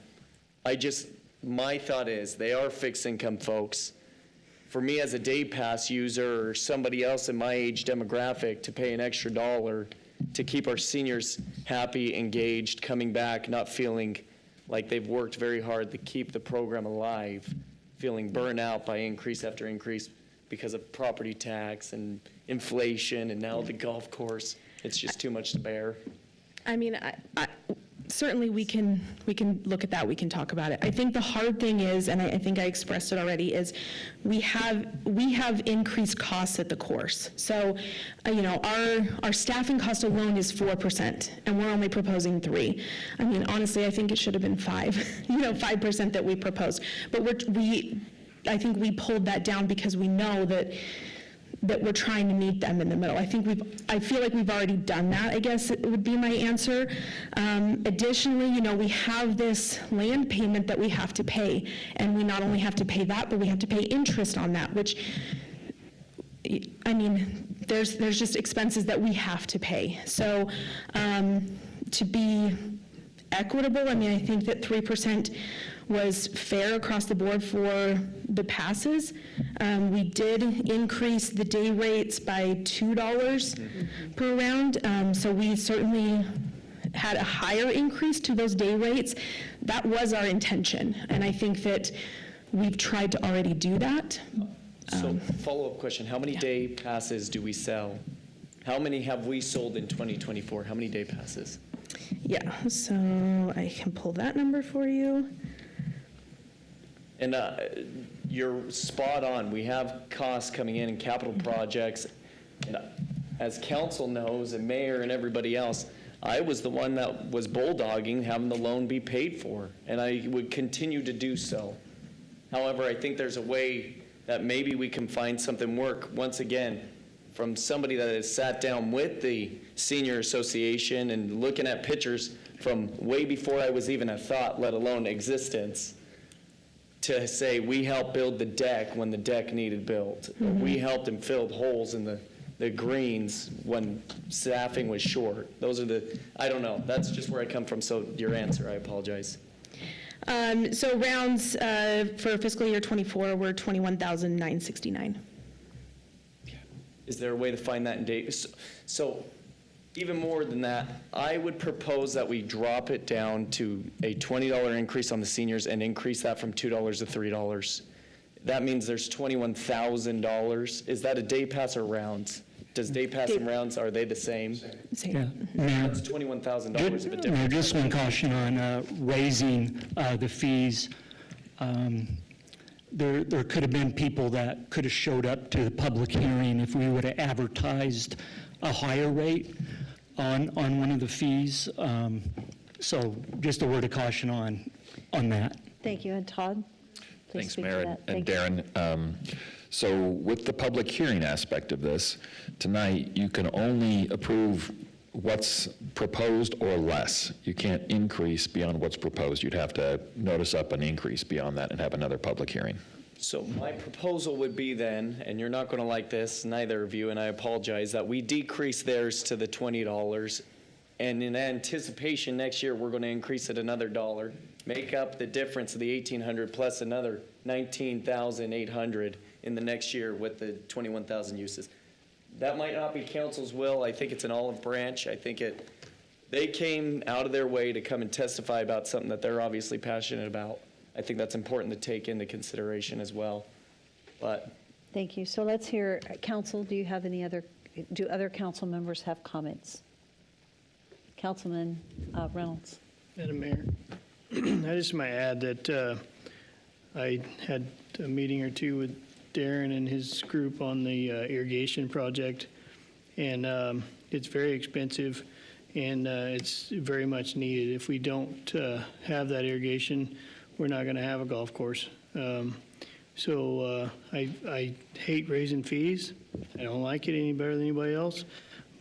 My thought is, they are fixed income folks. For me as a day pass user or somebody else in my age demographic to pay an extra $1 to keep our seniors happy, engaged, coming back, not feeling like they've worked very hard to keep the program alive, feeling burnt out by increase after increase because of property tax and inflation and now the golf course. It's just too much to bear. I mean, certainly we can look at that, we can talk about it. I think the hard thing is, and I think I expressed it already, is we have increased costs at the course. So, our staffing cost alone is 4%, and we're only proposing 3%. I mean, honestly, I think it should have been 5%, 5% that we proposed. But I think we pulled that down because we know that we're trying to meet them in the middle. I feel like we've already done that, I guess it would be my answer. Additionally, we have this land payment that we have to pay, and we not only have to pay that, but we have to pay interest on that, which, I mean, there's just expenses that we have to pay. So to be equitable, I mean, I think that 3% was fair across the board for the passes. We did increase the day rates by $2 per round, so we certainly had a higher increase to those day rates. That was our intention, and I think that we've tried to already do that. So follow-up question, how many day passes do we sell? How many have we sold in 2024? How many day passes? Yeah, so I can pull that number for you. And you're spot on. We have costs coming in capital projects. And as council knows, and mayor and everybody else, I was the one that was bulldogging having the loan be paid for, and I would continue to do so. However, I think there's a way that maybe we can find something work, once again, from somebody that has sat down with the Senior Association and looking at pictures from way before I was even a thought, let alone existence, to say we helped build the deck when the deck needed built. We helped and filled holes in the greens when staffing was short. Those are I don't know, that's just where I come from, so your answer, I apologize. So rounds for fiscal year '24 were 21,969. Is there a way to find that in data? So even more than that, I would propose that we drop it down to a $20 increase on the seniors and increase that from $2 to $3. That means there's $21,000. Is that a day pass or rounds? Does day pass and rounds, are they the same? Yeah. Mayor, That's $21,000 of a difference. Mayor, just one caution on raising the fees. There could have been people that could have showed up to the public hearing if we would have advertised a higher rate on one of the fees. So just a word of caution on that. Thank you. And Todd? Please Thanks, speak to Mayor that. and Thank you. Darren. So with the public hearing aspect of this, tonight, you can only approve what's proposed or less. You can't increase beyond what's proposed. You'd have to notice up an increase beyond that and have another public hearing. So my proposal would be then, and you're not going to like this, neither of you, and I apologize, that we decrease theirs to the $20, and in anticipation next year, we're going to increase it another $1, make up the difference of the $1,800 plus another $19,800 in the next year with the 21,000 uses. That might not be council's will. I think it's an olive branch. I think they came out of their way to come and testify about something that they're obviously passionate about. I think that's important to take into consideration as well. But Thank you. So let's hear, council, do other council members have comments? Councilman Reynolds. Madam Mayor, I just might add that I had a meeting or two with Darren and his group on the irrigation project, and it's very expensive, and it's very much needed. If we don't have that irrigation, we're not going to have a golf course. So I hate raising fees. I don't like it any better than anybody else,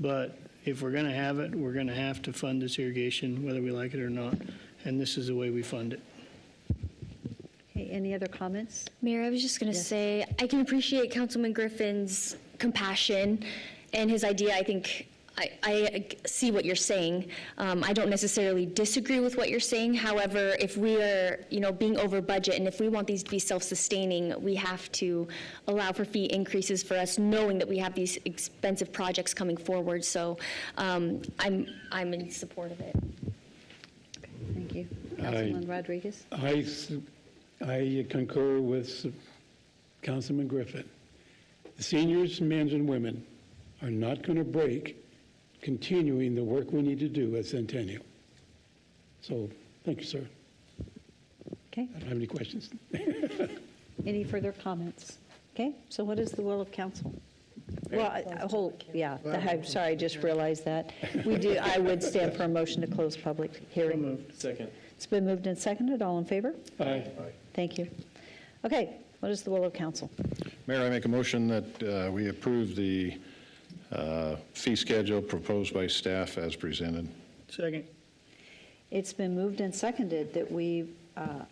but if we're going to have it, we're going to have to fund this irrigation, whether we like it or not, and this is the way we fund it. Okay, any other comments? Mayor, I was just going to say, I can appreciate Councilman Griffin's compassion and his idea. I think I see what you're saying. I don't necessarily disagree with what you're saying. However, if we are, being over budget, and if we want these to be self-sustaining, we have to allow for fee increases for us, knowing that we have these expensive projects coming forward. So I'm in support of it. Thank you. Councilman Rodriguez? I concur with Councilman Griffin. The seniors, men and women, are not going to break continuing the work we need to do at Centennial. So, thank you, sir. Okay. I don't have any questions. Any further comments? Okay, so what is the will of council? Well, I'm sorry, I just realized that. I would stand for a motion to close public hearing. Second. It's been moved and seconded. All in favor? Aye. Thank you. Okay, what is the will of council? Mayor, I make a motion that we approve the fee schedule proposed by staff as presented. Second. It's been moved and seconded that we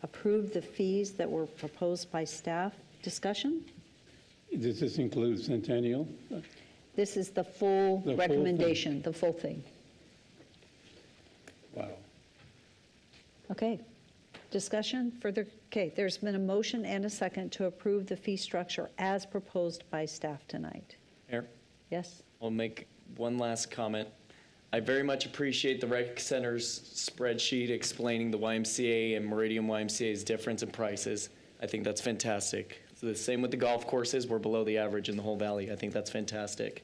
approve the fees that were proposed by staff. Discussion? Does this include Centennial? This is the full The full recommendation, the full thing. Wow. Okay. Discussion further? Okay, there's been a motion and a second to approve the fee structure as proposed by staff tonight. Mayor, Yes? I'll make one last comment. I very much appreciate the Rec Center's spreadsheet explaining the YMCA and Meridian YMCA's difference in prices. I think that's fantastic. So the same with the golf courses. We're below the average in the whole valley. I think that's fantastic.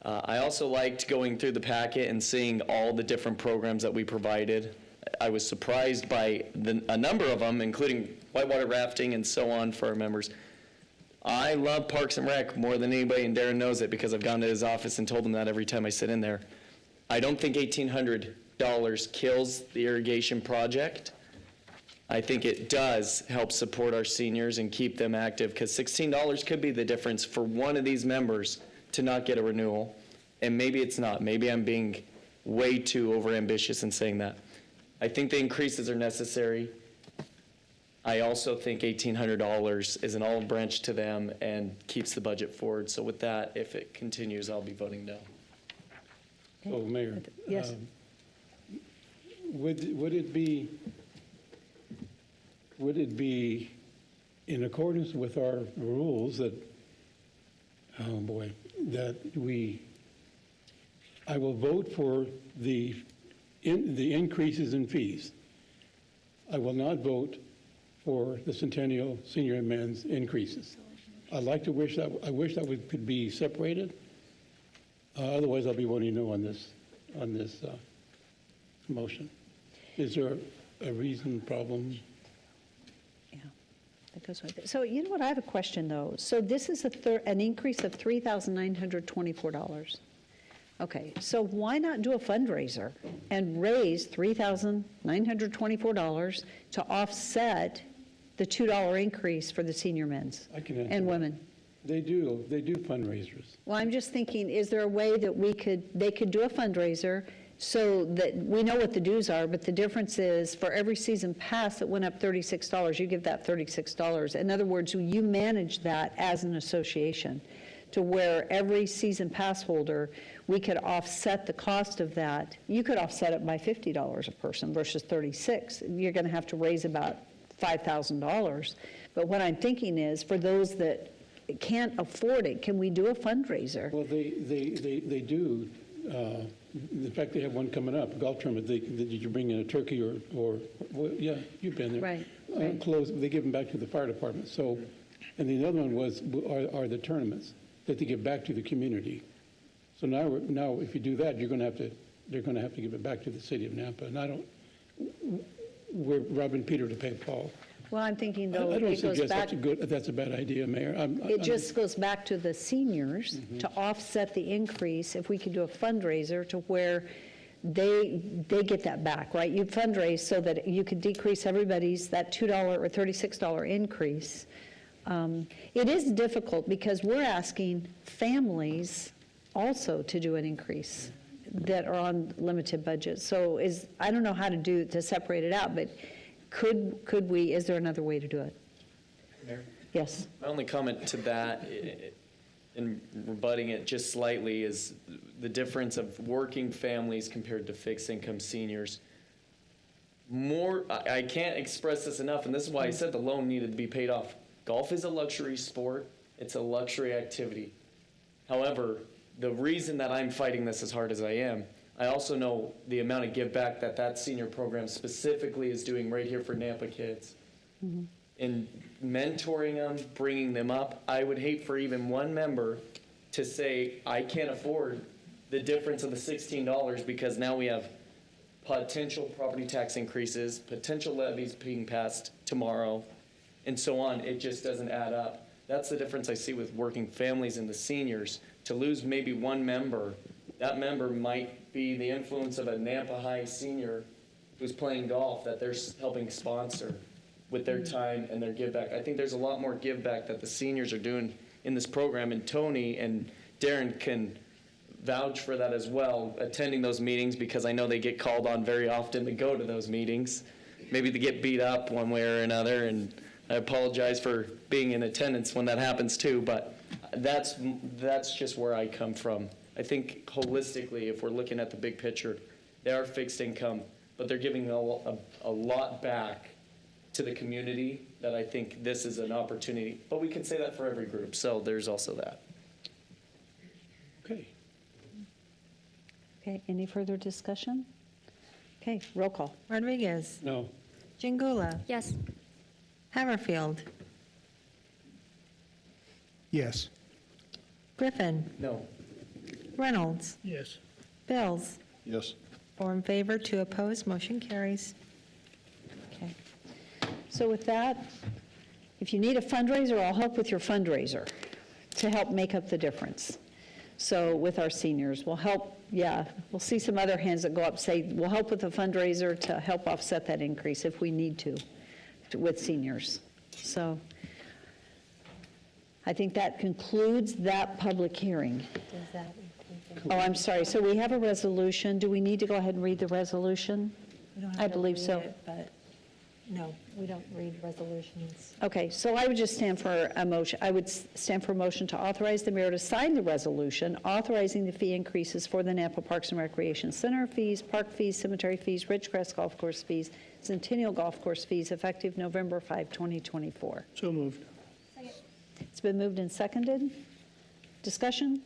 I also liked going through the packet and seeing all the different programs that we provided. I was surprised by a number of them, including whitewater rafting and so on for our members. I love Parks and Rec more than anybody, and Darren knows it because I've gone to his office and told him that every time I sit in there. I don't think $1,800 kills the irrigation project. I think it does help support our seniors and keep them active, because $16 could be the difference for one of these members to not get a renewal. And maybe it's not. Maybe I'm being way too overambitious in saying that. I think the increases are necessary. I also think $1,800 is an olive branch to them and keeps the budget forward. So with that, if it continues, I'll be voting no. So, Mayor. Yes. Would it be in accordance with our rules that, I will vote for the increases in fees. I will not vote for the Centennial Senior and Men's increases. I wish that could be separated. Otherwise, I'll be voting no on this motion. Is there a reason, problem? Yeah, that goes with it. So you know what, I have a question though. So this is an increase of $3,924. Okay, so why not do a fundraiser and raise $3,924 to offset the $2 increase for the senior men's I can answer and that. women? They do fundraisers. Well, I'm just thinking, is there a way that they could do a fundraiser so that we know what the dues are, but the difference is for every season pass that went up $36, you give that $36. In other words, you manage that as an association to where every season pass holder, we could offset the cost of that. You could offset it by $50 a person versus $36. You're going to have to raise about $5,000. But what I'm thinking is, for those that can't afford it, can we do a fundraiser? Well, they do. In fact, they have one coming up, a golf tournament. Did you bring in a turkey or well, yeah, you've been there. Right. Clothes, they give them back to the fire department. So, and the other one are the tournaments that they give back to the community. So now if you do that, they're going to have to give it back to the city of Nampa. And we're robbing Peter to pay Paul. Well, I'm thinking I though, don't it goes suggest back, that's a bad idea, Mayor. it just goes back to the seniors to offset the increase. If we could do a fundraiser to where they get that back, right? You fundraise so that you could decrease everybody's, that $2 or $36 increase. It is difficult because we're asking families also to do an increase that are on limited budgets. So I don't know how to separate it out, but could we, is there another way to do it? Mayor? Yes. My only comment to that, in rebutting it just slightly, is the difference of working families compared to fixed income seniors. I can't express this enough, and this is why I said the loan needed to be paid off. Golf is a luxury sport. It's a luxury activity. However, the reason that I'm fighting this as hard as I am, I also know the amount of give back that senior program specifically is doing right here for Nampa kids. In mentoring them, bringing them up, I would hate for even one member to say, I can't afford the difference of the $16 because now we have potential property tax increases, potential levies being passed tomorrow, and so on. It just doesn't add up. That's the difference I see with working families and the seniors. To lose maybe one member, that member might be the influence of a Nampa High senior who's playing golf that they're helping sponsor with their time and their give back. I think there's a lot more give back that the seniors are doing in this program, and Tony and Darren can vouch for that as well, attending those meetings, because I know they get called on very often to go to those meetings. Maybe they get beat up one way or another, and I apologize for being in attendance when that happens too, but that's just where I come from. I think holistically, if we're looking at the big picture, they are fixed income, but they're giving a lot back to the community that I think this is an opportunity. But we can say that for every group, so there's also that. Okay. Okay, any further discussion? Okay, roll call. Rodriguez. No. Jingula. Yes. Haverfield. Yes. Griffin. No. Reynolds. Yes. Bills. Yes. 4 in favor, 2 opposed, motion carries. Okay. So with that, if you need a fundraiser, I'll help with your fundraiser to help make up the difference. So with our seniors, we'll help, we'll see some other hands that go up, say, we'll help with the fundraiser to help offset that increase if we need to with seniors. So I think that concludes that public hearing. Oh, I'm sorry. So we have a resolution. Do we need to go ahead and read the resolution? We don't have I to believe read so. it, but no, we don't read resolutions. Okay, so I would just stand for a motion. I would stand for a motion to authorize the mayor to sign the resolution authorizing the fee increases for the Nampa Parks and Recreation Center fees, park fees, cemetery fees, Ridgecrest Golf Course fees, Centennial Golf Course fees effective November 5, 2024. So moved. It's been moved and seconded. Discussion?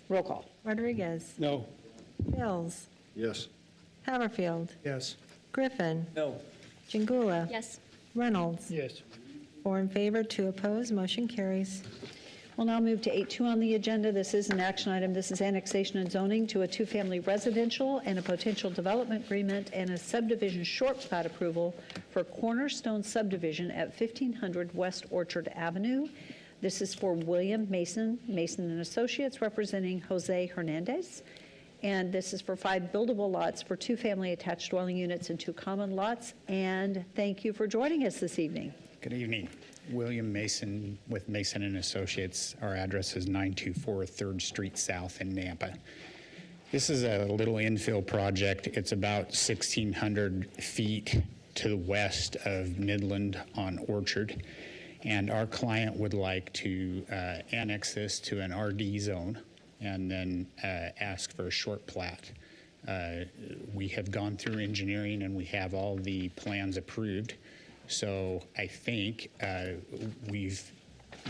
Roll call. Rodriguez. No. Bills. Yes. Haverfield. Yes. Griffin. No. Jingula. Yes. Reynolds. Yes. 4 in favor, 2 opposed, motion carries. We'll now move to 8.2 on the agenda. This is an action item. This is annexation and zoning to a two-family residential and a potential development agreement and a subdivision short plat approval for Cornerstone subdivision at 1500 West Orchard Avenue. This is for William Mason, Mason and Associates, representing Jose Hernandez. And this is for 5 buildable lots for 2 family attached dwelling units and 2 common lots. And thank you for joining us this evening. Good evening. William Mason with Mason and Associates. Our address is 924 3rd Street South in Nampa. This is a little infill project. It's about 1,600 feet to the west of Midland on Orchard. And our client would like to annex this to an RD zone and then ask for a short plat. We have gone through engineering and we have all the plans approved. So I think we've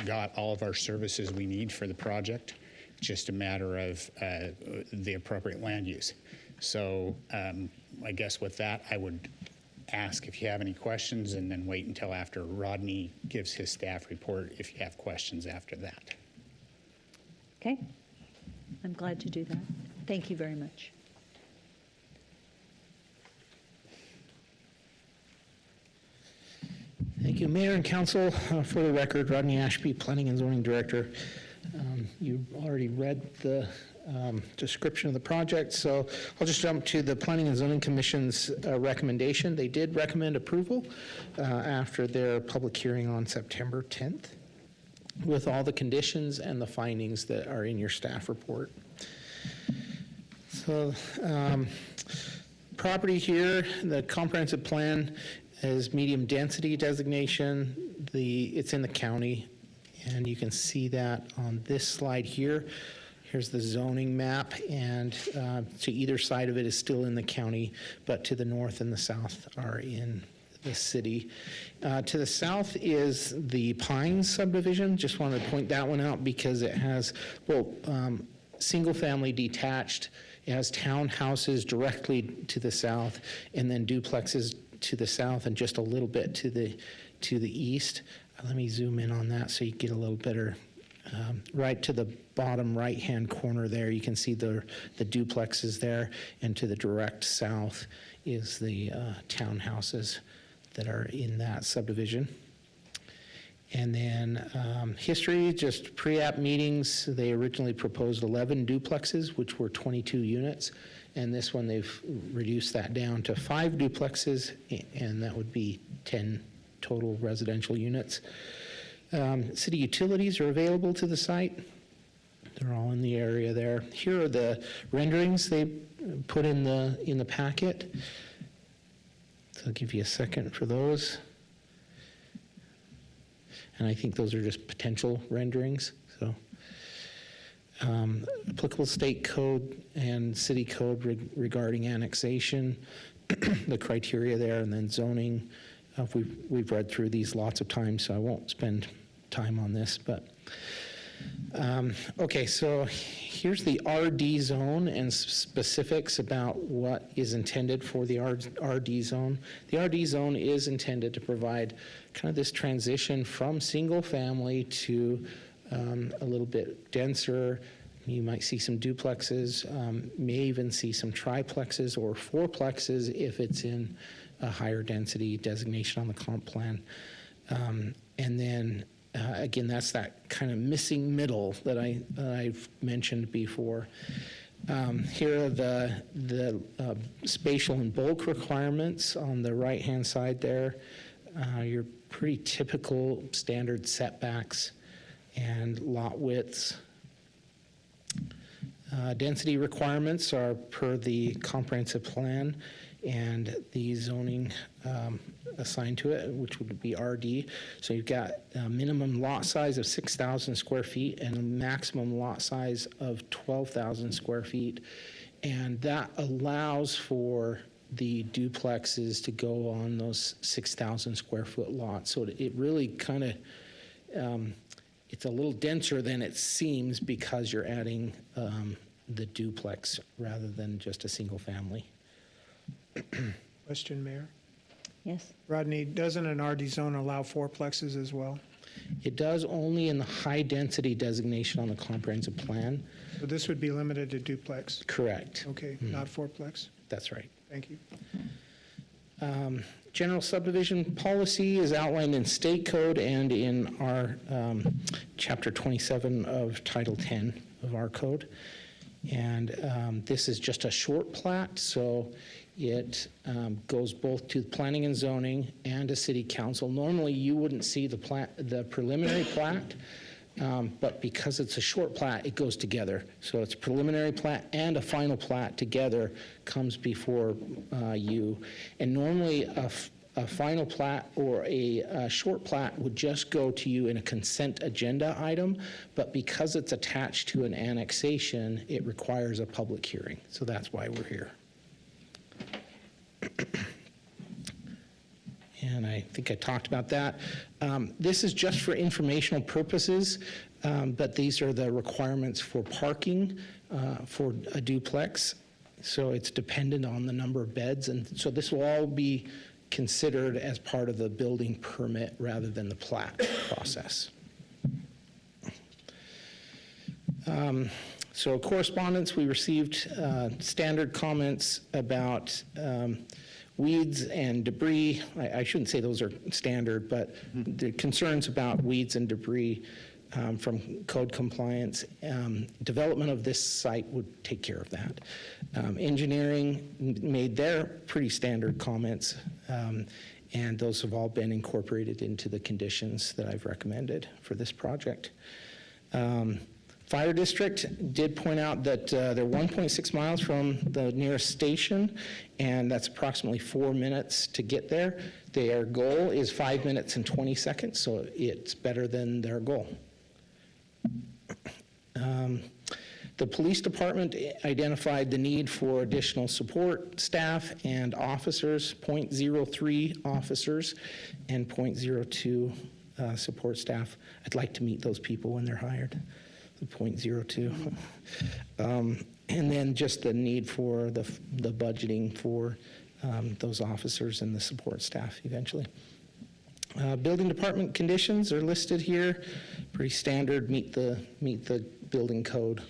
got all of our services we need for the project. It's just a matter of the appropriate land use. So I guess with that, I would ask if you have any questions and then wait until after Rodney gives his staff report if you have questions after that. Okay? I'm glad to do that. Thank you very much. you, Mayor and Council. For the record, Rodney Ashby, Planning and Zoning Director. You already read the description of the project, so I'll just jump to the Planning and Zoning Commission's recommendation. They did recommend approval after their public hearing on September 10th, with all the conditions and the findings that are in your staff report. So, property here, the comprehensive plan is medium density designation. It's in the county, and you can see that on this slide here. Here's the zoning map, and to either side of it is still in the county, but to the north and the south are in the city. To the south is the Pines subdivision. Just wanted to point that one out because it has, single-family detached. It has townhouses directly to the south, and then duplexes to the south, and just a little bit to the east. Let me zoom in on that so you get a little better. Right to the bottom right-hand corner there, you can see the duplexes there, and to the direct south is the townhouses that are in that subdivision. And then history, just pre-app meetings, they originally proposed 11 duplexes, which were 22 units, and this one they've reduced that down to 5 duplexes, and that would be 10 total residential units. City utilities are available to the site. They're all in the area there. Here are the renderings they put in the packet. So I'll give you a second for those. And I think those are just potential renderings. So applicable state code and city code regarding annexation, the criteria there, and then zoning. We've read through these lots of times, so I won't spend time on this, but okay, so here's the RD zone and specifics about what is intended for the RD zone. The RD zone is intended to provide kind of this transition from single family to a little bit denser. You might see some duplexes, may even see some triplexes or fourplexes if it's in a higher density designation on the comp plan. And then again, that's that kind of missing middle that I've mentioned before. Here are the spatial and bulk requirements on the right-hand side there. Your pretty typical standard setbacks and lot widths. Density requirements are per the comprehensive plan and the zoning assigned to it, which would be RD. So you've got a minimum lot size of 6,000 square feet and a maximum lot size of 12,000 square feet. And that allows for the duplexes to go on those 6,000 square foot lots. So it really kind of, it's a little denser than it seems because you're adding the duplex rather than just a single family. Question, Mayor? Yes. Rodney, doesn't an RD zone allow fourplexes as well? It does only in the high density designation on the comprehensive plan. So this would be limited to duplex? Correct. Okay, not fourplex? That's right. Thank you. General subdivision policy is outlined in state code and in our chapter 27 of Title 10 of our code. And this is just a short plat, so it goes both to planning and zoning and to city council. Normally, you wouldn't see the preliminary plat, but because it's a short plat, it goes together. So it's preliminary plat and a final plat together comes before you. And normally, a final plat or a short plat would just go to you in a consent agenda item, but because it's attached to an annexation, it requires a public hearing. So that's why we're here. And I think I talked about that. This is just for informational purposes, but these are the requirements for parking for a duplex. So it's dependent on the number of beds, and so this will all be considered as part of the building permit rather than the plat process. So correspondence, we received standard comments about Weeds and debris, I shouldn't say those are standard, but the concerns about weeds and debris from code compliance, development of this site would take care of that. Engineering made their pretty standard comments, and those have all been incorporated into the conditions that I've recommended for this project. Fire District did point out that they're 1.6 miles from the nearest station, and that's approximately 4 minutes to get there. Their goal is 5 minutes and 20 seconds, so it's better than their goal. The police department identified the need for additional support staff and officers, 0.03 officers and 0.02 support staff. I'd like to meet those people when they're hired, the 0.02. And then just the need for the budgeting for those officers and the support staff eventually. Building department conditions are listed here, pretty standard, meet the building code.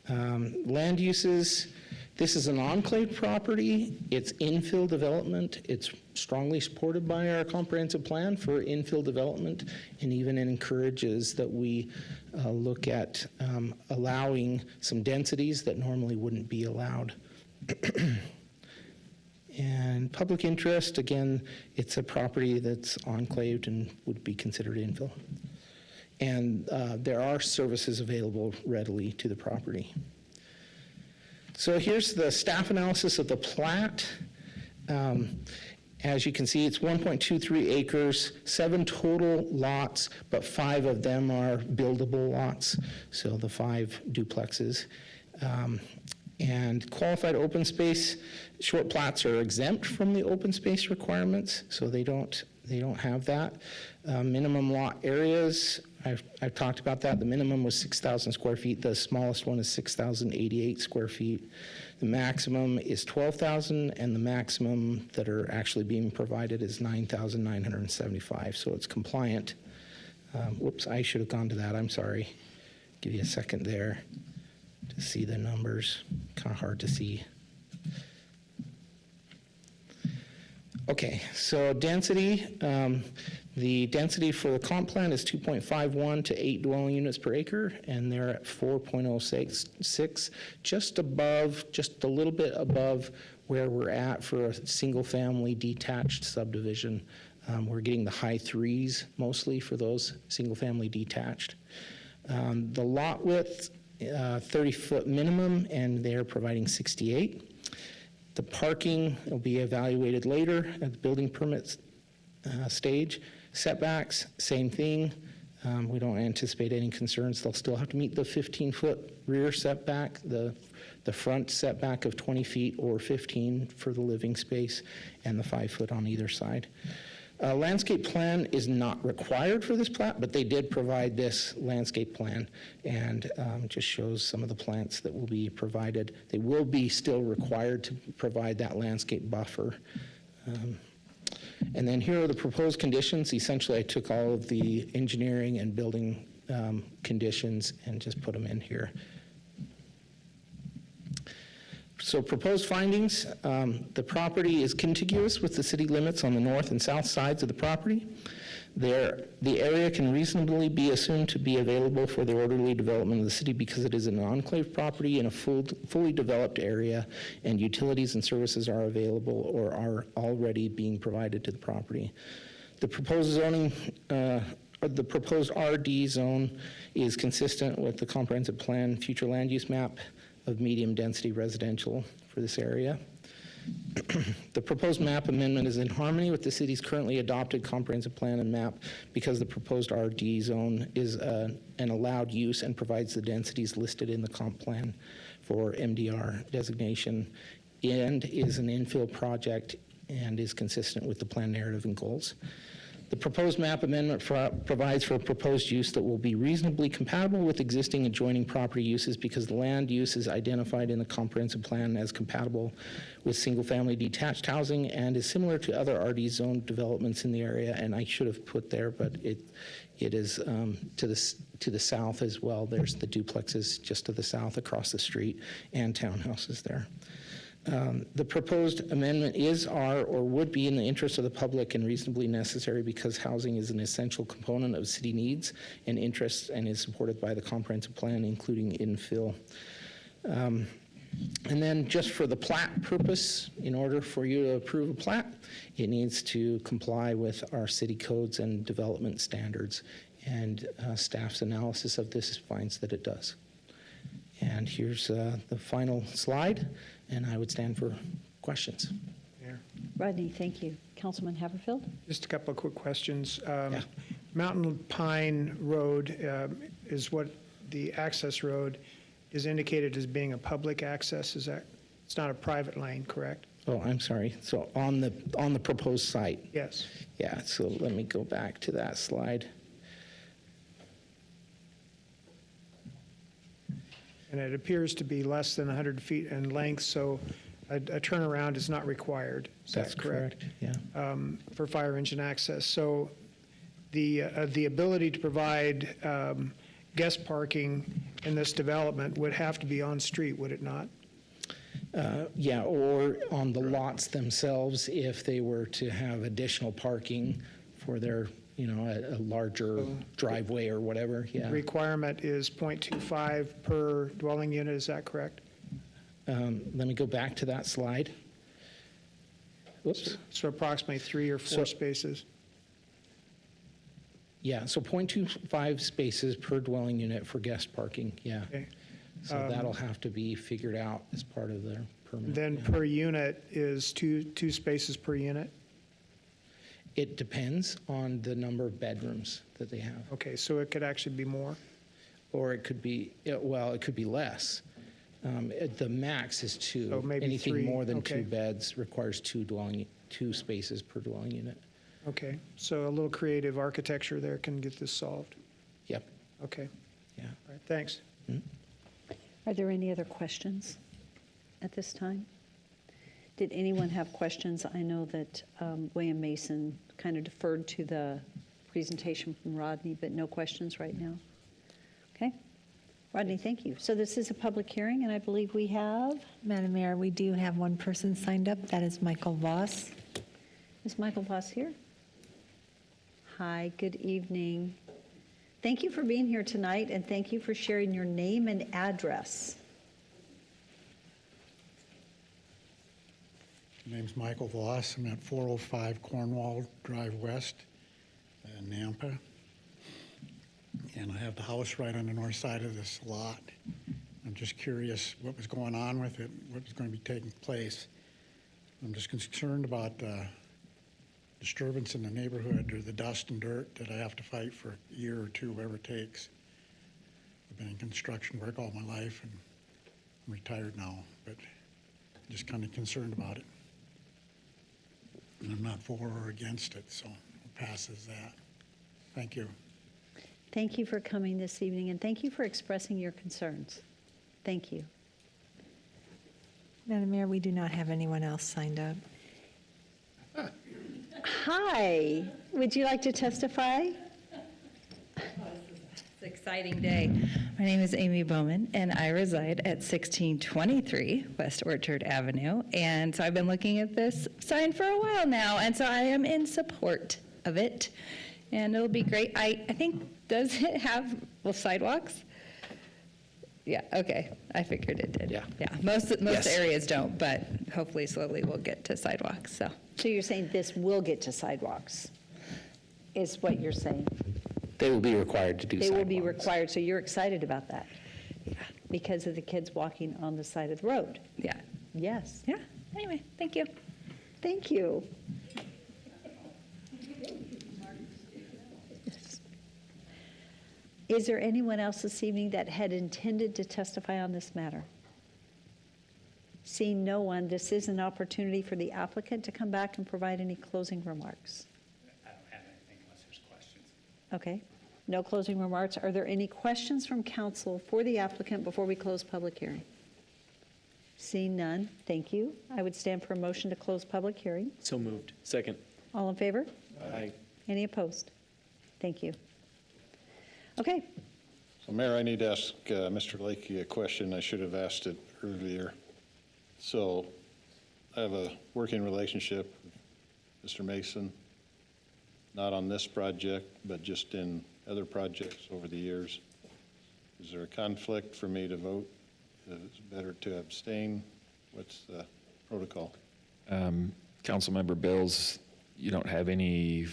Land uses, this is an enclave property. It's infill development. It's strongly supported by our comprehensive plan for infill development, and even encourages that we look at allowing some densities that normally wouldn't be allowed. And public interest, again, it's a property that's enclaved and would be considered infill. And there are services available readily to the property. So here's the staff analysis of the plat. As you can see, it's 1.23 acres, 7 total lots, but 5 of them are buildable lots, so the 5 duplexes. And qualified open space, short plats are exempt from the open space requirements, so they don't have that. Minimum lot areas, I've talked about that. The minimum was 6,000 square feet. The smallest one is 6,088 square feet. The maximum is 12,000, and the maximum that are actually being provided is 9,975, so it's compliant. Whoops, I should have gone to that, I'm sorry. Give you a second there to see the numbers, kind of hard to see. Okay, so density, the density for the comp plan is 2.51 to 8 dwelling units per acre, and they're at 4.06, just above, just a little bit above where we're at for a single-family detached subdivision. We're getting the high 3s mostly for those single-family detached. The lot width, 30-foot minimum, and they're providing 68. The parking will be evaluated later at the building permit stage. Setbacks, same thing. We don't anticipate any concerns. They'll still have to meet the 15-foot rear setback, the front setback of 20 feet or 15 for the living space, and the 5 foot on either side. A landscape plan is not required for this plat, but they did provide this landscape plan, and just shows some of the plants that will be provided. They will be still required to provide that landscape buffer. And then here are the proposed conditions. Essentially, I took all of the engineering and building conditions and just put them in here. So proposed findings, the property is contiguous with the city limits on the north and south sides of the property. The area can reasonably be assumed to be available for the orderly development of the city because it is an enclave property in a fully developed area, and utilities and services are available or are already being provided to the property. The proposed zoning, the proposed RD zone is consistent with the comprehensive plan future land use map of medium density residential for this area. The proposed map amendment is in harmony with the city's currently adopted comprehensive plan and map because the proposed RD zone is an allowed use and provides the densities listed in the comp plan for MDR designation, and is an infill project and is consistent with the plan narrative and goals. The proposed map amendment provides for a proposed use that will be reasonably compatible with existing adjoining property uses because the land use is identified in the comprehensive plan as compatible with single-family detached housing and is similar to other RD zone developments in the area. And I should have put there, but it is to the south as well. There's the duplexes just to the south across the street and townhouses there. The proposed amendment is, are, or would be in the interest of the public and reasonably necessary because housing is an essential component of city needs and interests and is supported by the comprehensive plan, including infill. And then just for the plat purpose, in order for you to approve a plat, it needs to comply with our city codes and development standards. And staff's analysis of this finds that it does. And here's the final slide, and I would stand for questions. Rodney, thank you. Councilman Haverfield? Just a couple of quick questions. Mountain Pine Road is what the access road is indicated as being a public access. Is that, it's not a private lane, correct? Oh, I'm sorry. So on the proposed site? Yes. Yeah, so let me go back to that slide. And it appears to be less than 100 feet in length, so a turnaround is not required. Is that That's correct? Yeah. For fire engine access. So the ability to provide guest parking in this development would have to be on street, would it not? Yeah, or on the lots themselves if they were to have additional parking for their, a larger driveway or whatever, yeah. Requirement is 0.25 per dwelling unit, is that correct? Let me go back to that slide. Whoops. So approximately 3 or 4 spaces? Yeah, so 0.25 spaces per dwelling unit for guest parking, yeah. Okay. So that'll have to be figured out as part of their permit. Then per unit is two spaces per unit? It depends on the number of bedrooms that they have. Okay, so it could actually be more? Or it could be, well, it could be less. The max is 2. So maybe Anything 3, more than okay. 2 beds requires 2 spaces per dwelling unit. Okay, so a little creative architecture there can get this solved? Yep. Okay. Yeah. All right, thanks. Are there any other questions at this time? Did anyone have questions? I know that William Mason kind of deferred to the presentation from Rodney, but no questions right now. Okay. Rodney, thank you. So this is a public hearing, and I believe we have? Madam Mayor, we do have one person signed up. That is Michael Voss. Is Michael Voss here? Hi, good evening. Thank you for being here tonight, and thank you for sharing your name and address. My name's Michael Voss. I'm at 405 Cornwall Drive West in Nampa. And I have the house right on the north side of this lot. I'm just curious what was going on with it, what was going to be taking place. I'm just concerned about disturbance in the neighborhood or the dust and dirt that I have to fight for a year or two, whatever it takes. I've been in construction work all my life and I'm retired now, but I'm just kind of concerned about it. And I'm not for or against it, so it passes that. Thank you. Thank you for coming this evening, and thank you for expressing your concerns. Thank you. Madam Mayor, we do not have anyone else signed up. Hi, would you like to testify? It's an exciting day. My name is Amy Bowman, and I reside at 1623 West Orchard Avenue. And so I've been looking at this sign for a while now, and so I am in support of it. And it'll be great. I think, does it have sidewalks? Yeah, okay. I figured it did. Yeah. Most areas don't, but hopefully slowly we'll get to sidewalks, so. So you're saying this will get to sidewalks, is what you're saying? They will be required to do They sidewalks. will be required, so you're excited about that? Yeah. Because of the kids walking on the side of the road? Yeah. Yes. Yeah, anyway, thank you. Thank you. Is there anyone else this evening that had intended to testify on this matter? Seeing no one, this is an opportunity for the applicant to come back and provide any closing remarks. I don't have anything unless there's questions. Okay. No closing remarks. Are there any questions from council for the applicant before we close public hearing? Seeing none, thank you. I would stand for a motion to close public hearing. So moved. Second. All in favor? Aye. Any opposed? Thank you. Okay. So Mayor, I need to ask Mr. Lakey a question. I should have asked it earlier. So I have a working relationship with Mr. Mason, not on this project, but just in other projects over the years. Is there a conflict for me to vote? Is it better to abstain? What's the protocol? Councilmember Bills, you don't have any,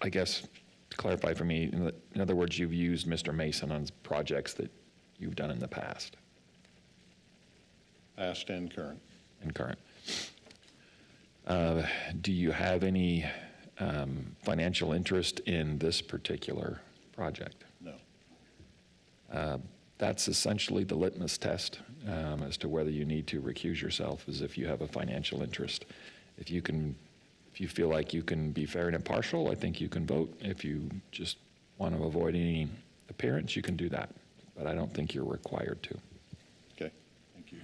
I guess, to clarify for me, in other words, you've used Mr. Mason on projects that you've done in the past. Past and current. And current. Do you have any financial interest in this particular project? No. That's essentially the litmus test as to whether you need to recuse yourself, is if you have a financial interest. If you feel like you can be fair and impartial, I think you can vote. If you just want to avoid any appearance, you can do that. But I don't think you're required to. Okay, thank you.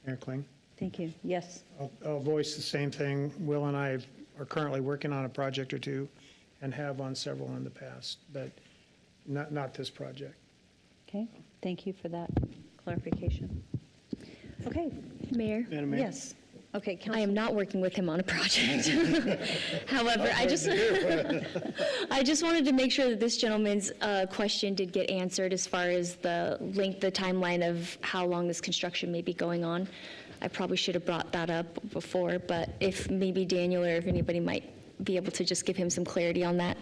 Mayor Kling? Thank you. Yes. I'll voice the same thing. Will and I are currently working on a project or two and have on several in the past, but not this project. Okay, thank you for that clarification. Okay. Mayor? Madam Mayor? Yes. Okay, I am not working with him on a project. However, I just wanted to make sure that this gentleman's question did get answered as far as the timeline of how long this construction may be going on. I probably should have brought that up before, but if maybe Daniel or if anybody might be able to just give him some clarity on that.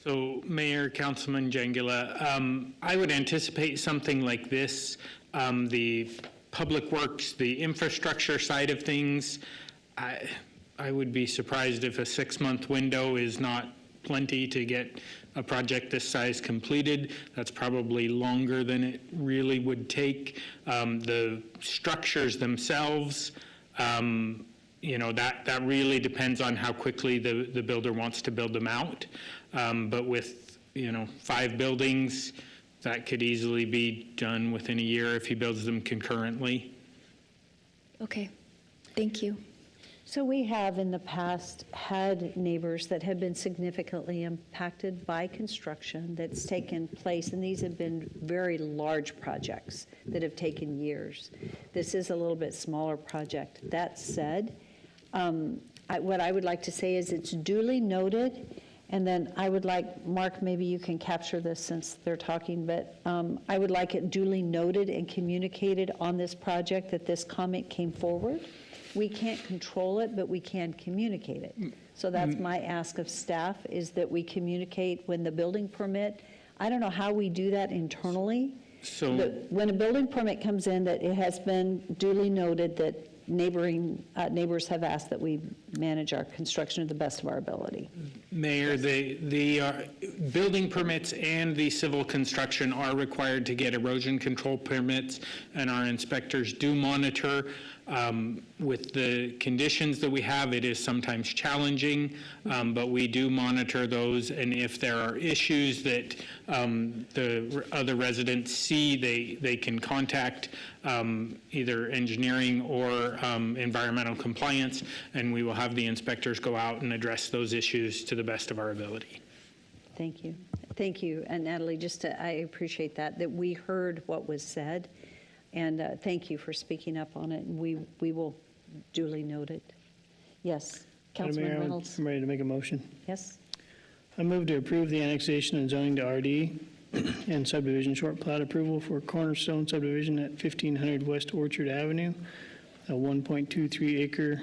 So Mayor, Councilman Jangula, I would anticipate something like this. The Public Works, the infrastructure side of things, I would be surprised if a 6-month window is not plenty to get a project this size completed. That's probably longer than it really would take. The structures themselves, that really depends on how quickly the builder wants to build them out. But with, 5 buildings, that could easily be done within a year if he builds them concurrently. Okay, thank you. So we have in the past had neighbors that have been significantly impacted by construction that's taken place, and these have been very large projects that have taken years. This is a little bit smaller project. That said, what I would like to say is it's duly noted, and then I would like, Mark, maybe you can capture this since they're talking, but I would like it duly noted and communicated on this project that this comment came forward. We can't control it, but we can communicate it. So that's my ask of staff, is that we communicate when the building permit, I don't know how we do that internally, but when a building permit comes in, that it has been duly noted that neighbors have asked that we manage our construction to the best of our ability. Mayor, the building permits and the civil construction are required to get erosion control permits, and our inspectors do monitor. With the conditions that we have, it is sometimes challenging, but we do monitor those, and if there are issues that the other residents see, they can contact either engineering or environmental compliance, and we will have the inspectors go out and address those issues to the best of our ability. Thank you. Thank you. And Natalie, I appreciate that we heard what was said. And thank you for speaking up on it, and we will duly note it. Yes, Councilman Reynolds. I'm ready to make a motion. Yes. I move to approve the annexation and zoning to RD and subdivision short plat approval for Cornerstone subdivision at 1500 West Orchard Avenue, a 1.23 acre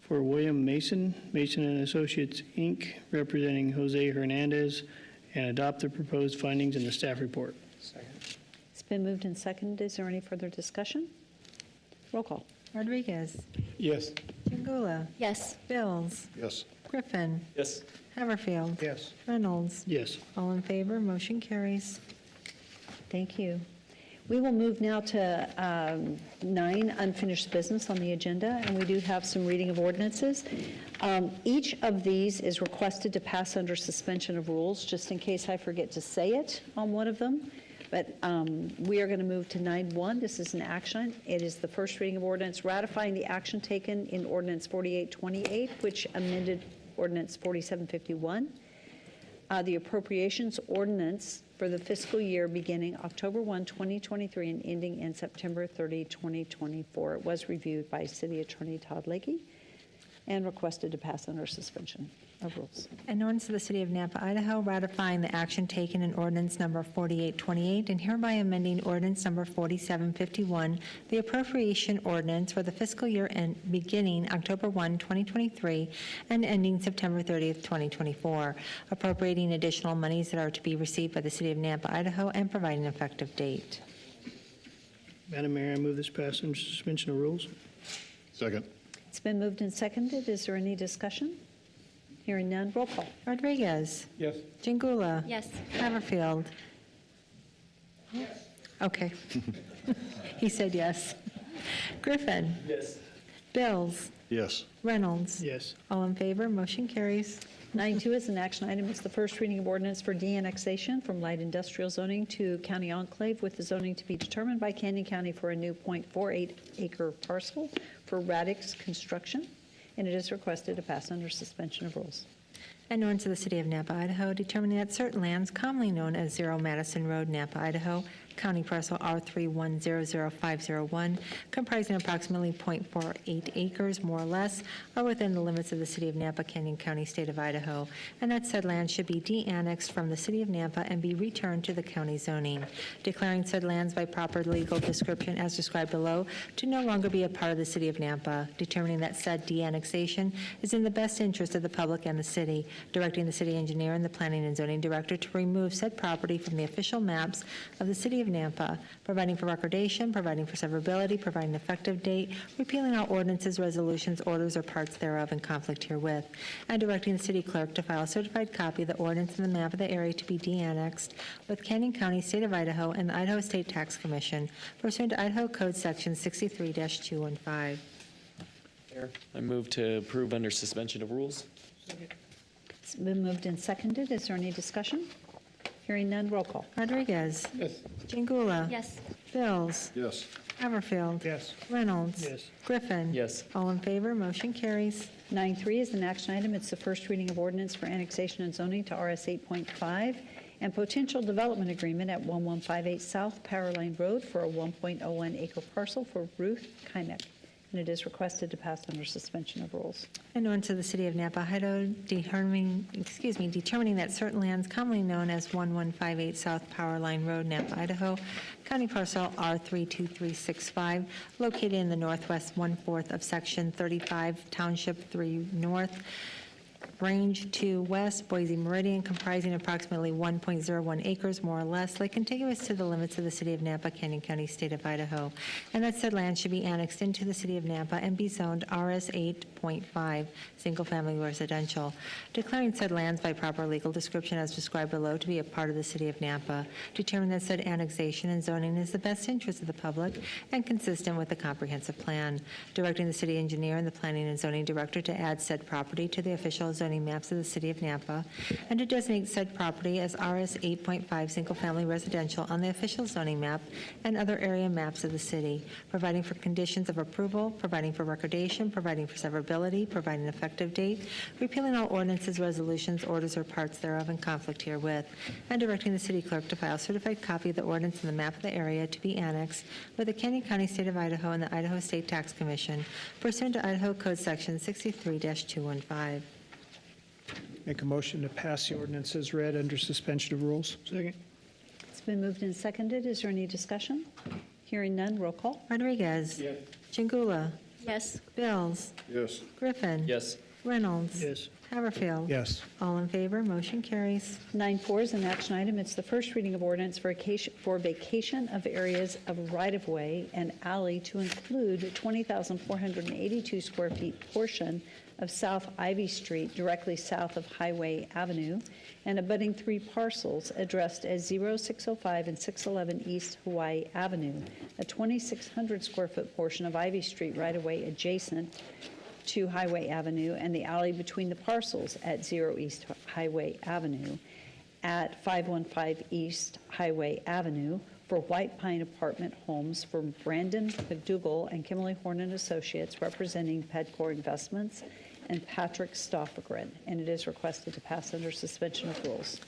for William Mason, Mason and Associates, Inc., representing Jose Hernandez, and adopt the proposed findings in the staff report. Second. It's been moved and seconded. Is there any further discussion? Roll call. Rodriguez. Yes. Jangula. Yes. Bills. Yes. Griffin. Yes. Haverfield. Yes. Reynolds. Yes. All in favor, motion carries. Thank you. We will move now to 9, unfinished business on the agenda, and we do have some reading of ordinances. Each of these is requested to pass under suspension of rules, just in case I forget to say it on one of them. But we are going to move to 9.1. This is an action. It is the first reading of ordinance ratifying the action taken in Ordinance 4828, which amended Ordinance 4751. The appropriations ordinance for the fiscal year beginning October 1, 2023 and ending in September 30, 2024. It was reviewed by City Attorney Todd Leahy and requested to pass under suspension of rules. An ordinance of the City of Nampa, Idaho, ratifying the action taken in ordinance number 4828 and hereby amending ordinance number 4751, the appropriation ordinance for the fiscal year beginning October 1, 2023 and ending September 30th, 2024, appropriating additional monies that are to be received by the City of Nampa, Idaho, and providing an effective date. Madam Mayor, I move this pass under suspension of rules. Second. It's been moved and seconded. Is there any discussion? Hearing none, roll call. Rodriguez? Yes. Jingula? Yes. Haverfield? Okay. He said yes. Griffin? Yes. Bills? Yes. Reynolds? Yes. All in favor, motion carries. 9.2 is an action item. It's the first reading of ordinance for de-annexation from light industrial zoning to county enclave with the zoning to be determined by Canyon County for a new .48 acre parcel for Radix Construction, and it is requested to pass under suspension of rules. An ordinance of the City of Nampa, Idaho, determining that certain lands commonly known as 0 Madison Road, Nampa, Idaho, County Parcel R3100501, comprising approximately .48 acres, more or less, are within the limits of the City of Nampa, Canyon County, State of Idaho, and that said land should be de-annexed from the City of Nampa and be returned to the county zoning, declaring said lands by proper legal description as described below to no longer be a part of the City of Nampa, determining that said de-annexation is in the best interest of the public and the city, directing the city engineer and the planning and zoning director to remove said property from the official maps of the City of Nampa, providing for recordation, providing for severability, providing an effective date, repealing all ordinances, resolutions, orders, or parts thereof in conflict herewith, and directing the city clerk to file a certified copy of the ordinance and the map of the area to be de-annexed with Canyon County, State of Idaho, and the Idaho State Tax Commission pursuant to Idaho Code Section 63-215. Mayor, I move to approve under suspension of rules. It's been moved and seconded. Is there any discussion? Hearing none, roll call. Rodriguez? Yes. Jingula? Yes. Bills? Yes. Haverfield? Yes. Reynolds? Yes. Griffin? Yes. All in favor, motion carries. 9.3 is an action item. It's the first reading of ordinance for annexation and zoning to RS 8.5 and potential development agreement at 1158 South Power Line Road for a 1.01 acre parcel for Ruth Kymek. And it is requested to pass under suspension of rules. An ordinance of the City of Nampa, Idaho, determining that certain lands commonly known as 1158 South Power Line Road, Nampa, Idaho, County Parcel R32365, located in the northwest one-fourth of Section 35, Township 3 North, Range 2 West, Boise Meridian, comprising approximately 1.01 acres, more or less, lay contiguous to the limits of the City of Nampa, Canyon County, State of Idaho, and that said land should be annexed into the City of Nampa and be zoned RS 8.5, single-family residential, declaring said lands by proper legal description as described below to be a part of the City of Nampa, determining that said annexation and zoning is the best interest of the public and consistent with the comprehensive plan, directing the city engineer and the planning and zoning director to add said property to the official zoning maps of the City of Nampa, and to designate said property as RS 8.5 single-family residential on the official zoning map and other area maps of the city, providing for conditions of approval, providing for recordation, providing for severability, providing an effective date, repealing all ordinances, resolutions, orders, or parts thereof in conflict herewith, and directing the city clerk to file a certified copy of the ordinance and the map of the area to be annexed with the Canyon County, State of Idaho, and the Idaho State Tax Commission pursuant to Idaho Code Section 63-215. Make a motion to pass the ordinance as read under suspension of rules. Second. It's been moved and seconded. Is there any discussion? Hearing none, roll call. Rodriguez? Yes. Jingula? Yes. Bills? Yes. Griffin? Yes. Reynolds? Yes. Haverfield? Yes. All in favor, motion carries. 9.4 is an action item. It's the first reading of ordinance for vacation of areas of right-of-way and alley to include 20,482 square feet portion of South Ivy Street directly south of Highway Avenue and abutting 3 parcels addressed as 0605 and 611 East Hawaii Avenue, a 2,600 square foot portion of Ivy Street right-of-way adjacent to Highway Avenue and the alley between the parcels at 0 East Highway Avenue at 515 East Highway Avenue for White Pine Apartment Homes for Brandon McDougall and Kimberly Horn and Associates representing Pedcore Investments and Patrick Stoffegren, and it is requested to pass under suspension of rules.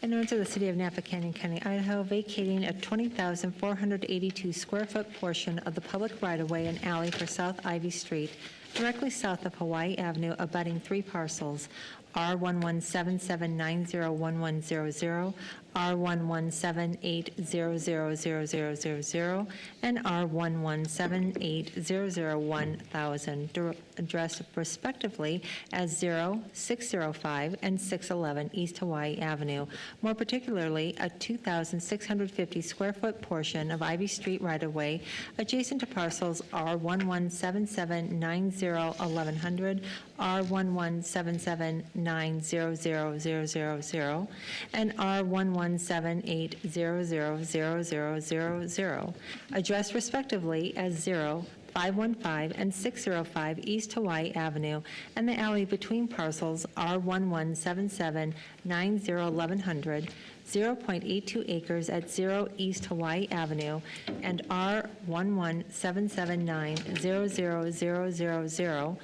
An ordinance of the City of Napa Canyon County, Idaho, vacating a 20,482 square foot portion of the public right-of-way and alley for South Ivy Street, directly south of Hawaii Avenue, abutting 3 parcels, R1177901100, R1178000000, and R1178001000, addressed respectively as 0, 605, and 611 East Hawaii Avenue. More particularly, a 2,650 square foot portion of Ivy Street right-of-way adjacent to parcels R1177901100, R1177900000, and R1178000000, addressed respectively as 0, 515 and 605 East Hawaii Avenue, and the alley between parcels R1177901100, 0.82 acres at 0 East Hawaii Avenue, and R1177900000,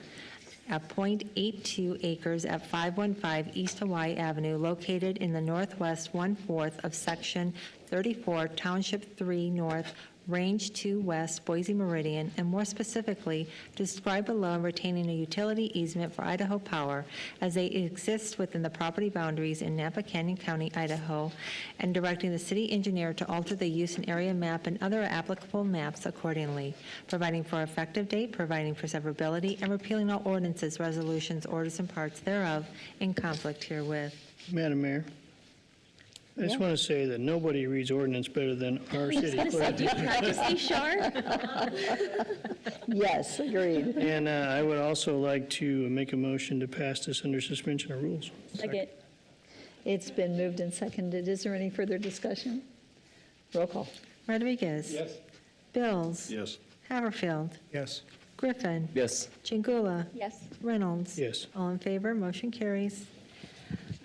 at .82 acres at 515 East Hawaii Avenue, located in the northwest one-fourth of Section 34, Township 3 North, Range 2 West, Boise Meridian, and more specifically, described below and retaining a utility easement for Idaho Power as they exist within the property boundaries in Napa Canyon County, Idaho, and directing the city engineer to alter the use and area map and other applicable maps accordingly, providing for effective date, providing for severability, and repealing all ordinances, resolutions, orders, and parts thereof in conflict herewith. Madam Mayor, I just want to say that nobody reads ordinance better than our city clerk. Do you practice these, Shar? Yes, agreed. And I would also like to make a motion to pass this under suspension of rules. Second. It's been moved and seconded. Is there any further discussion? Roll call. Rodriguez? Yes. Bills? Yes. Haverfield? Yes. Griffin? Yes. Chingula? Yes. Reynolds? Yes. All in favor, motion carries.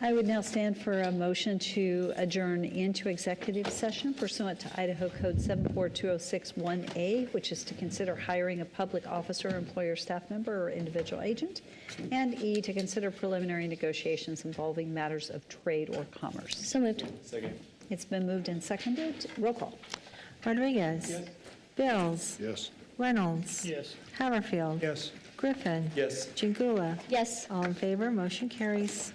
I would now stand for a motion to adjourn into executive session pursuant to Idaho Code 742061A, which is to consider hiring a public officer, employer, staff member, or individual agent, and E, to consider preliminary negotiations involving matters of trade or commerce. So moved. Second. It's been moved and seconded. Roll call. Rodriguez? Yes. Bills? Yes. Reynolds? Yes. Haverfield? Yes. Griffin? Yes. Chingula? Yes. All in favor, motion carries.